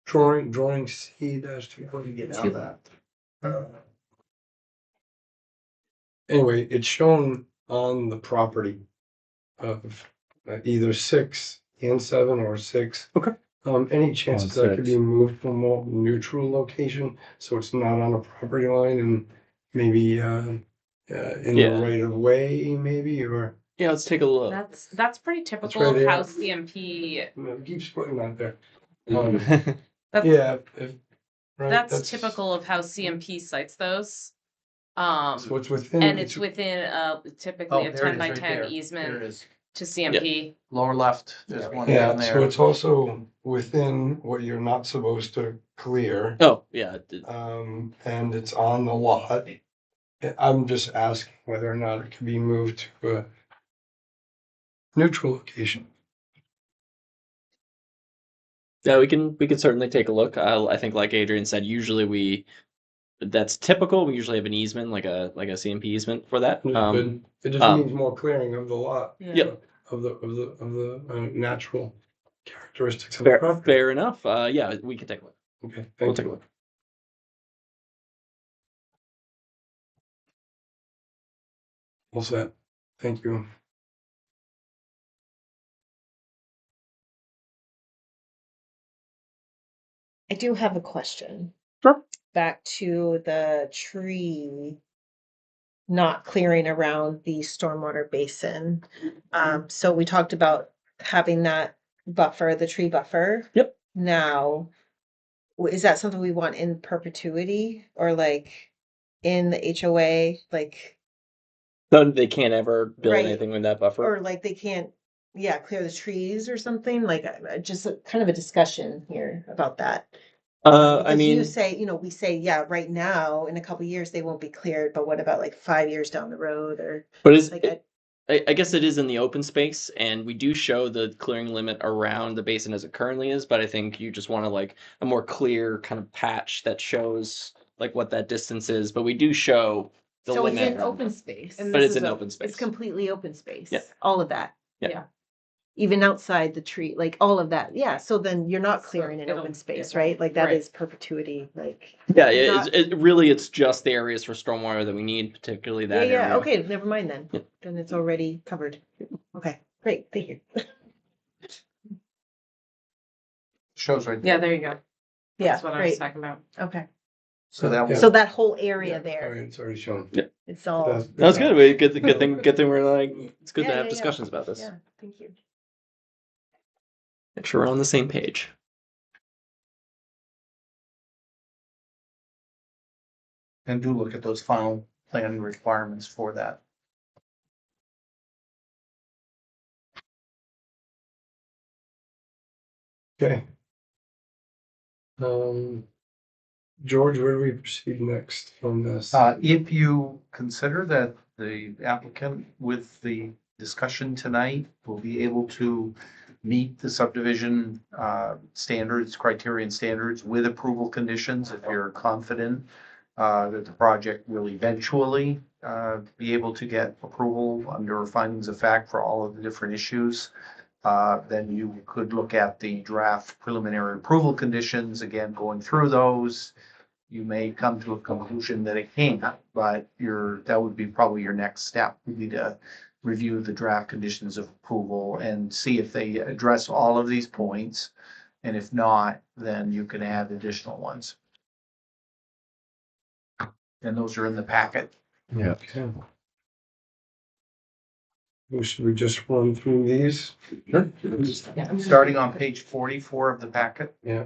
Drawing C-2. Get out of that. Anyway, it's shown on the property of either 6 and 7 or 6. Okay. Any chances On that could be 6. moved to a more neutral location, so it's not on a property line and maybe in the Yeah. right of way, maybe, or Yeah, let's take a look. That's pretty typical right of there. how CMP, keep splitting that there. that's, Yeah, if, right, that's typical of how CMP cites those. So it's within. And it's within typically a there it 10 by is, right 10 there. There it easement is. to CMP. Lower left, there's one Yeah, down so there. it's also within what you're not supposed to clear. Oh, yeah. And it's on the lot. I'm just asking whether or not it can be moved to a neutral location. Yeah, we can certainly take a look. I think like Adrian said, usually that's typical. We usually have an easement, like a CMP easement for that. It just means more clearing of the lot. Yep. Of the natural characteristics of the property. Fair enough. Yeah, we can take a look. Okay, We'll thank take a you. look. All set. Thank you. I do have a question. Sure. Back to the tree not clearing around the stormwater basin. So we talked about having that buffer, the tree buffer. Yep. Now, is that something we want in perpetuity or like in the HOA, like, So they can't ever build Right. anything with that buffer. or like they can't, yeah, clear the trees or something? Like, just kind of a discussion here about that. I Because you mean, say, we say, yeah, right now, in a couple years, they won't be cleared, but what about like 5 years down the road or but is like, I guess it is in the open space, and we do show the clearing limit around the basin as it currently is. But I think you just want to like a more clear kind of patch that shows like what that distance is. But we do show the so it's limit, in open space. And but this it's is in a- open space. It's completely open space. Yeah. All of that. Yeah. Even outside the tree, like all of that. Yeah. So then you're not So clearing in it'll- open space, it'll- right? Like that right. is perpetuity, like. Yeah, Not- it's just the areas for stormwater that we need, particularly that Yeah, area. okay, never mind then. Yep. Then it's already covered. Okay, great, thank you. Shows right Yeah, there. there you go. Yeah, That's what I was great, talking about. okay. So that was, So that whole area Yeah, there, alright, it's already shown. it's all. That's good. We good thing we're like it's good Yeah, to have yeah, yeah. discussions about this. Yeah, thank you. Make sure we're on the same page. and do look at those final plan requirements for that. Okay. George, where do we proceed next on this? If you consider that the applicant with the discussion tonight will be able to meet the subdivision standards, criterion standards with approval conditions, if you're confident that the project will eventually be able to get approval under findings of fact for all of the different issues, then you could look at the draft preliminary approval conditions, again, going through those. You may come to a conclusion that it can't, but that would be probably your next step, would be to review the draft conditions of approval and see if they address all of these points. And if not, then you can add additional ones. And those are in the packet. Yeah. Okay. Well, should we just run through these? Sure. Starting on page 44 of the packet. Yeah.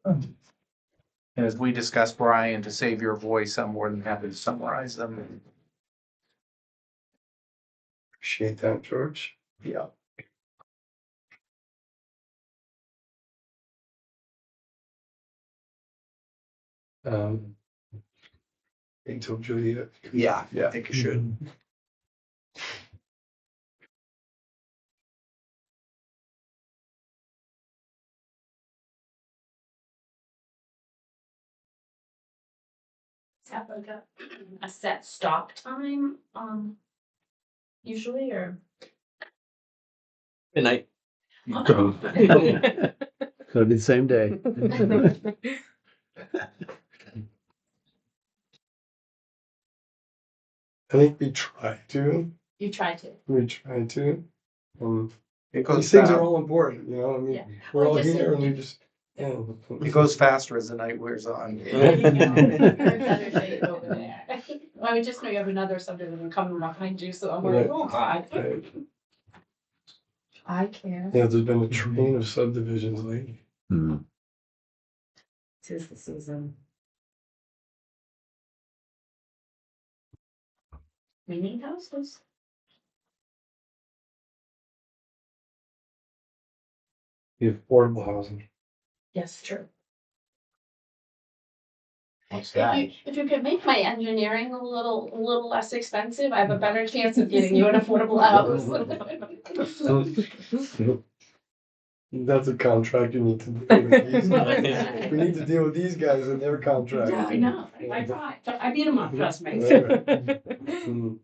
And as we discussed, Brian, to save your voice, I'm more than happy to summarize them. Appreciate that, George. Yeah. Until Julia. Yeah, I think you should. Have like a set stop time, usually, or? Midnight. So it'll be the same day. I think we try to. You try to. We try to. It goes These things are fast. all important, you know, I mean, Yeah. we're all Well, just- here and we just, yeah. It goes faster as the night wears on. You're in better shape over there. I would just know you have another subdivision coming behind you, so I'm like, Right. oh, God. Right. I care. Yeah, there's been a train of subdivisions lately. Hmm. Tis the season. We need houses. The affordable housing. Yes, true. What's If you could make my engineering a little less expensive, I have a better chance of getting you an affordable house. That's a contract you need to do. with these guys. We need to deal with these guys and their contract. Yeah, I know. I tried. I beat them up, trust me. Mm.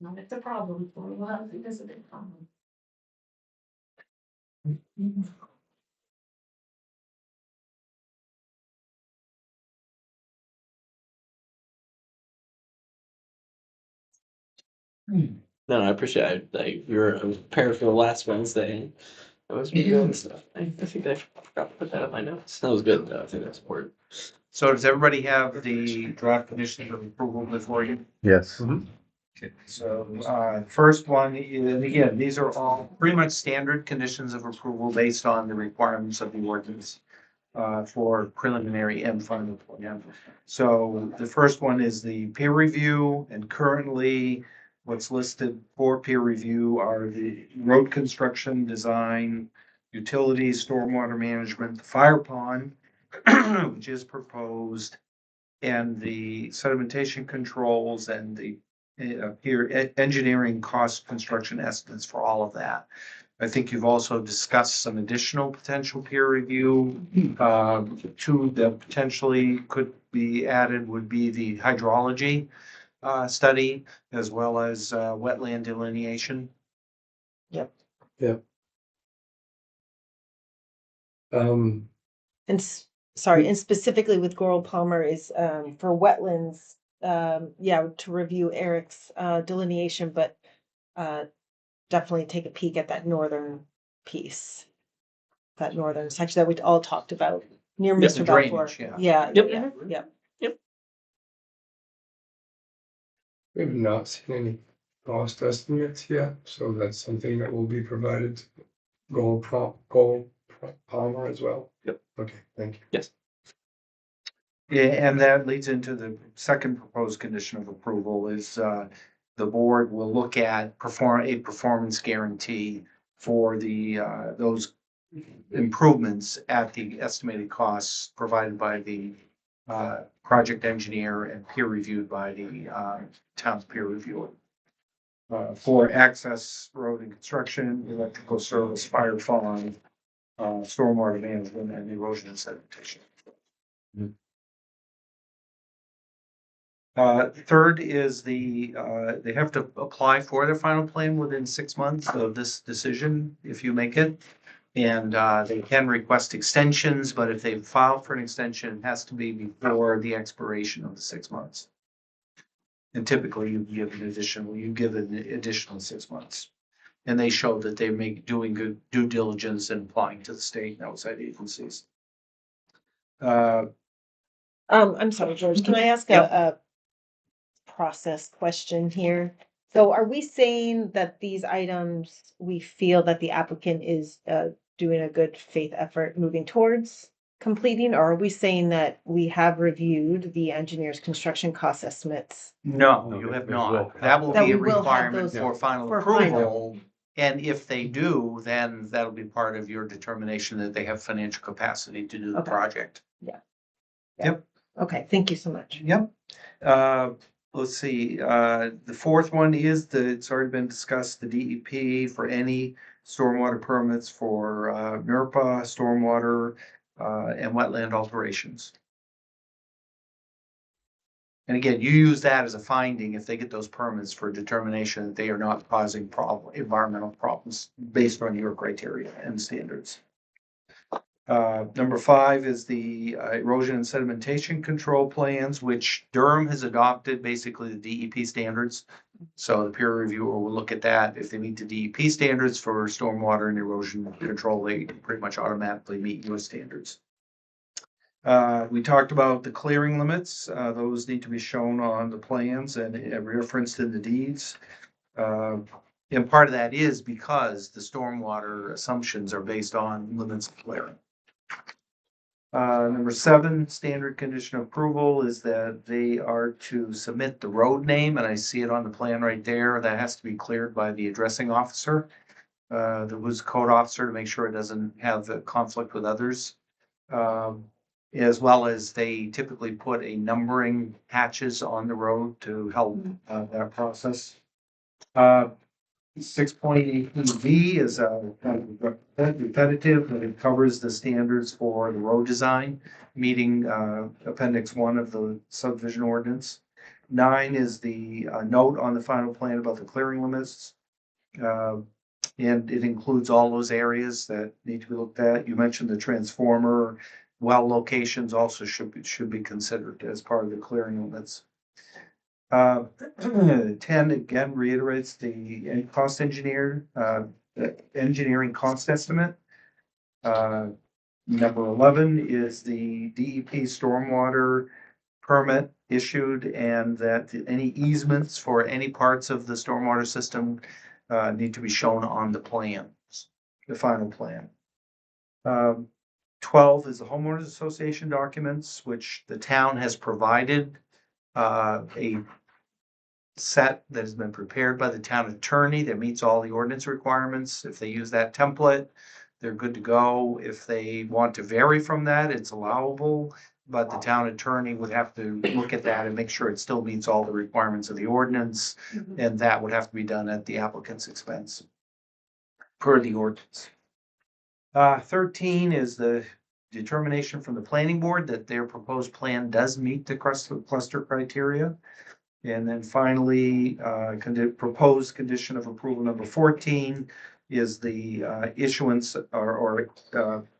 No, it's a problem. Affordable housing is a big problem. No, I appreciate it. Like we were prepared for the last Wednesday. And that was really good stuff. I think I forgot to put that in my notes. That was good though. I think that's important. So does everybody have the draft conditions of approval before you? Yes. Okay, so, first one, and again, these are all pretty much standard conditions of approval based on the requirements of the ordinance for preliminary and final plan. So the first one is the peer review, and currently what's listed for peer review are the road construction, design, utilities, stormwater management, the fire pond, which is proposed, and the sedimentation controls and the engineering cost construction estimates for all of that. I think you've also discussed some additional potential peer review. Two that potentially could be added would be the hydrology study as well as wetland delineation. Um, Sorry, and specifically with Goral Palmer is for wetlands, to review Eric's delineation, but definitely take a peek at that northern piece. That northern section that we all talked about near Yeah, Mr. the Balfour. drainage, yeah. Yeah. we have not seen any cost estimates yet, so that's something that will be provided to Gold Palmer as well. Yep. Okay, thank you. Yes. Yeah, and that leads into the second proposed condition of approval is the board will look at a performance guarantee for the those improvements at the estimated costs provided by the project engineer and peer reviewed by the town's peer reviewer. For access, road and construction, electrical service, fire farm, stormwater management, and erosion and sedimentation. Third is they have to apply for their final plan within 6 months of this decision, if you make it. And they can request extensions, but if they file for an extension, it has to be before the expiration of the 6 months. And typically you give an additional 6 months. And they show that they're doing good due diligence and applying to the state and outside agencies. I'm sorry, George, can I ask a process question here? So are we saying that these items, we feel that the applicant is doing a good faith effort moving towards completing, or are we saying that we have reviewed the engineer's construction cost estimates? No, you have not. That will That be a we will have requirement those for final for approval. final. And if they do, then that'll be part of your determination that they have financial capacity to do the Okay. project. Okay, thank you so much. Yep. Let's see, the fourth one is it's already been discussed, the DEP for any stormwater permits for, NERPA, stormwater, and wetland alterations. And again, you use that as a finding if they get those permits for determination that they are not causing environmental problems based on your criteria and standards. Number 5 is the erosion and sedimentation control plans, which Durham has adopted basically the DEP standards. So the peer reviewer will look at that. If they meet the DEP standards for stormwater and erosion control, they pretty much automatically meet your standards. We talked about the clearing limits. Those need to be shown on the plans and referenced in the deeds. And part of that is because the stormwater assumptions are based on limits of clearing. Number 7, standard condition of approval is that they are to submit the road name, and I see it on the plan right there. That has to be cleared by the addressing officer, the who's code officer, to make sure it doesn't have a conflict with others. As well as they typically put a numbering patches on the road to help that process. 6.18B is repetitive, but it covers the standards for the road design, meeting Appendix 1 of the subdivision ordinance. 9 is the note on the final plan about the clearing limits. And it includes all those areas that need to be looked at. You mentioned the transformer. Well locations also should be considered as part of the clearing limits. 10 again reiterates the cost engineering cost estimate. Number 11 is the DEP stormwater permit issued, and that any easements for any parts of the stormwater system need to be shown on the plans, the final plan. 12 is the homeowners association documents, which the town has provided a set that has been prepared by the town attorney that meets all the ordinance requirements. If they use that template, they're good to go. If they want to vary from that, it's allowable, but the town attorney would have to look at that and make sure it still meets all the requirements of the ordinance, and that would have to be done at the applicant's expense per the ordinance. 13 is the determination from the planning board that their proposed plan does meet the cluster criteria. And then finally, proposed condition of approval number 14 is the issuance or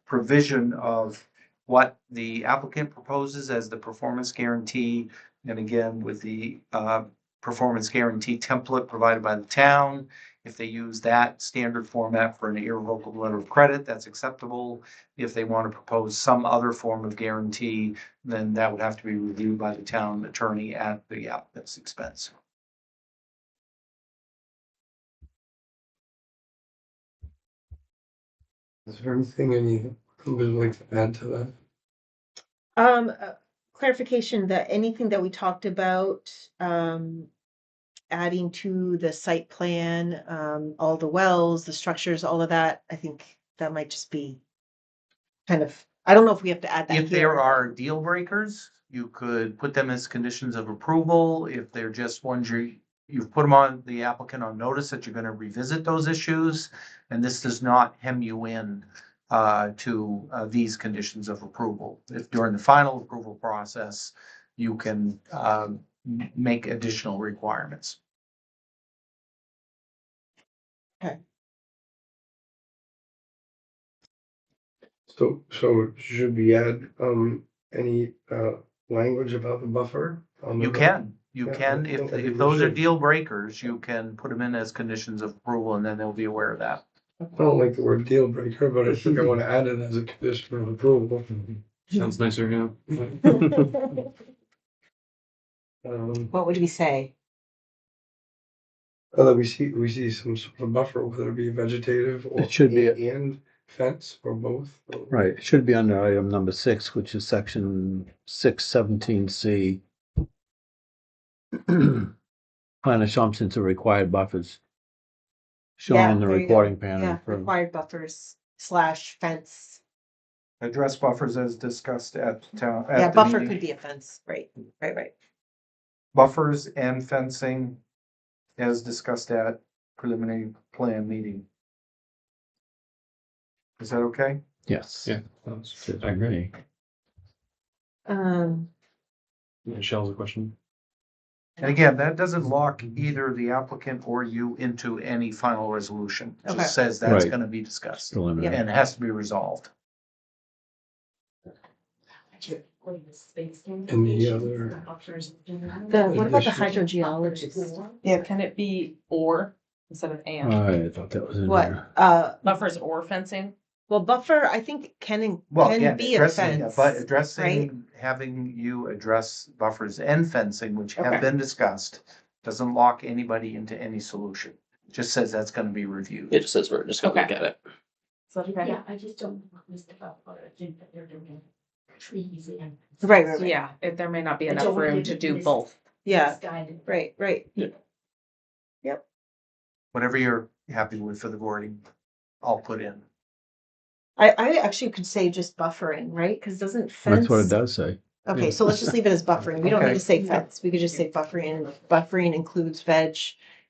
provision of what the applicant proposes as the performance guarantee. And again, with the performance guarantee template provided by the town, if they use that standard format for an irrevocable letter of credit, that's acceptable. If they want to propose some other form of guarantee, then that would have to be reviewed by the town attorney at the applicant's expense. Is there anything you would like to add to that? Clarification that anything that we talked about, adding to the site plan, all the wells, the structures, all of that, I think that might just be kind of, I don't know if we have to add that If there here. are deal breakers, you could put them as conditions of approval. If they're just ones you've put them on the applicant on notice that you're going to revisit those issues, and this does not hem you in to these conditions of approval. If during the final approval process, you can make additional requirements. Okay. So should we add any language about the buffer? You can, Yeah, if I think we those are should. deal breakers, you can put them in as conditions of approval, and then they'll be aware of that. I don't like the word deal breaker, but I think I want to add it as a condition of approval. Sounds nicer, yeah. What would we say? That we see some sort of buffer, whether it be vegetative or It should be and fence or both. Right, it should be under item number 6, which is section 617C. Plan assumptions of required buffers shown Yeah, on the there you go. recording panel. Yeah, for- required buffers / fence. Address buffers as discussed at town. Yeah, at the buffer meeting. could be a fence, right, right. Buffers and fencing as discussed at preliminary plan meeting. Is that okay? Yes. Yeah. I agree. Michelle's a question. And again, that doesn't lock either the applicant or you into any final resolution. It Okay. just says that's Right. gonna be discussed Preliminary. and it has to be resolved. And the other, What about the hydrogeologist? Yeah, can it be or instead of and? I thought that was in What, there. Buffers or fencing? well, buffer, I think Well, can again, be a addressing, fence. but right? addressing, having you address buffers and fencing, which Okay. have been discussed, doesn't lock anybody into any solution. Just says that's gonna be reviewed. It just says we're just gonna look Okay. at it. So, okay. Yeah, I just don't want Mr. Butler to think that they're doing trees and. Right. Yeah, there may not be I enough don't want room it to to do miss- both. Yeah, Misguided. right. Whatever you're happy with for the wording, I'll put in. I actually could say just buffering, right? Cause doesn't fence. That's what it does say. Okay, so let's just leave it as buffering. We don't need Okay. to say fence. We could just say buffering. Buffering includes veg,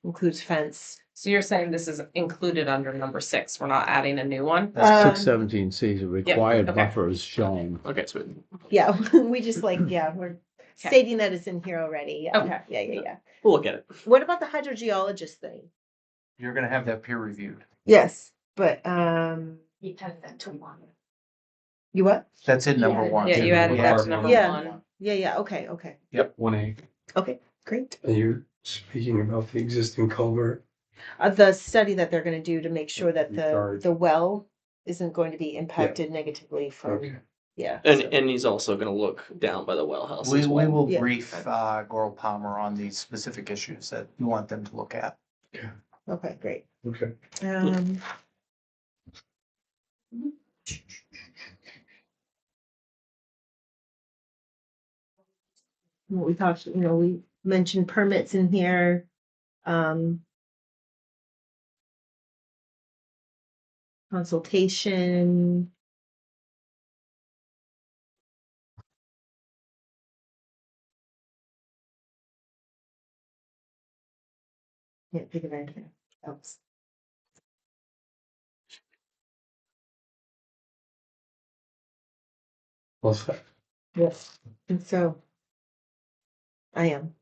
includes fence. So you're saying this is included under number 6. We're not adding a new one? That's Um, 617C, the required okay. buffers shown. Okay, so Yeah, we just like, yeah, we're stating that it's in here already. Yeah. Okay. Yeah. we'll look at it. What about the hydrogeologist thing? You're gonna have that peer reviewed. Yes, but, You add that to one. you what? That's in number Yeah, one. Yeah, you added that to Yeah. number Yeah. 1. Yeah, okay. 1A. Okay, great. are you speaking about the existing culvert? The study that they're gonna do to make sure that Regard. the well isn't going to be impacted negatively Okay. from, yeah. And so- and he's also gonna look down by the well house We as well. will Yeah. brief, Goral Palmer on these specific issues that you want them to look at. Okay, great. Okay. What we talked, we mentioned permits in here. Consultation. Can't think of anything else. Well said. Yes. And so. I am.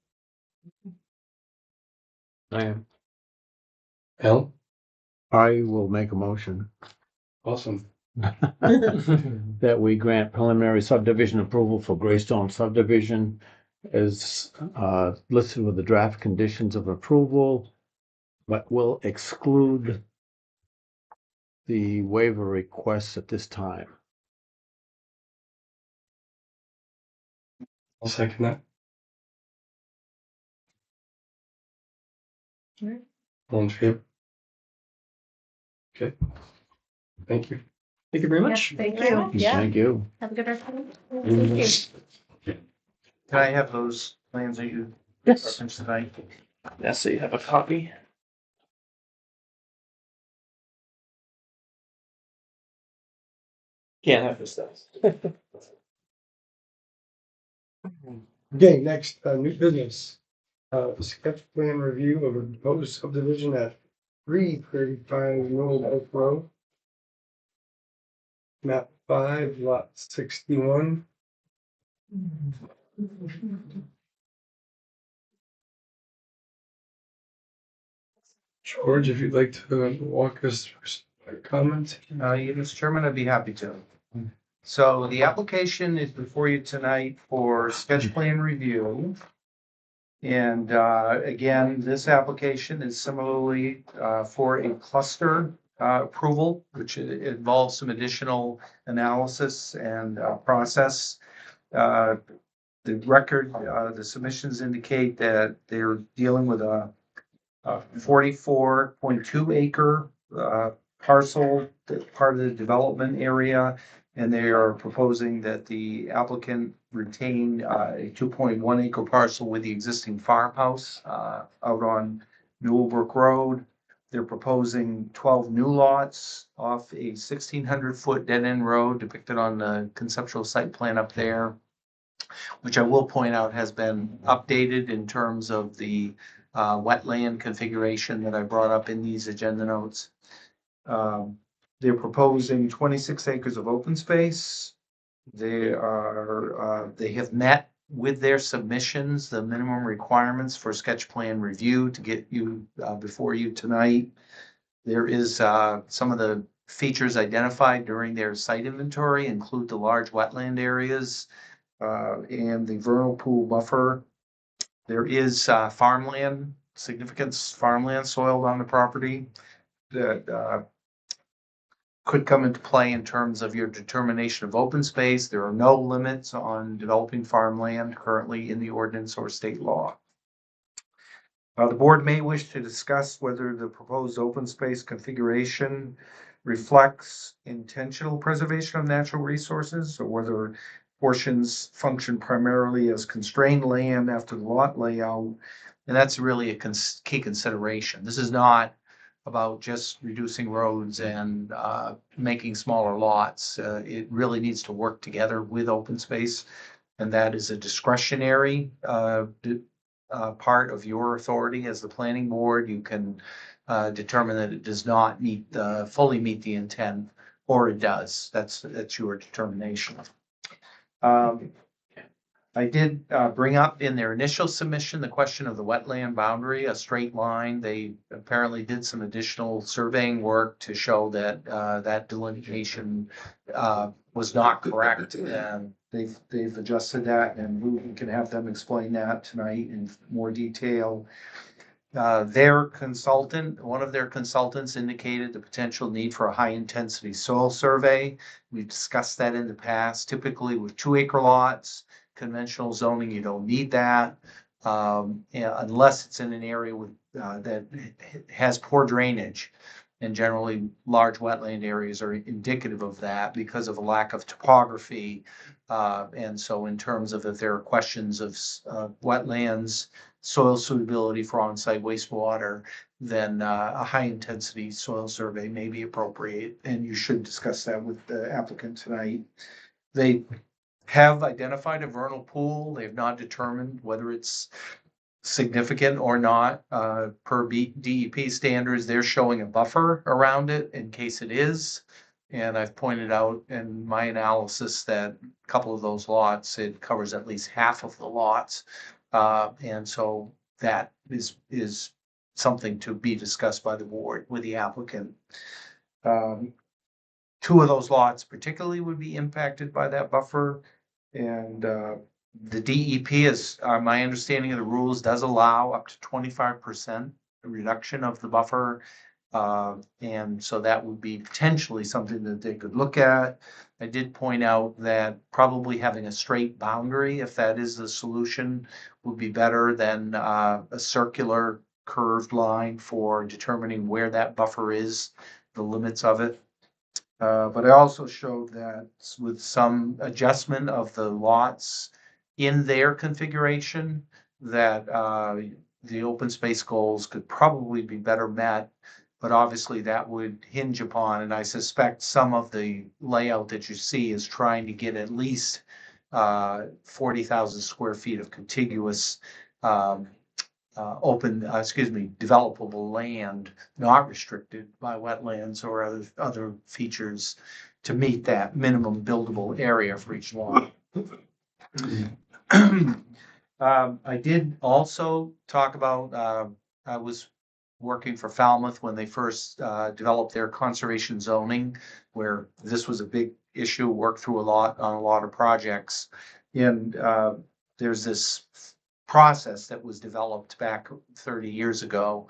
I am. Al, I will make a motion awesome. that we grant preliminary subdivision approval for Greystone subdivision as listed with the draft conditions of approval, but will exclude the waiver requests at this time. I'll second that. Alright. All in favor? Okay. Thank you. Thank you very much. Thank you. Yeah. Thank you. Have a good rest of the Mhm. day. Can I have those plans that you Yes. referenced tonight? Yeah, so you have a copy. Can't have this stuff. Okay, next, new business. Sketch plan review of a proposed subdivision at 335 Middle Oak Road. Map 5, lot 61. George, if you'd like to walk us through some comments. Mr. Chairman, I'd be happy to. So the application is before you tonight for sketch plan review. And again, this application is similarly for a cluster approval, which involves some additional analysis and process. The record, the submissions indicate that they're dealing with a 44.2 acre parcel, that's part of the development area. And they are proposing that the applicant retain a 2.1 acre parcel with the existing farmhouse out on Newellbrook Road. They're proposing 12 new lots off a 1,600-foot dead-end road depicted on the conceptual site plan up there, which I will point out has been updated in terms of the wetland configuration that I brought up in these agenda notes. They're proposing 26 acres of open space. They have met with their submissions, the minimum requirements for sketch plan review to get you before you tonight. There is some of the features identified during their site inventory include the large wetland areas and the vernal pool buffer. There is farmland, significant farmland soiled on the property that could come into play in terms of your determination of open space. There are no limits on developing farmland currently in the ordinance or state law. The board may wish to discuss whether the proposed open space configuration reflects intentional preservation of natural resources or whether portions function primarily as constrained land after the lot layout. And that's really a key consideration. This is not about just reducing roads and making smaller lots. It really needs to work together with open space, and that is a discretionary part of your authority as the planning board. You can determine that it does not fully meet the intent, or it does. That's your determination. I did bring up in their initial submission the question of the wetland boundary, a straight line. They apparently did some additional surveying work to show that that delimitation was not correct, and they've adjusted that, and we can have them explain that tonight in more detail. Their consultant, one of their consultants, indicated the potential need for a high-intensity soil survey. We've discussed that in the past. Typically with 2-acre lots, conventional zoning, you don't need that unless it's in an area with that has poor drainage. And generally, large wetland areas are indicative of that because of a lack of topography. And so in terms of if there are questions of wetlands, soil suitability for on-site wastewater, then a high-intensity soil survey may be appropriate, and you should discuss that with the applicant tonight. They have identified a vernal pool. They have not determined whether it's significant or not. Per DEP standards, they're showing a buffer around it in case it is. And I've pointed out in my analysis that a couple of those lots, it covers at least half of the lots. And so that is something to be discussed by the board with the applicant. 2 of those lots particularly would be impacted by that buffer. And the DEP is, my understanding of the rules, does allow up to 25% reduction of the buffer. And so that would be potentially something that they could look at. I did point out that probably having a straight boundary, if that is the solution, would be better than a circular curved line for determining where that buffer is, the limits of it. But I also showed that with some adjustment of the lots in their configuration, that the open space goals could probably be better met. But obviously that would hinge upon, and I suspect some of the layout that you see is trying to get at least 40,000 square feet of contiguous developable land, not restricted by wetlands or other features to meet that minimum buildable area for each lot. I did also talk about, I was working for Falmouth when they first developed their conservation zoning, where this was a big issue, worked through on a lot of projects. And there's this process that was developed back 30 years ago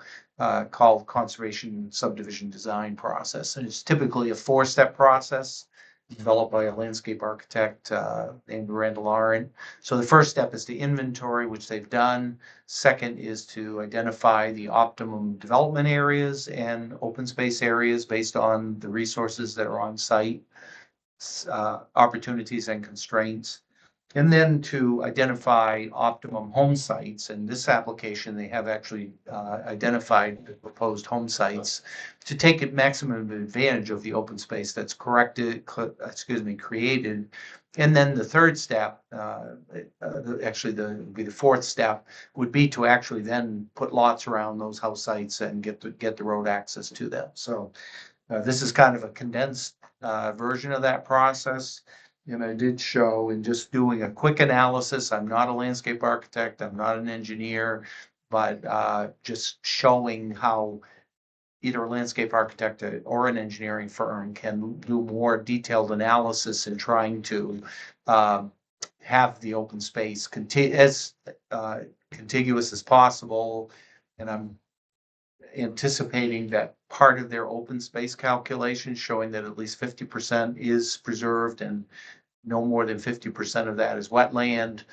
called conservation subdivision design process. And it's typically a 4-step process developed by a landscape architect named Randall Arendt. So the first step is to inventory, which they've done. Second is to identify the optimum development areas and open space areas based on the resources that are on site, opportunities and constraints. And then to identify optimum home sites. In this application, they have actually identified the proposed home sites to take maximum advantage of the open space that's created. And then the third step, would be the fourth step, would be to actually then put lots around those house sites and get the road access to them. So this is kind of a condensed version of that process. And I did show in just doing a quick analysis, I'm not a landscape architect, I'm not an engineer, but just showing how either a landscape architect or an engineering firm can do more detailed analysis in trying to have the open space as contiguous as possible. And I'm anticipating that part of their open space calculation showing that at least 50% is preserved and no more than 50% of that is wetland,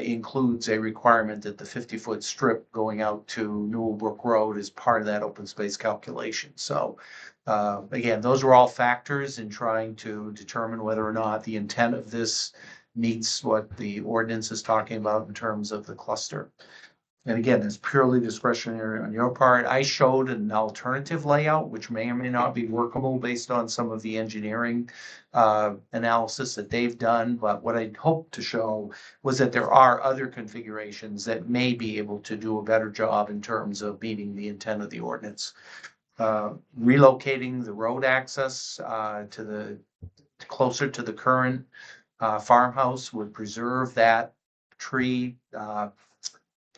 includes a requirement that the 50-foot strip going out to Newell Brook Road is part of that open space calculation. So again, those are all factors in trying to determine whether or not the intent of this meets what the ordinance is talking about in terms of the cluster. And again, it's purely discretionary on your part. I showed an alternative layout, which may or may not be workable based on some of the engineering analysis that they've done. But what I hoped to show was that there are other configurations that may be able to do a better job in terms of meeting the intent of the ordinance. Relocating the road access to closer to the current farmhouse would preserve that tree.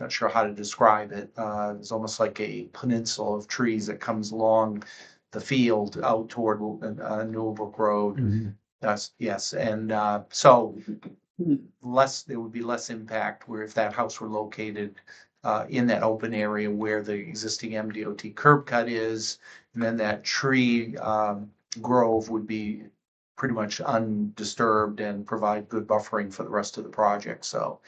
Not sure how to describe it. It's almost like a peninsula of trees that comes along the field out toward Newell Brook Road. Yes, and so there would be less impact where if that house were located in that open area where the existing MDOT curb cut is, and then that tree grove would be pretty much undisturbed and provide good buffering for the rest of the project. So.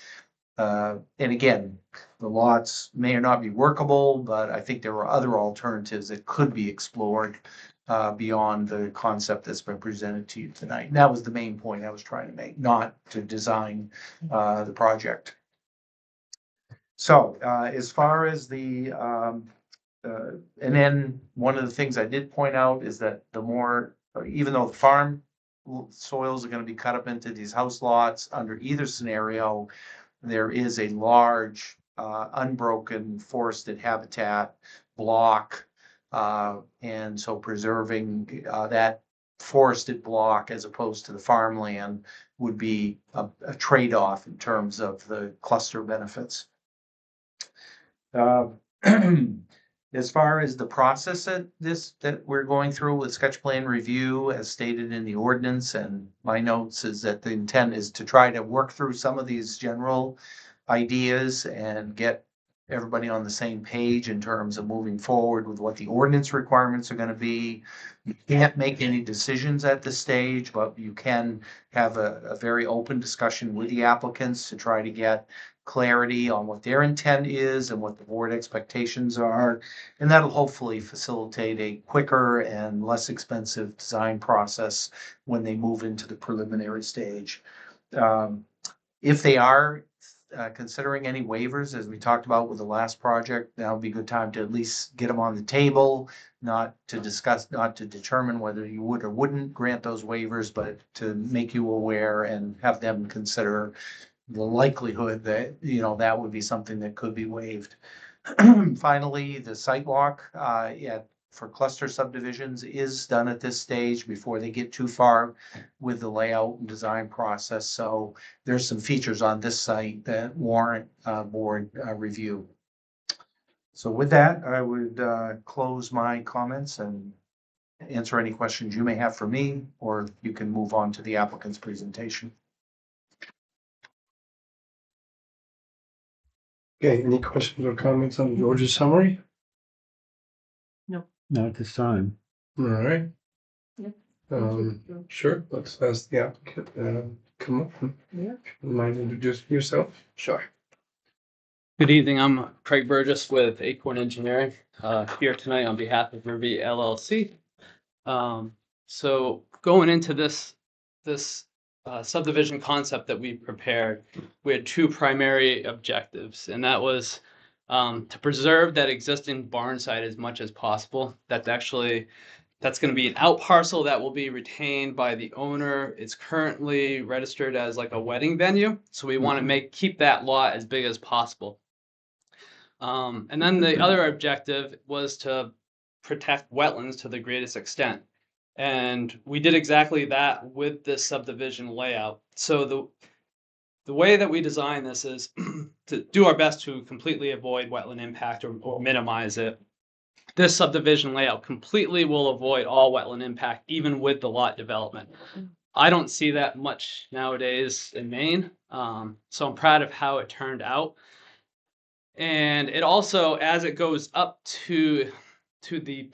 And again, the lots may or not be workable, but I think there are other alternatives that could be explored beyond the concept that's been presented to you tonight. And that was the main point I was trying to make, not to design the project. So as far as the, and then one of the things I did point out is that the more, even though the farm soils are going to be cut up into these house lots under either scenario, there is a large unbroken forested habitat block. And so preserving that forested block as opposed to the farmland would be a trade-off in terms of the cluster benefits. As far as the process that we're going through with sketch plan review, as stated in the ordinance, and my notes is that the intent is to try to work through some of these general ideas and get everybody on the same page in terms of moving forward with what the ordinance requirements are going to be. You can't make any decisions at this stage, but you can have a very open discussion with the applicants to try to get clarity on what their intent is and what the board expectations are. And that'll hopefully facilitate a quicker and less expensive design process when they move into the preliminary stage. If they are considering any waivers, as we talked about with the last project, that would be a good time to at least get them on the table, not to discuss, not to determine whether you would or wouldn't grant those waivers, but to make you aware and have them consider the likelihood that, you know, that would be something that could be waived. Finally, the site walk for cluster subdivisions is done at this stage before they get too far with the layout and design process. So there's some features on this site that warrant board review. So with that, I would close my comments and answer any questions you may have for me, or you can move on to the applicant's presentation. Okay, any questions or comments on George's summary? Not at this time. All right. Sure, let's ask the applicant, come up. Mind introducing yourself? Sure. Good evening, I'm Craig Burgess with Acorn Engineering, here tonight on behalf of Ruby LLC. So going into this subdivision concept that we prepared, we had two primary objectives, and that was to preserve that existing barn site as much as possible. That's going to be an out parcel that will be retained by the owner. It's currently registered as like a wedding venue, so we want to keep that lot as big as possible. And then the other objective was to protect wetlands to the greatest extent. And we did exactly that with this subdivision layout. So the way that we design this is to do our best to completely avoid wetland impact or minimize it. This subdivision layout completely will avoid all wetland impact, even with the lot development. I don't see that much nowadays in Maine, so I'm proud of how it turned out. And it also, as it goes up to the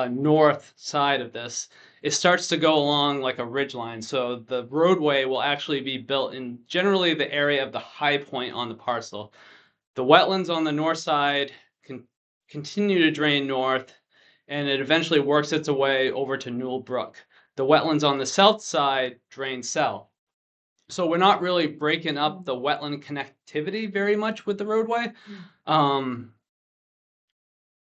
north side of this, it starts to go along like a ridge line. So the roadway will actually be built in generally the area of the high point on the parcel. The wetlands on the north side can continue to drain north, and it eventually works its way over to Newell Brook. The wetlands on the south side drain south. So we're not really breaking up the wetland connectivity very much with the roadway.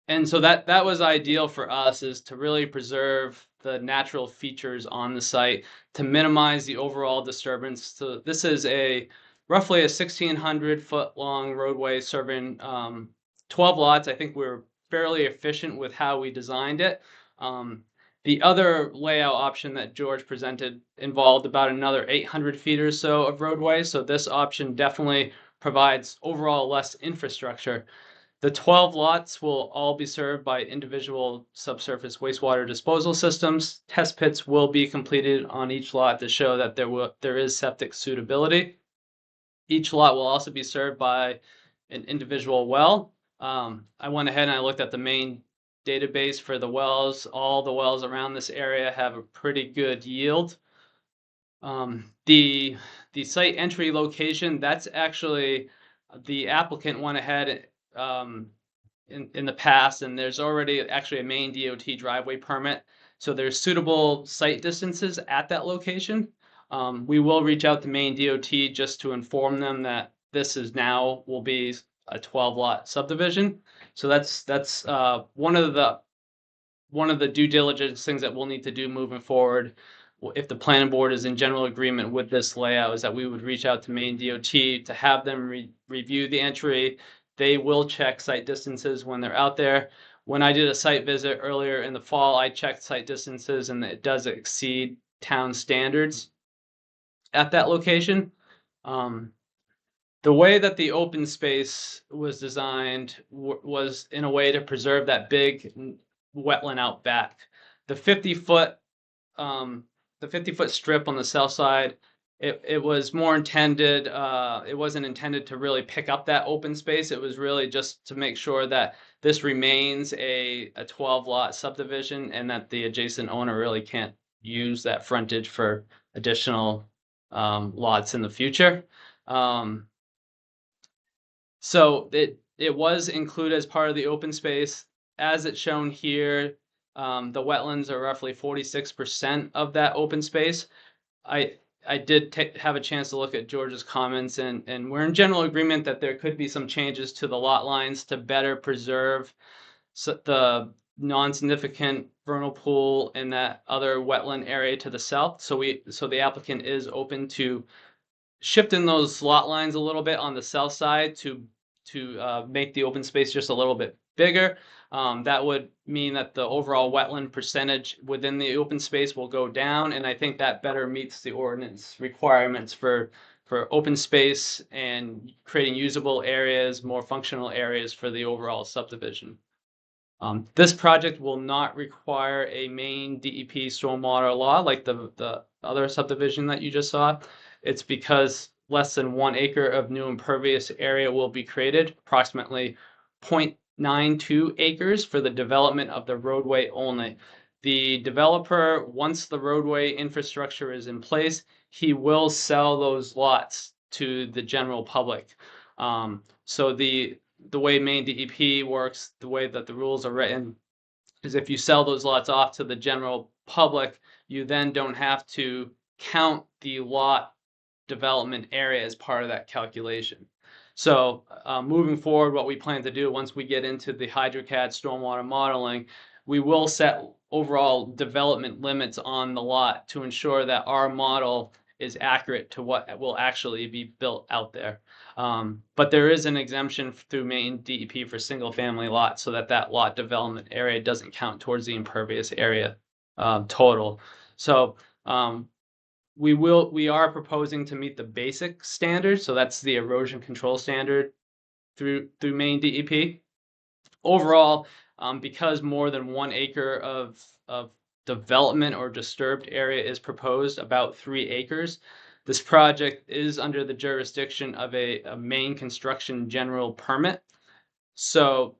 And so that was ideal for us, is to really preserve the natural features on the site to minimize the overall disturbance. So this is roughly a 1,600 foot long roadway serving 12 lots. I think we're fairly efficient with how we designed it. The other layout option that George presented involved about another 800 feet or so of roadway. So this option definitely provides overall less infrastructure. The 12 lots will all be served by individual subsurface wastewater disposal systems. Test pits will be completed on each lot to show that there is septic suitability. Each lot will also be served by an individual well. I went ahead and I looked at the main database for the wells. All the wells around this area have a pretty good yield. The site entry location, that's actually, the applicant went ahead in the past, and there's already actually a Maine DOT driveway permit. So there's suitable site distances at that location. We will reach out to Maine DOT just to inform them that this will be a 12 lot subdivision. So that's one of the due diligence things that we'll need to do moving forward. If the planning board is in general agreement with this layout, is that we would reach out to Maine DOT to have them review the entry. They will check site distances when they're out there. When I did a site visit earlier in the fall, I checked site distances, and it does exceed town standards at that location. The way that the open space was designed was in a way to preserve that big wetland out back. The 50-foot strip on the south side, it was more intended, it wasn't intended to really pick up that open space. It was really just to make sure that this remains a 12 lot subdivision, and that the adjacent owner really can't use that frontage for additional lots in the future. So it was included as part of the open space. As it's shown here, the wetlands are roughly 46% of that open space. I did have a chance to look at George's comments, and we're in general agreement that there could be some changes to the lot lines to better preserve the non-significant vernal pool and that other wetland area to the south. So the applicant is open to shifting those lot lines a little bit on the south side to make the open space just a little bit bigger. That would mean that the overall wetland percentage within the open space will go down, and I think that better meets the ordinance requirements for open space and creating usable areas, more functional areas for the overall subdivision. This project will not require a Maine DEP stormwater law like the other subdivision that you just saw. It's because less than 1 acre of new impervious area will be created, approximately 0.92 acres for the development of the roadway only. The developer, once the roadway infrastructure is in place, he will sell those lots to the general public. So the way Maine DEP works, the way that the rules are written, is if you sell those lots off to the general public, you then don't have to count the lot development area as part of that calculation. So moving forward, what we plan to do once we get into the HydroCAD stormwater modeling, we will set overall development limits on the lot to ensure that our model is accurate to what will actually be built out there. But there is an exemption through Maine DEP for single family lots so that that lot development area doesn't count towards the impervious area total. So we are proposing to meet the basic standard, so that's the erosion control standard through Maine DEP. Overall, because more than 1 acre of development or disturbed area is proposed, about 3 acres, this project is under the jurisdiction of a Maine construction general permit. So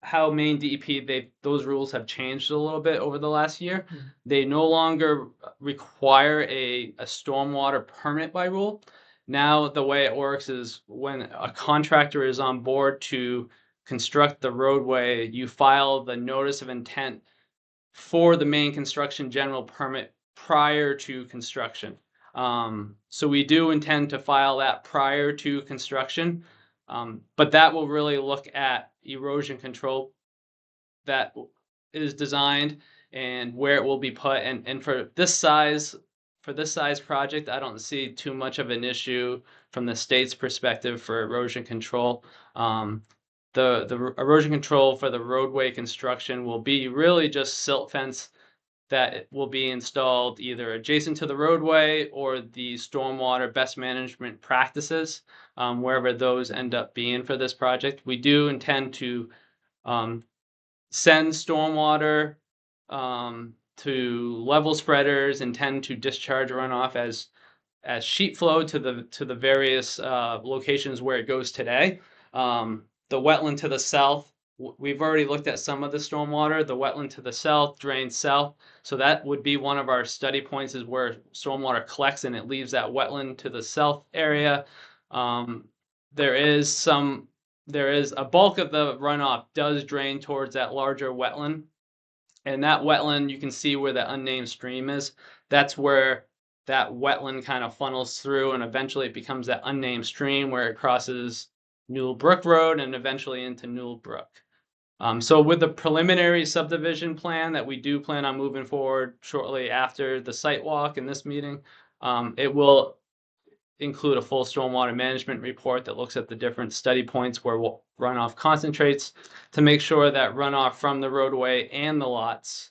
how Maine DEP, those rules have changed a little bit over the last year. They no longer require a stormwater permit by rule. Now the way it works is when a contractor is on board to construct the roadway, you file the notice of intent for the Maine construction general permit prior to construction. So we do intend to file that prior to construction, but that will really look at erosion control that is designed and where it will be put. And for this size project, I don't see too much of an issue from the state's perspective for erosion control. The erosion control for the roadway construction will be really just silt fence that will be installed either adjacent to the roadway or the stormwater best management practices, wherever those end up being for this project. We do intend to send stormwater to level spreaders, intend to discharge runoff as sheet flow to the various locations where it goes today. The wetland to the south, we've already looked at some of the stormwater. The wetland to the south drains south. So that would be one of our study points, is where stormwater collects and it leaves that wetland to the south area. There is a bulk of the runoff does drain towards that larger wetland. And that wetland, you can see where the unnamed stream is. That's where that wetland kind of funnels through, and eventually it becomes that unnamed stream where it crosses Newell Brook Road and eventually into Newell Brook. So with the preliminary subdivision plan that we do plan on moving forward shortly after the site walk in this meeting, it will include a full stormwater management report that looks at the different study points where runoff concentrates to make sure that runoff from the roadway and the lots,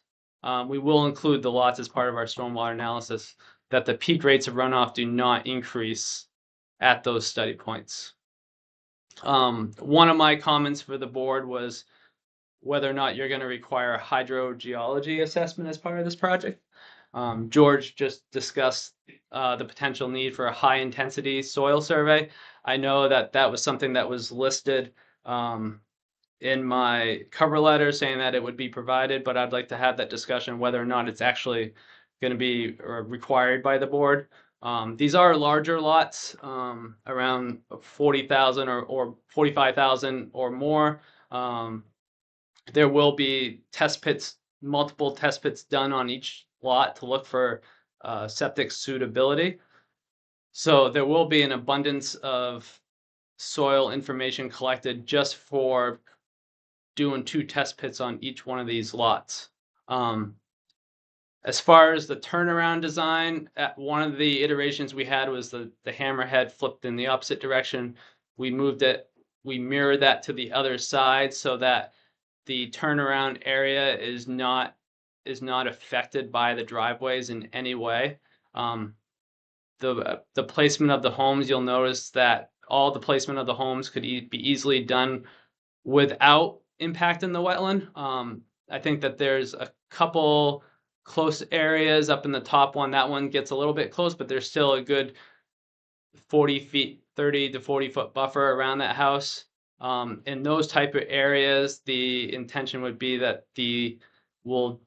we will include the lots as part of our stormwater analysis, that the peak rates of runoff do not increase at those study points. One of my comments for the board was whether or not you're going to require a hydrogeology assessment as part of this project. George just discussed the potential need for a high intensity soil survey. I know that that was something that was listed in my cover letter saying that it would be provided, but I'd like to have that discussion whether or not it's actually going to be required by the board. These are larger lots, around 40,000 or 45,000 or more. There will be test pits, multiple test pits done on each lot to look for septic suitability. So there will be an abundance of soil information collected just for doing 2 test pits on each one of these lots. As far as the turnaround design, one of the iterations we had was the hammerhead flipped in the opposite direction. We moved it, we mirrored that to the other side so that the turnaround area is not affected by the driveways in any way. The placement of the homes, you'll notice that all the placement of the homes could be easily done without impacting the wetland. I think that there's a couple close areas up in the top one. That one gets a little bit close, but there's still a good 40 feet, 30 to 40 foot buffer around that house. In those type of areas, the intention would be that we'll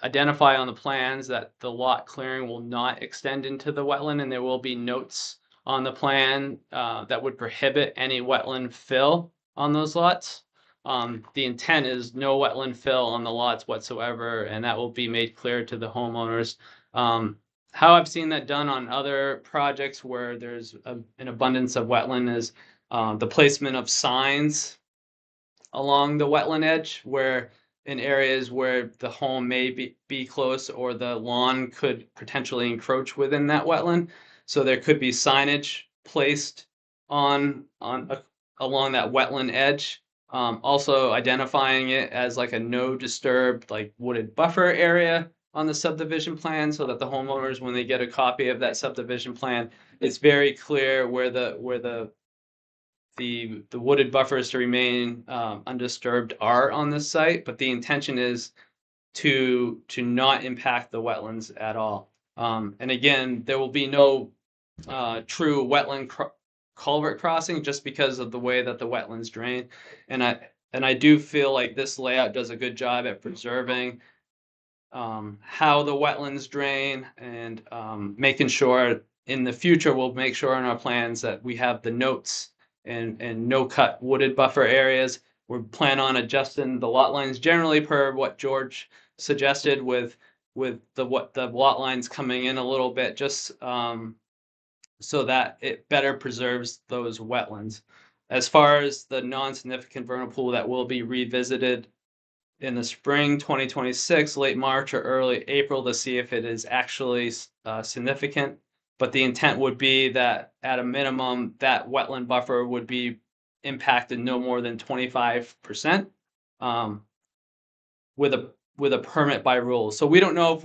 identify on the plans that the lot clearing will not extend into the wetland, and there will be notes on the plan that would prohibit any wetland fill on those lots. The intent is no wetland fill on the lots whatsoever, and that will be made clear to the homeowners. how I've seen that done on other projects where there's an abundance of wetland is the placement of signs along the wetland edge, where in areas where the home may be close or the lawn could potentially encroach within that wetland. So there could be signage placed along that wetland edge. Also identifying it as like a no disturb, like wooded buffer area on the subdivision plan, so that the homeowners, when they get a copy of that subdivision plan, it's very clear where the wooded buffers to remain undisturbed are on this site, but the intention is to not impact the wetlands at all. And again, there will be no true wetland culvert crossing just because of the way that the wetlands drain. And I do feel like this layout does a good job at preserving how the wetlands drain, and making sure in the future we'll make sure in our plans that we have the notes and no cut wooded buffer areas. We plan on adjusting the lot lines generally per what George suggested, with the lot lines coming in a little bit, just so that it better preserves those wetlands. As far as the non-significant vernal pool that will be revisited in the spring 2026, late March or early April, to see if it is actually significant. But the intent would be that at a minimum, that wetland buffer would be impacted no more than 25%, with a permit by rule. So we don't know if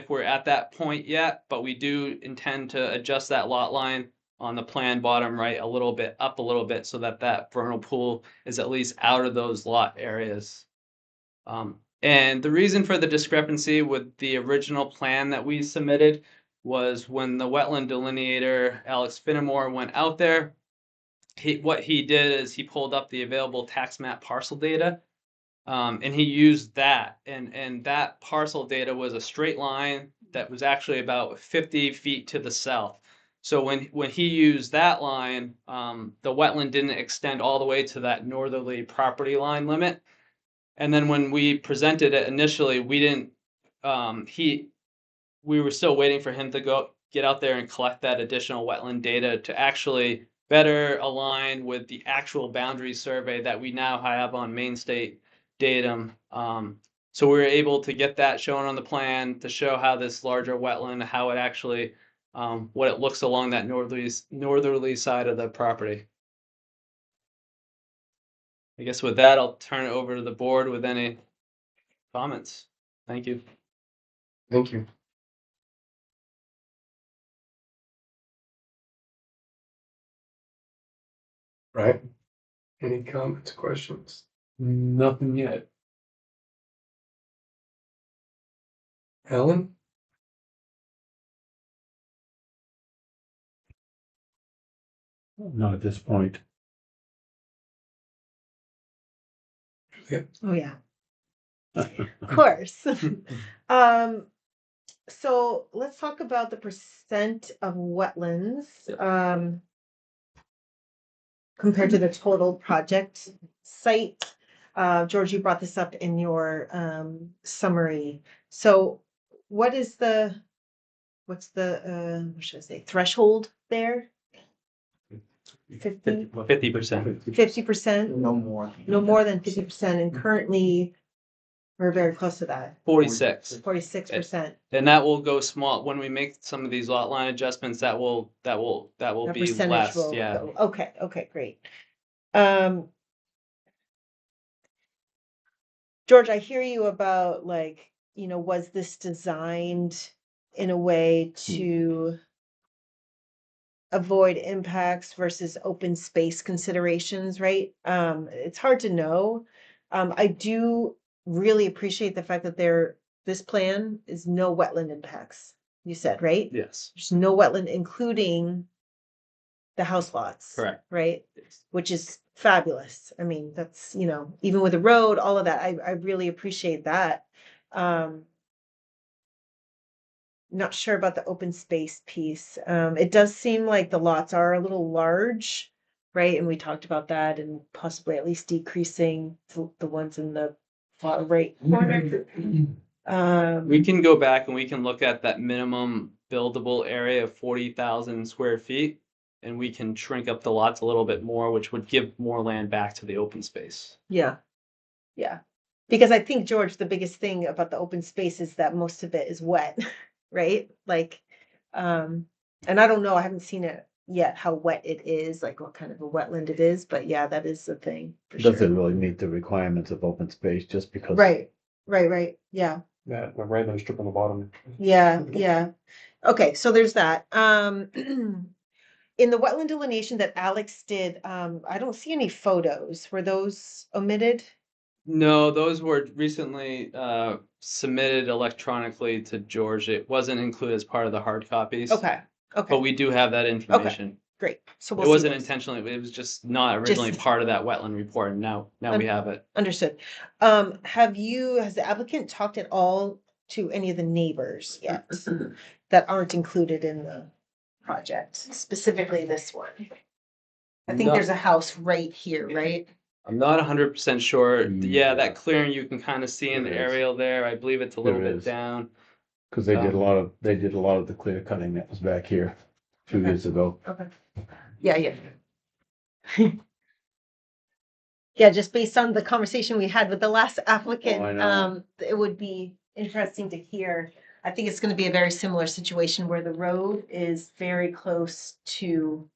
we're at that point yet, but we do intend to adjust that lot line on the plan bottom right a little bit, up a little bit, so that that vernal pool is at least out of those lot areas. And the reason for the discrepancy with the original plan that we submitted was when the wetland delineator, Alex Finnemore, went out there, what he did is he pulled up the available tax map parcel data, and he used that. And that parcel data was a straight line that was actually about 50 feet to the south. So when he used that line, the wetland didn't extend all the way to that northerly property line limit. And then when we presented it initially, we were still waiting for him to get out there and collect that additional wetland data to actually better align with the actual boundary survey that we now have on Main State datum. So we were able to get that shown on the plan to show how this larger wetland, how it actually, what it looks along that northerly side of the property. I guess with that, I'll turn it over to the board with any comments. Thank you. Thank you. Right? Any comments, questions? Nothing yet. Alan? Not at this point. Oh, yeah. Of course. So let's talk about the percent of wetlands, compared to the total project site. George, you brought this up in your summary. So what should I say, threshold there? 50%. 50%? No more. No more than 50%, and currently we're very close to that. 46. 46%. And that will go small when we make some of these lot line adjustments. That will The be percentage less. will Yeah. go. Okay, great. George, I hear you about, like, was this designed in a way to avoid impacts versus open space considerations, right? It's hard to know. I do really appreciate the fact that this plan is no wetland impacts, you said, right? Yes. There's no wetland, including the house lots. Correct. Right? Which is fabulous. I mean, that's, even with the road, all of that, I really appreciate that. Not sure about the open space piece. It does seem like the lots are a little large, right? And we talked about that, and possibly at least decreasing the ones in the far right corner. We can go back and we can look at that minimum buildable area of 40,000 square feet. And we can shrink up the lots a little bit more, which would give more land back to the open space. Yeah. Yeah. Because I think, George, the biggest thing about the open space is that most of it is wet, right? Like, and I don't know, I haven't seen it yet, how wet it is, like what kind of a wetland it is, but yeah, that is the thing. For Doesn't sure. really meet the requirements of open space just because. Right, right. Yeah. That, the random strip on the bottom. Yeah. Okay, so there's that. In the wetland delineation that Alex did, I don't see any photos. Were those omitted? No, those were recently submitted electronically to George. It wasn't included as part of the hard copies. Okay, But okay, we do have that information. great. So It we'll see wasn't those. intentionally, it was just not originally Just- part of that wetland report, and now we have it. Understood. Has the applicant talked at all to any of the neighbors yet that aren't included in the project, specifically this one? I think No. there's a house right here, right? I'm not 100% sure. Yeah, Yeah. that clearing you can kind of see in the There is. aerial there. I believe it's a little There bit is. down. Cause they did a lot of the clear cutting that was back here a few Okay. years ago. Okay. Yeah. Yeah, just based on the conversation we had with the last applicant, Oh, I know. it would be interesting to hear. I think it's gonna be a very similar situation where the road is very close to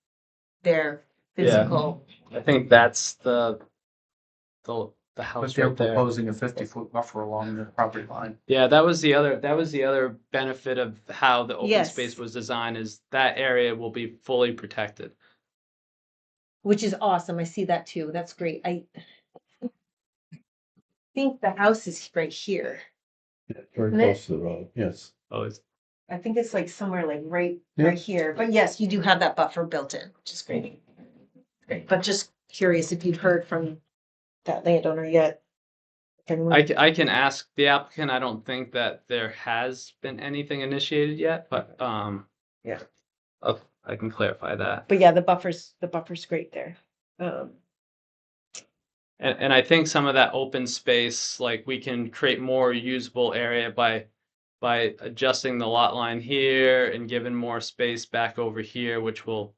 their Yeah. physical. I think that's the But house they're right there. proposing a 50-foot buffer along the property line. Yeah, that was the other benefit of how the open Yes. space was designed, is that area will be fully protected. Which is awesome. I see that too. That's great. I think the house is right here. Very Isn't it? close to the road, yes. Oh, it's I think it's like somewhere like right Yeah. here. But yes, you do have that buffer built in, which is great. Great. But just curious if you've heard from that landowner yet. If anyone- I can ask the applicant. I don't think that there has been anything initiated yet, but Yeah. I can clarify that. But yeah, the buffer's great there. And I think some of that open space, like we can create more usable area by adjusting the lot line here and giving more space back over here, which will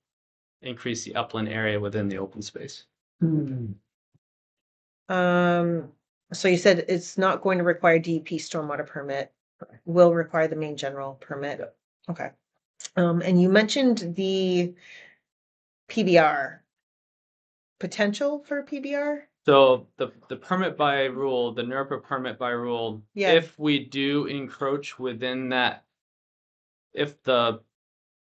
increase the upland area within the open space. So you said it's not going to require DEP stormwater permit, will require the main general permit. Okay. And you mentioned the PBR. Potential for PBR? So the permit by rule, the NERPA permit by rule, Yeah. if we do encroach within that, if the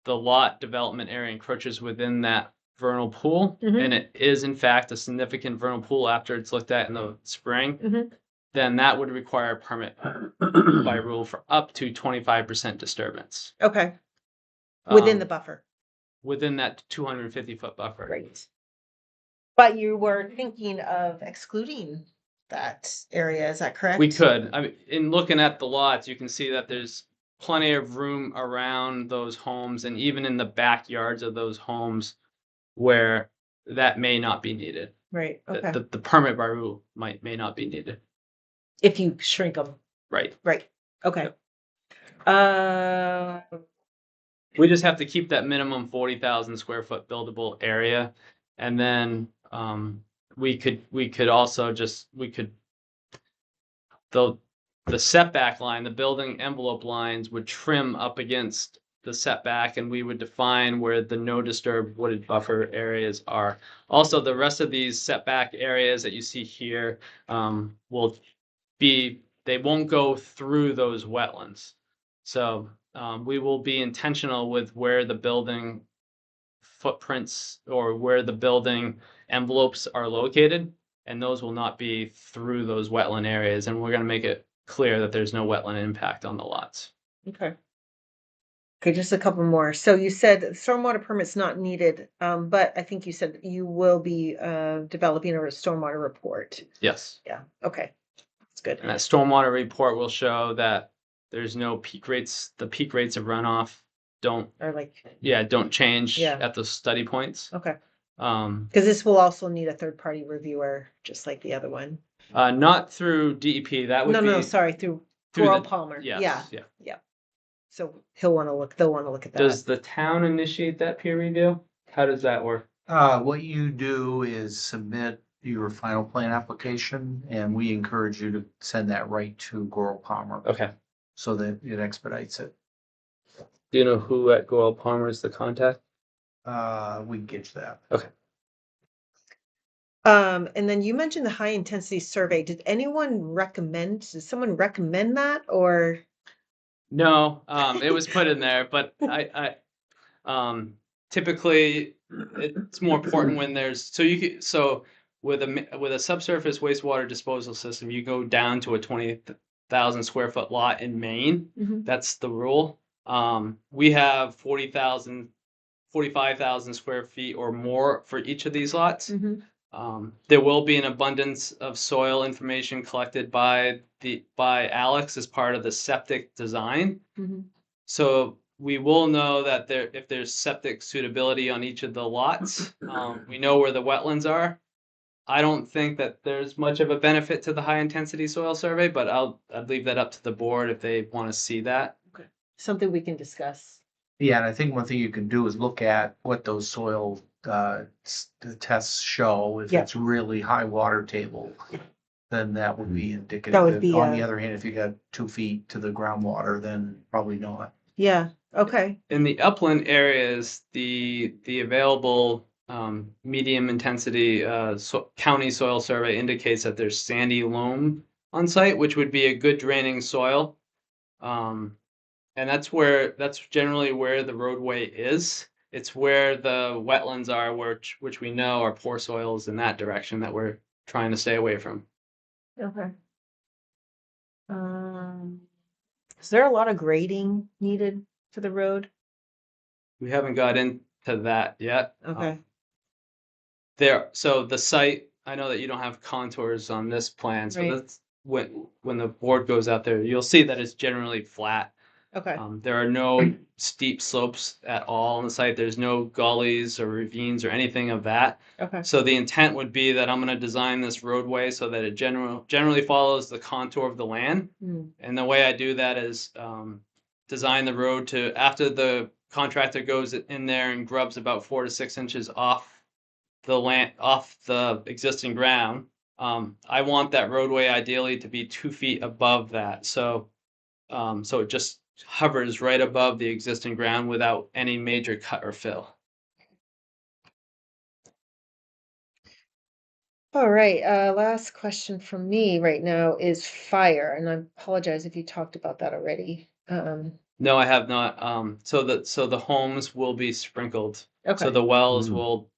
lot development area encroaches within that vernal pool, Mhm. and it is in fact a significant vernal pool after it's looked at in the spring, Mhm. then that would require a permit by rule for up to 25% disturbance. Okay, within um, the buffer. Within that 250-foot buffer. Great. But you were thinking of excluding that area, is that correct? We could. I mean, in looking at the lots, you can see that there's plenty of room around those homes and even in the backyards of those homes where that may not be needed. Right, okay. The permit by rule may not be needed. If you shrink them, Right. right, okay. We just have to keep that minimum 40,000 square foot buildable area. And then we could also just, the setback line, the building envelope lines would trim up against the setback, and we would define where the no disturb wooded buffer areas are. Also, the rest of these setback areas that you see here they won't go through those wetlands. So we will be intentional with where the building footprints or where the building envelopes are located, and those will not be through those wetland areas. And we're going to make it clear that there's no wetland impact on the lots. Okay. Okay, just a couple more. So you said stormwater permit's not needed, but I think you said you will be developing a stormwater report. Yes. Yeah, okay, that's good. And that stormwater report will show that there's no peak rates. The peak rates of runoff don't change Yeah. at the study points. Okay, Um, because this will also need a third-party reviewer, just like the other one. not through DEP. That would be Sorry, through through Coral the- Palmer. yes, Yeah. So they'll want to look at that. Does the town initiate that peer review? How does that work? What you do is submit your final plan application, and we encourage you to send that right to Goral Palmer Okay. so that it expedites it. Do you know who at Goral Palmer is the contact? We can get to that. Okay. And then you mentioned the high intensity survey. Did someone recommend that or? No, it was put in there, but typically it's more important when so with a subsurface wastewater disposal system, you go down to a 20,000 square foot lot in Maine. Mhm. That's the rule. We have 45,000 square feet or more for each of these lots. Mhm. There will be an abundance of soil information collected by Alex as part of the septic design. Mhm. So we will know that if there's septic suitability on each of the lots. We know where the wetlands are. I don't think that there's much of a benefit to the high intensity soil survey, but I'd leave that up to the board if they want to see that. Something we can discuss. Yeah, and I think one thing you can do is look at what those soil the tests show. If Yeah. it's really high water table, then that would be indicative. That would be, On the other hand, if you got 2 feet to the groundwater, then probably not. Yeah, okay. In the upland areas, the available medium intensity county soil survey indicates that there's sandy loam on site, which would be a good draining soil. And that's generally where the roadway is. It's where the wetlands are, which we know are poor soils in that direction that we're trying to stay away from. Okay. Is there a lot of grading needed for the road? We haven't got into that yet. Okay. So the site, I know that you don't have contours on this plan, so Right. that's when the board goes out there, you'll see that it's generally flat. Okay. There are no steep slopes at all on the site. There's no gullies or ravines or anything of that. Okay. So the intent would be that I'm going to design this roadway so that it generally follows the contour of the land. Mm. And the way I do that is design the road to, after the contractor goes in there and grubs about 4 to 6 inches off the land, off the existing ground. I want that roadway ideally to be 2 feet above that. So it just hovers right above the existing ground without any major cut or fill. All right, last question from me right now is fire, and I apologize if you talked about that already. No, I have not. So the homes will be sprinkled. So Okay, the wells will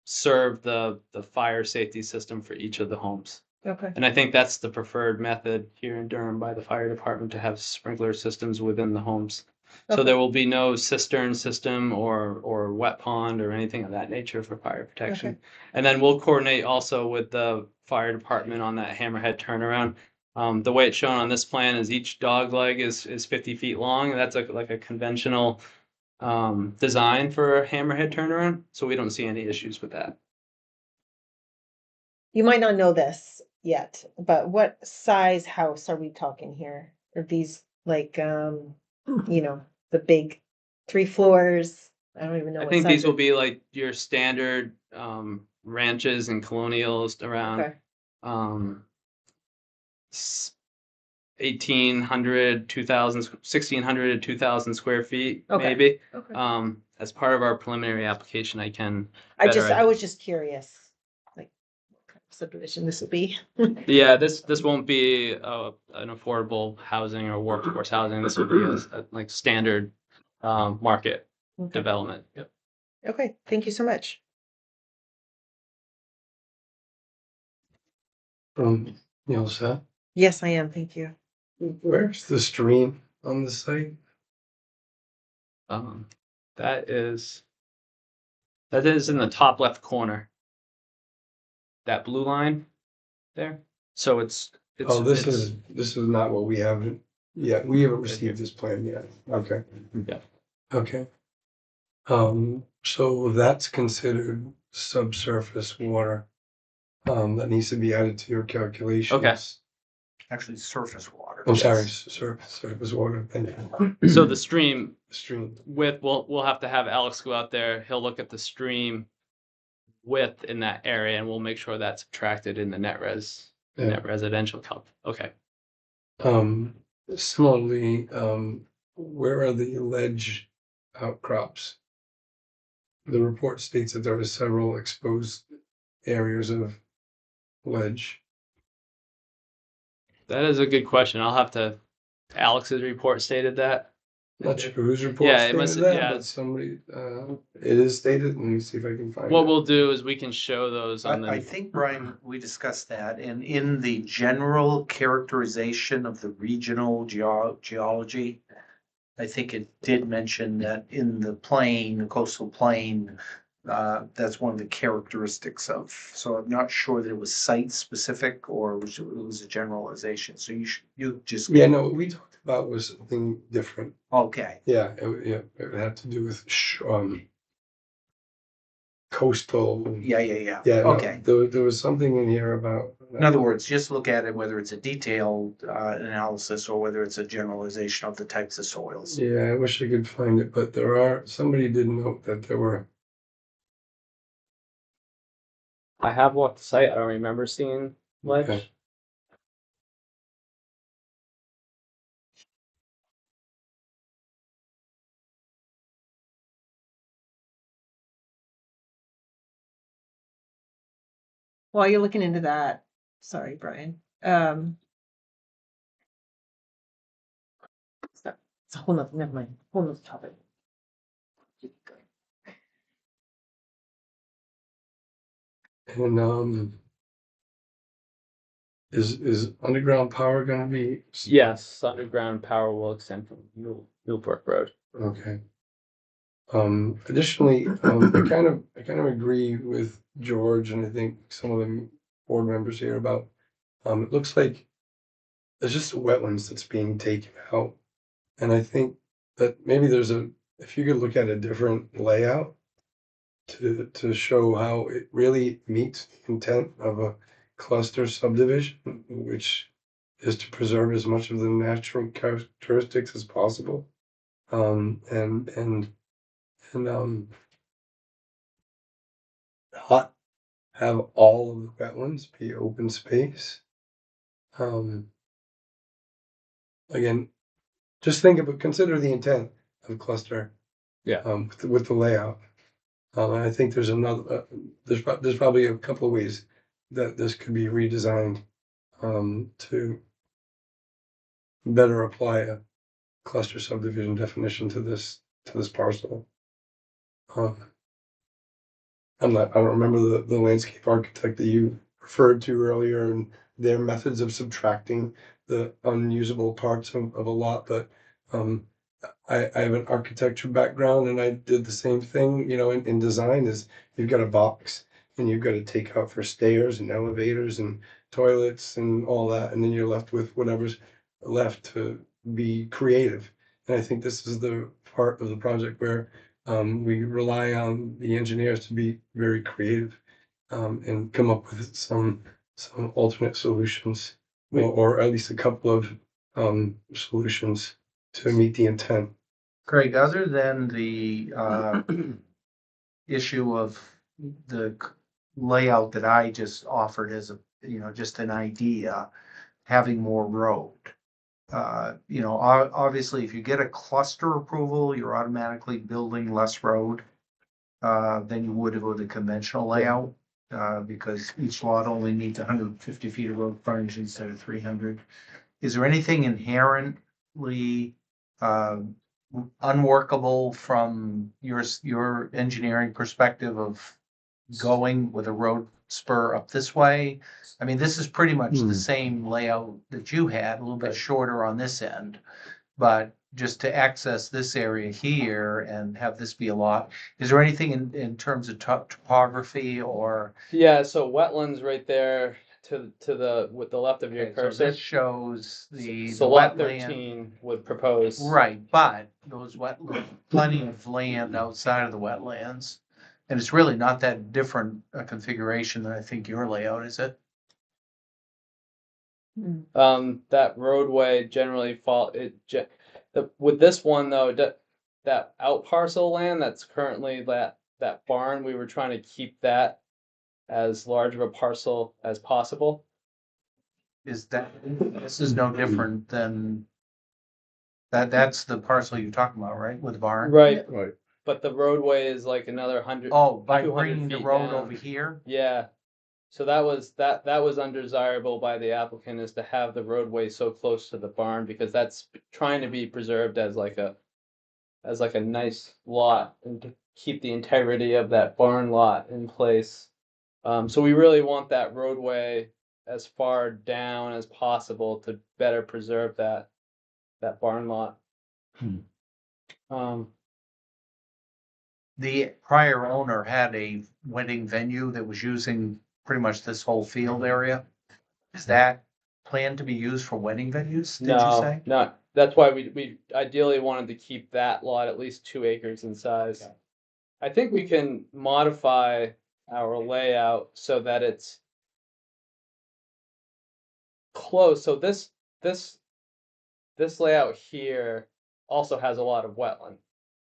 serve the fire safety system for each of the homes. okay, And I think that's the preferred method here in Durham by the fire department, to have sprinkler systems within the homes. So Okay. there will be no cistern system or wet pond or anything of that nature for fire protection. Okay. And then we'll coordinate also with the fire department on that hammerhead turnaround. The way it's shown on this plan is each dog leg is 50 feet long. That's like a conventional design for a hammerhead turnaround. So we don't see any issues with that. You might not know this yet, but what size house are we talking here? Are these like, the big 3 floors? I don't even know. I what think size these will be like your standard ranches and colonials around Okay, 1,800, 2,000, 1,600 to 2,000 square feet, Okay. maybe. okay. As part of our preliminary application, I can. I better was just curious, like, what kind of subdivision this would be. Yeah, this won't be an affordable housing or workforce housing. This will be a like standard market Okay. development. Yep. Okay, thank you so much. Set. Yes, I am, thank you. Where's the stream on the site? That is in the top left corner. That blue line there. So it's Oh, this is not what we haven't yet. We haven't received this plan yet. Okay. Yeah. Okay. So that's considered subsurface water. That needs to be added to your calculations. Okay. Actually, surface water. I'm sorry, surface water and So the stream stream. width, we'll have to have Alex go out there. He'll look at the stream width in that area and we'll make sure that's subtracted in the Yeah. net residential calc. Okay. Similarly, where are the ledge outcrops? The report states that there are several exposed areas of ledge. That is a good question. I'll have to, Alex's report stated that. Not sure whose report Yeah, it stated must- that, yeah. but somebody, it is stated. Let me see if I can find What it. we'll do is we can show those on I the, think, Brian, we discussed that, and in the general characterization of the regional geology, I think it did mention that in the plain, the coastal plain, that's one of the characteristics of, so I'm not sure that it was site specific or it was a generalization, so you just. Yeah, no, what we talked about was something different. Okay, Yeah, it had to do with coastal. yeah, Yeah, no, okay. there was something in here about. In other words, just look at it, whether it's a detailed analysis or whether it's a generalization of the types of soils. Yeah, I wish I could find it, but somebody did note that there were. I have walked the site. I don't remember seeing ledge. Okay. While you're looking into that, sorry, Brian. It's a whole nother, never mind, whole nother topic. And is underground power gonna be? Yes, underground power will extend from Newport Road. Okay. Additionally, I kind of agree with George and I think some of the board members here about, it looks like there's just wetlands that's being taken out. And I think that maybe if you could look at a different layout to show how it really meets the intent of a cluster subdivision, which is to preserve as much of the natural characteristics as possible. And not have all of the wetlands be open space. Again, just consider the intent of cluster. Yeah. With the layout. And I think there's there's probably a couple of ways that this could be redesigned, to better apply a cluster subdivision definition to this parcel. I don't remember the landscape architect that you referred to earlier and their methods of subtracting the unusable parts of a lot, but I have an architecture background and I did the same thing, in design is you've got a box and you've got to take out for stairs and elevators and toilets and all that, and then you're left with whatever's left to be creative. And I think this is the part of the project where we rely on the engineers to be very creative, and come up with some alternate solutions, or at least a couple of solutions to meet the intent. Craig, other than the issue of the layout that I just offered as just an idea, having more road. Obviously, if you get a cluster approval, you're automatically building less road than you would with a conventional layout, because each lot only needs 150 feet of road frontage instead of 300. Is there anything inherently unworkable from your engineering perspective of going with a road spur up this way? I mean, this is pretty much the same layout that you had, a little bit shorter on this end, but just to access this area here and have this be a lot. Is there anything in terms of topography or? Yeah, so wetlands right there with the left of your Okay, so cursor. this shows the lot wetland. 13 would propose. Right, but those plenty of land outside of the wetlands. And it's really not that different a configuration than I think your layout, is it? That roadway generally with this one though, that out parcel land that's currently that barn, we were trying to keep that as large of a parcel as possible. This is no different than, that's the parcel you're talking about, right, with the barn? Right, Right. but the roadway is like another 100. Oh, by 200 bringing the feet road down. over here? Yeah. So that was undesirable by the applicant, is to have the roadway so close to the barn, because that's trying to be preserved as like a nice lot and to keep the integrity of that barn lot in place. So we really want that roadway as far down as possible to better preserve that barn lot. The prior owner had a wedding venue that was using pretty much this whole field area. Is that planned to be used for wedding venues, did you say? No, that's why we ideally wanted to keep that lot at least 2 acres in size. Okay. I think we can modify our layout so that it's close. So this layout here also has a lot of wetland.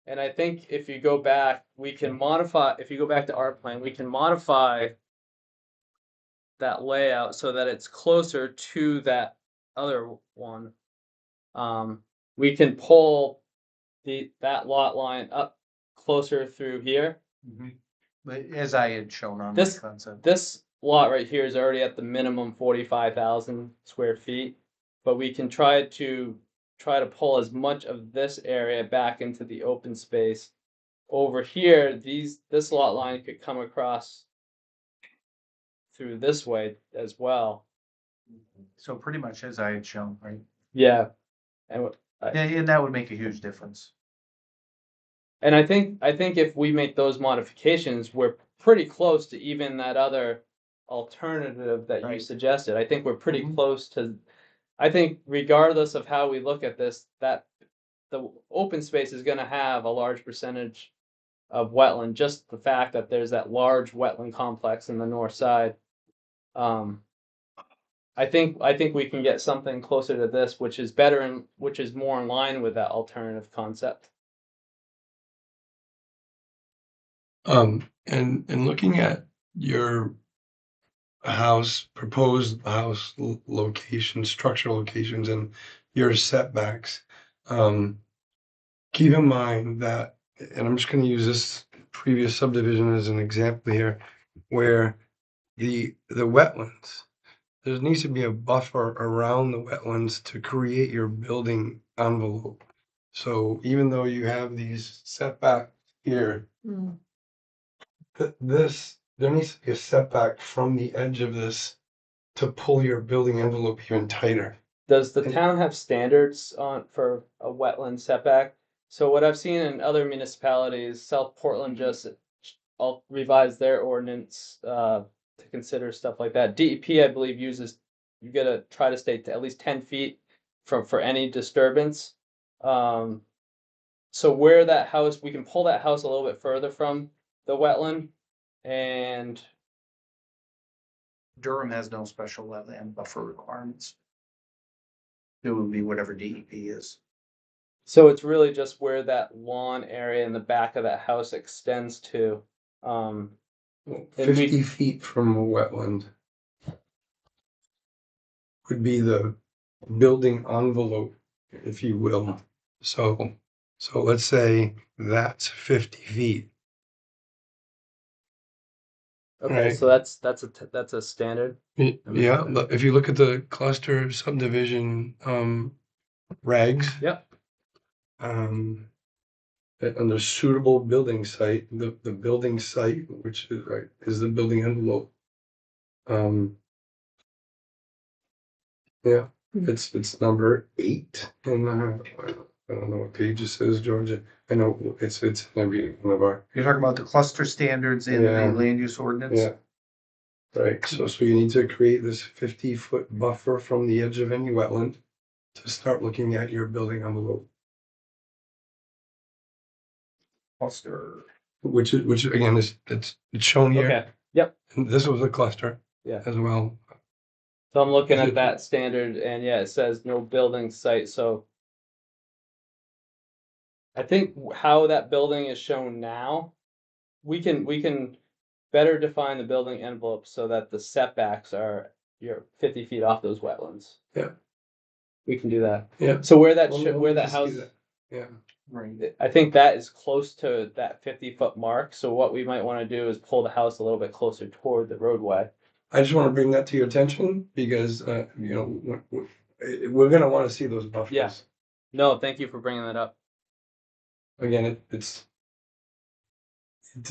And I think if you go back, if you go back to our plan, we can modify that layout so that it's closer to that other one. We can pull that lot line up closer through here. But as I had shown on This- the concept. This lot right here is already at the minimum 45,000 square feet, but we can try to pull as much of this area back into the open space. Over here, this lot line could come across through this way as well. So pretty much as I had shown, right? Yeah, and And that would make a huge difference. and I think if we make those modifications, we're pretty close to even that other alternative that you Right. suggested. I think we're pretty close to. I think regardless of how we look at this, that the open space is going to have a large percentage of wetland. Just the fact that there's that large wetland complex in the north side. I think we can get something closer to this, which is better and which is more in line with that alternative concept. And looking at your proposed house location, structural locations and your setbacks, keep in mind that, and I'm just gonna use this previous subdivision as an example here, where the wetlands, there needs to be a buffer around the wetlands to create your building envelope. So even though you have these setback here, there needs to be a setback from the edge of this to pull your building envelope even tighter. Does the town have standards for a wetland setback? So what I've seen in other municipalities, South Portland just revised their ordinance to consider stuff like that. DEP, I believe, uses, you gotta try to stay to at least 10 feet for any disturbance. So where that house, we can pull that house a little bit further from the wetland, and Durham has no special wetland buffer requirements. It would be whatever DEP is. so it's really just where that lawn area in the back of that house extends to. And 50 feet from a wetland would be the building envelope, if you will. So let's say that's 50 feet. Okay, Right. so that's a standard. Yeah, if you look at the cluster subdivision regs. Yep. Under suitable building site, the building site, which is right, is the building envelope. Yeah, it's number 8 in I don't know what page it says, Georgia. I know it's in every one of our. You're talking about the cluster standards in the Yeah. land use ordinance? Yeah. Right, so you need to create this 50-foot buffer from the edge of any wetland to start looking at your building envelope. Cluster. Which again is it's shown here. Okay. Yep. And this was a cluster. Yeah. As well. So I'm looking at that standard and yeah, it says no building site, so. I think how that building is shown now, we can better define the building envelope so that the setbacks are, you're 50 feet off those wetlands. Yeah. We can do that. Yeah. So where that, Well, where we'll that just do house, that. Yeah. Right. I think that is close to that 50-foot mark, so what we might wanna do is pull the house a little bit closer toward the roadway. I just want to bring that to your attention because, we're gonna want to see those buffers. Yeah. No, thank you for bringing that up. Again, it's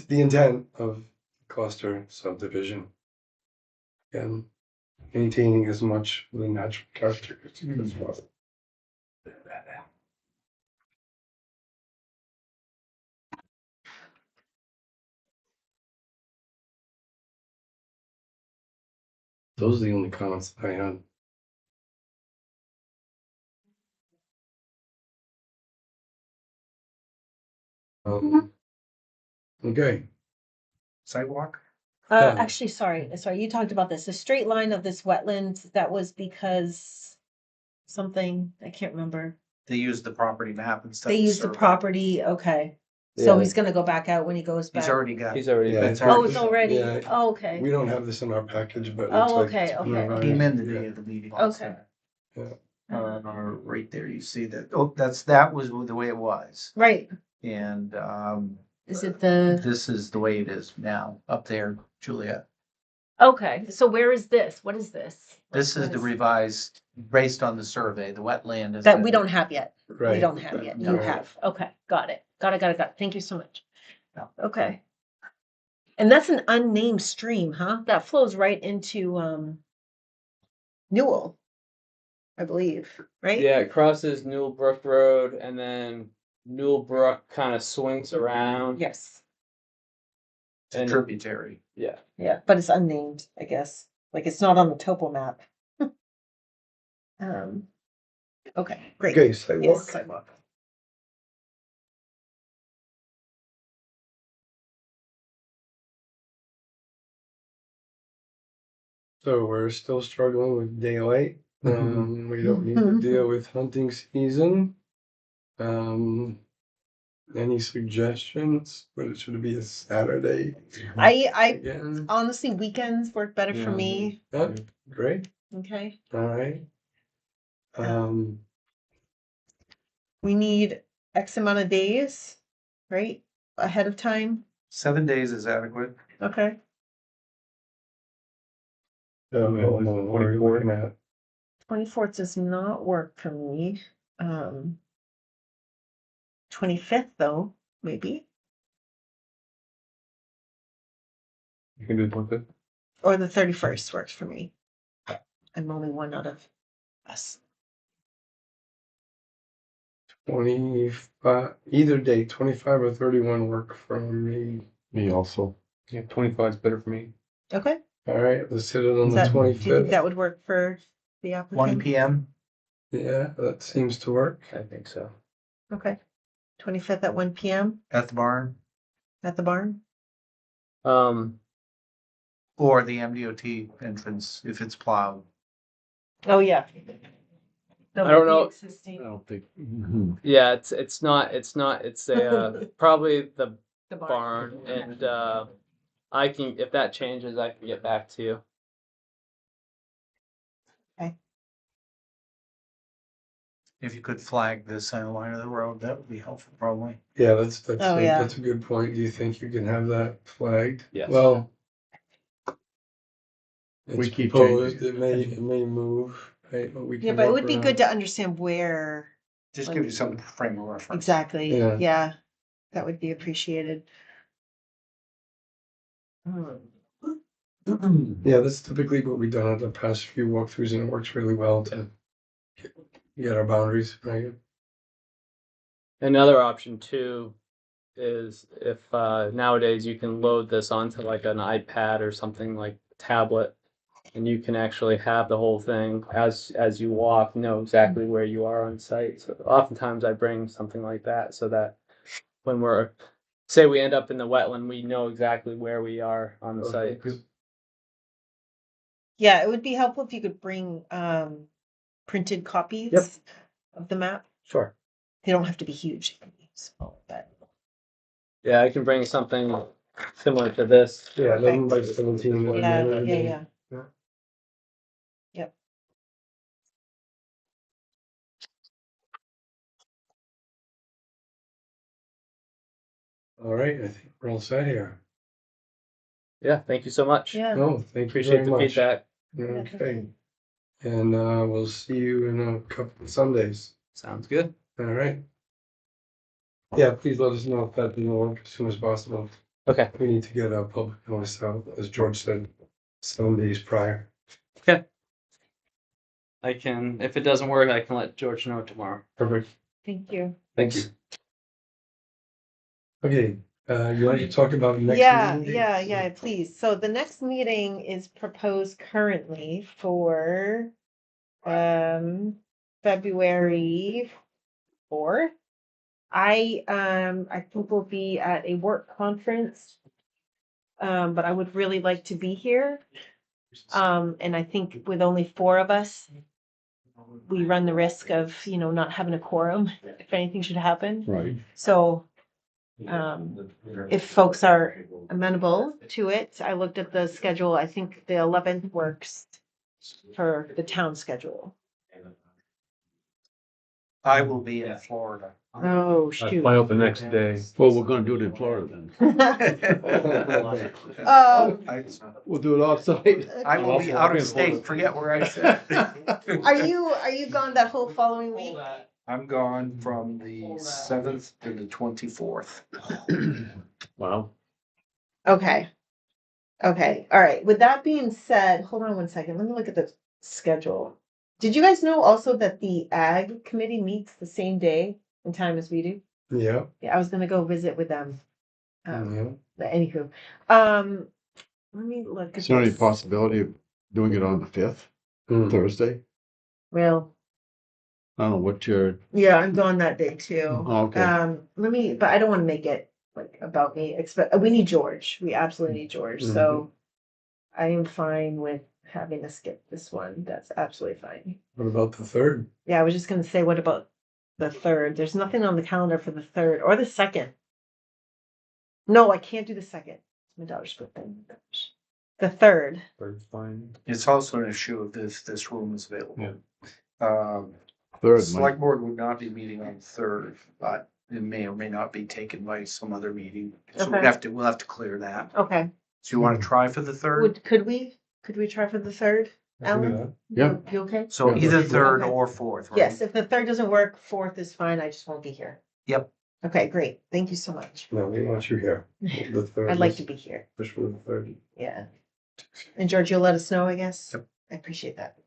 the intent of cluster subdivision. And maintaining as much of the natural characteristics as possible. Those are the only comments I had. Okay. Sidewalk? Yeah. Actually, sorry, you talked about this, the straight line of this wetland, that was because something, I can't remember. They use the property map and stuff. They to used the survey. property, okay. So Yeah. he's gonna go back out when he goes back. He's already got. He's already. Yeah, been- Oh, it's already, Yeah. oh, okay. We don't have this in our package, but. Oh, it's like- okay, okay. Came in the day of the meeting. Okay. Right there, you see that. Oh, that was the way it was. Right, And, is it the, this is the way it is now, up there, Juliet. okay, so where is this? What is this? This is the revised, based on the survey, the wetland. is That the- we don't have yet. We Right. don't have yet. You Right. have. Okay, got it. Got it. Thank you so much. Yeah. Okay. And that's an unnamed stream, huh? That flows right into Newell, I believe, right? Yeah, it crosses Newell Brook Road and then Newell Brook kind of swings around. Yes. It's a tributary. Yeah. Yeah, but it's unnamed, I guess. Like it's not on the topo map. Okay, great. Okay, sidewalk. Yes, sidewalk. So we're still struggling with daylight. We don't need to deal with hunting season. Any suggestions? But it should be a Saturday. I Again, honestly, weekends work better for Yeah. me. oh, great, Okay. all right. We need X amount of days, right? Ahead of time. 7 days is adequate. Okay. So what are you looking at? 24th does not work for me. 25th though, maybe, You can do one thing. or the 31st works for me. I'm only one out of us. 25, either day, 25 or 31 work for me. Me also. Yeah, 25 is better for me. Okay. All right, let's hit it on Is the that, do you think 25th. that would work for the 1 applicant? PM. Yeah, that seems to work. I think so. Okay. 25th at 1 PM At the barn at the barn? or the MDOT entrance if it's plowed. Oh, yeah. I don't know. I don't think. Yeah, it's not, it's a, probably the The barn and, I can, if that changes, I can get back to you. If you could flag the center line of the road, that would be helpful probably. Yeah, Oh, yeah. that's a good point. Do you think you can have that flagged? Yes. Well. We it's keep proposed, changing it may move, right? But we Yeah, can but it work would be around. good to understand where Just give you some frame of reference. exactly. Yeah. Yeah, that would be appreciated. Yeah, that's typically what we've done at the past few walkthroughs and it works really well to get our boundaries, right? Another option too is if nowadays you can load this onto like an iPad or something like tablet, and you can actually have the whole thing as you walk, know exactly where you are on site. So oftentimes I bring something like that so that when we're, say we end up in the wetland, we know exactly where we are on the site. Yeah, it would be helpful if you could bring printed copies of the map. Sure. They don't have to be huge. They can be small, but Yeah, I can bring something similar to this. Yeah, 11 by 17. and yeah, then- yeah. Yeah. Yep. All right, I think we're all set here. Yeah, thank you so much. Yeah. Oh, thank you Appreciate very the much. feedback. Okay. And we'll see you in a couple of Sundays. Sounds good. All right. Yeah, please let us know if that didn't work as soon as possible. Okay. We need to get a public notice out, as George said, 7 days prior. I can, if it doesn't work, I can let George know tomorrow. Perfect. Thank you. Thank you. Okay, you want to talk about next Yeah, meeting? yeah, please. So the next meeting is proposed currently for February 4th. I think we'll be at a work conference. But I would really like to be here. And I think with only 4 of us, we run the risk of, not having a quorum if anything should happen. Right. So if folks are amenable to it, I looked at the schedule. I think the 11th works for the town schedule. I will be in Florida. Oh, shoot. Fly out the next day. Well, we're gonna do it in Florida then. We'll do it outside. I will be out of state, forget where I said. Are you gone that whole following week? I'm gone from the 7th to the 24th. Wow. Okay. Okay. All right. With that being said, hold on one second. Let me look at the schedule. Did you guys know also that the ag committee meets the same day and time as we do? Yeah. Yeah, I was gonna go visit with them. Yeah. But anywho, let me look at Is there any this. possibility of doing it on the 5th, Thursday? Well, I don't know what your, yeah, I'm gone that day too. Oh, okay. But I don't want to make it like about me. We need George. We absolutely need George. So I am fine with having to skip this one. That's absolutely fine. What about the 3rd? Yeah, I was just gonna say, what about the 3rd? There's nothing on the calendar for the 3rd or the 2nd. No, I can't do the 2nd. It's my daughter's birthday. The 3rd. Fine. It's also an issue if this room is available. third, Select board would not be meeting on the 3rd, but it may or may not be taken by some other meeting. So Okay. we'll have to clear that. Okay. So you want to try for the 3rd? Could we try for the 3rd? Alan? Yeah. You okay? So Yeah, either that's sure. 3rd or 4th, right? Yes, if the 3rd doesn't work, 4th is fine. I just won't be here. Yep. Okay, great. Thank you so much. No, we want you here. The 3rd. I'd like to be here. Especially the 3rd. Yeah. And George, you'll let us know, I guess? Yep. I appreciate that.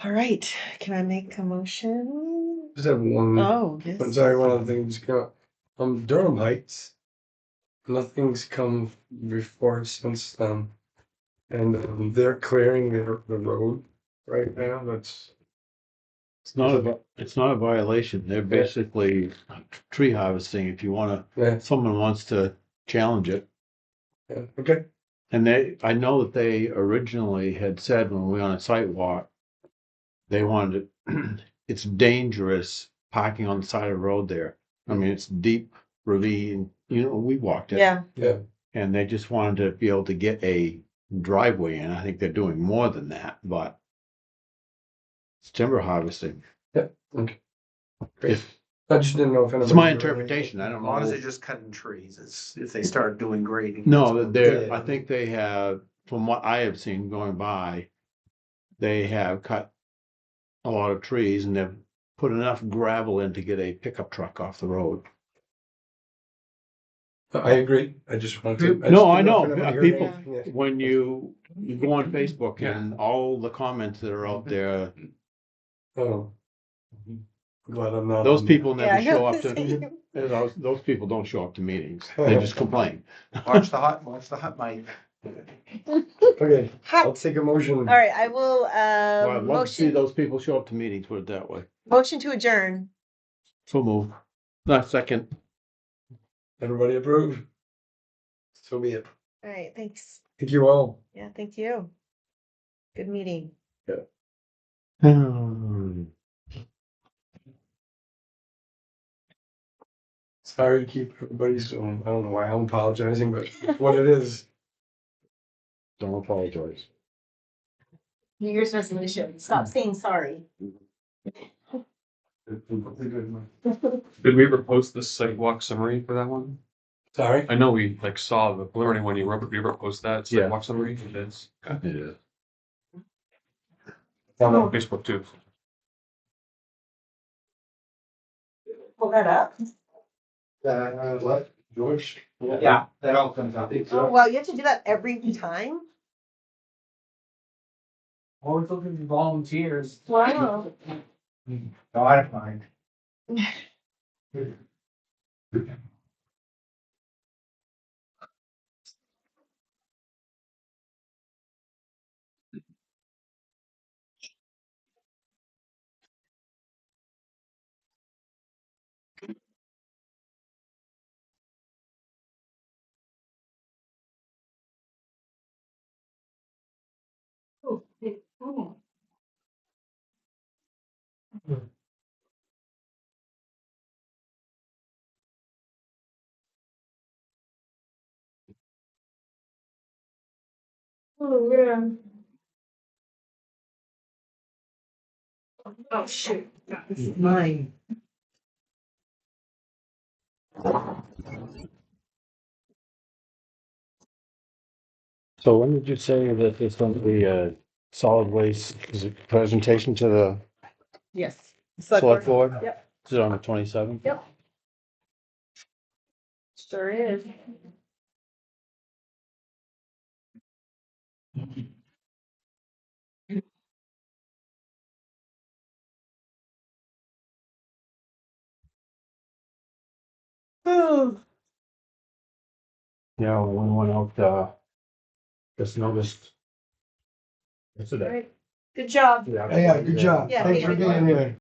All right, can I make a motion? Just have one. Oh, I'm yes. sorry, one of the things, Durham Heights. Nothing's come before since then. And they're clearing the road right now. That's it's not a violation. They're basically tree harvesting if you wanna, yeah. someone wants to challenge it. Yeah. Okay. And I know that they originally had said when we were on a site walk, they wanted it's dangerous parking on the side of the road there. I mean, it's deep ravine, we walked it. Yeah. Yeah. And they just wanted to be able to get a driveway in. I think they're doing more than that, but it's timber harvesting. Yeah. Okay. Great. If I just didn't know if it's my interpretation, I As don't long as know. they're just cutting trees, it's, if they start doing grading. No, Yeah. I think they have, from what I have seen going by, they have cut a lot of trees and they've put enough gravel in to get a pickup truck off the road. I agree. I just wanted to. No, I just didn't know. if anybody heard People, anything. Yeah. when you go on Facebook and all the comments that are out there, Oh. Glad I'm not. those on people Yeah, never I show know. up to, those people don't show up to meetings. They just complain. Watch the hot mic. there. Okay, I'll Hot. take a motion. All right, I will, Well, I'd love to see motion, those people show up to meetings, put it that way. motion to adjourn. So move. Not second. Everybody approve? So be it. All right, thanks. Thank you all. Yeah, thank you. Good meeting. Sorry to keep everybody so, I don't know why I'm apologizing, but what it is. Don't apologize. New Year's resolution, stop saying sorry. Did we ever post the sidewalk summary for that one? Sorry? I know we like saw the preliminary one, you ever post that Yeah. sidewalk summary? It is. Okay. Yeah. On Facebook too. Pull that up. What, George? Yeah, that all comes out. Oh, well, you have to do that every time? Always looking for volunteers. Wow. No, I don't mind. Oh, yeah. Oh, shoot. This is mine. So when did you say that there's going to be a solid waste, is it presentation to the Yes. select board? Yep, Is it on the 27th? yep. Sure is. Oh, Yeah, when we went out, just noticed. Yesterday. right. Good job. Yeah, good job. Yeah, Thanks for thank you. being here.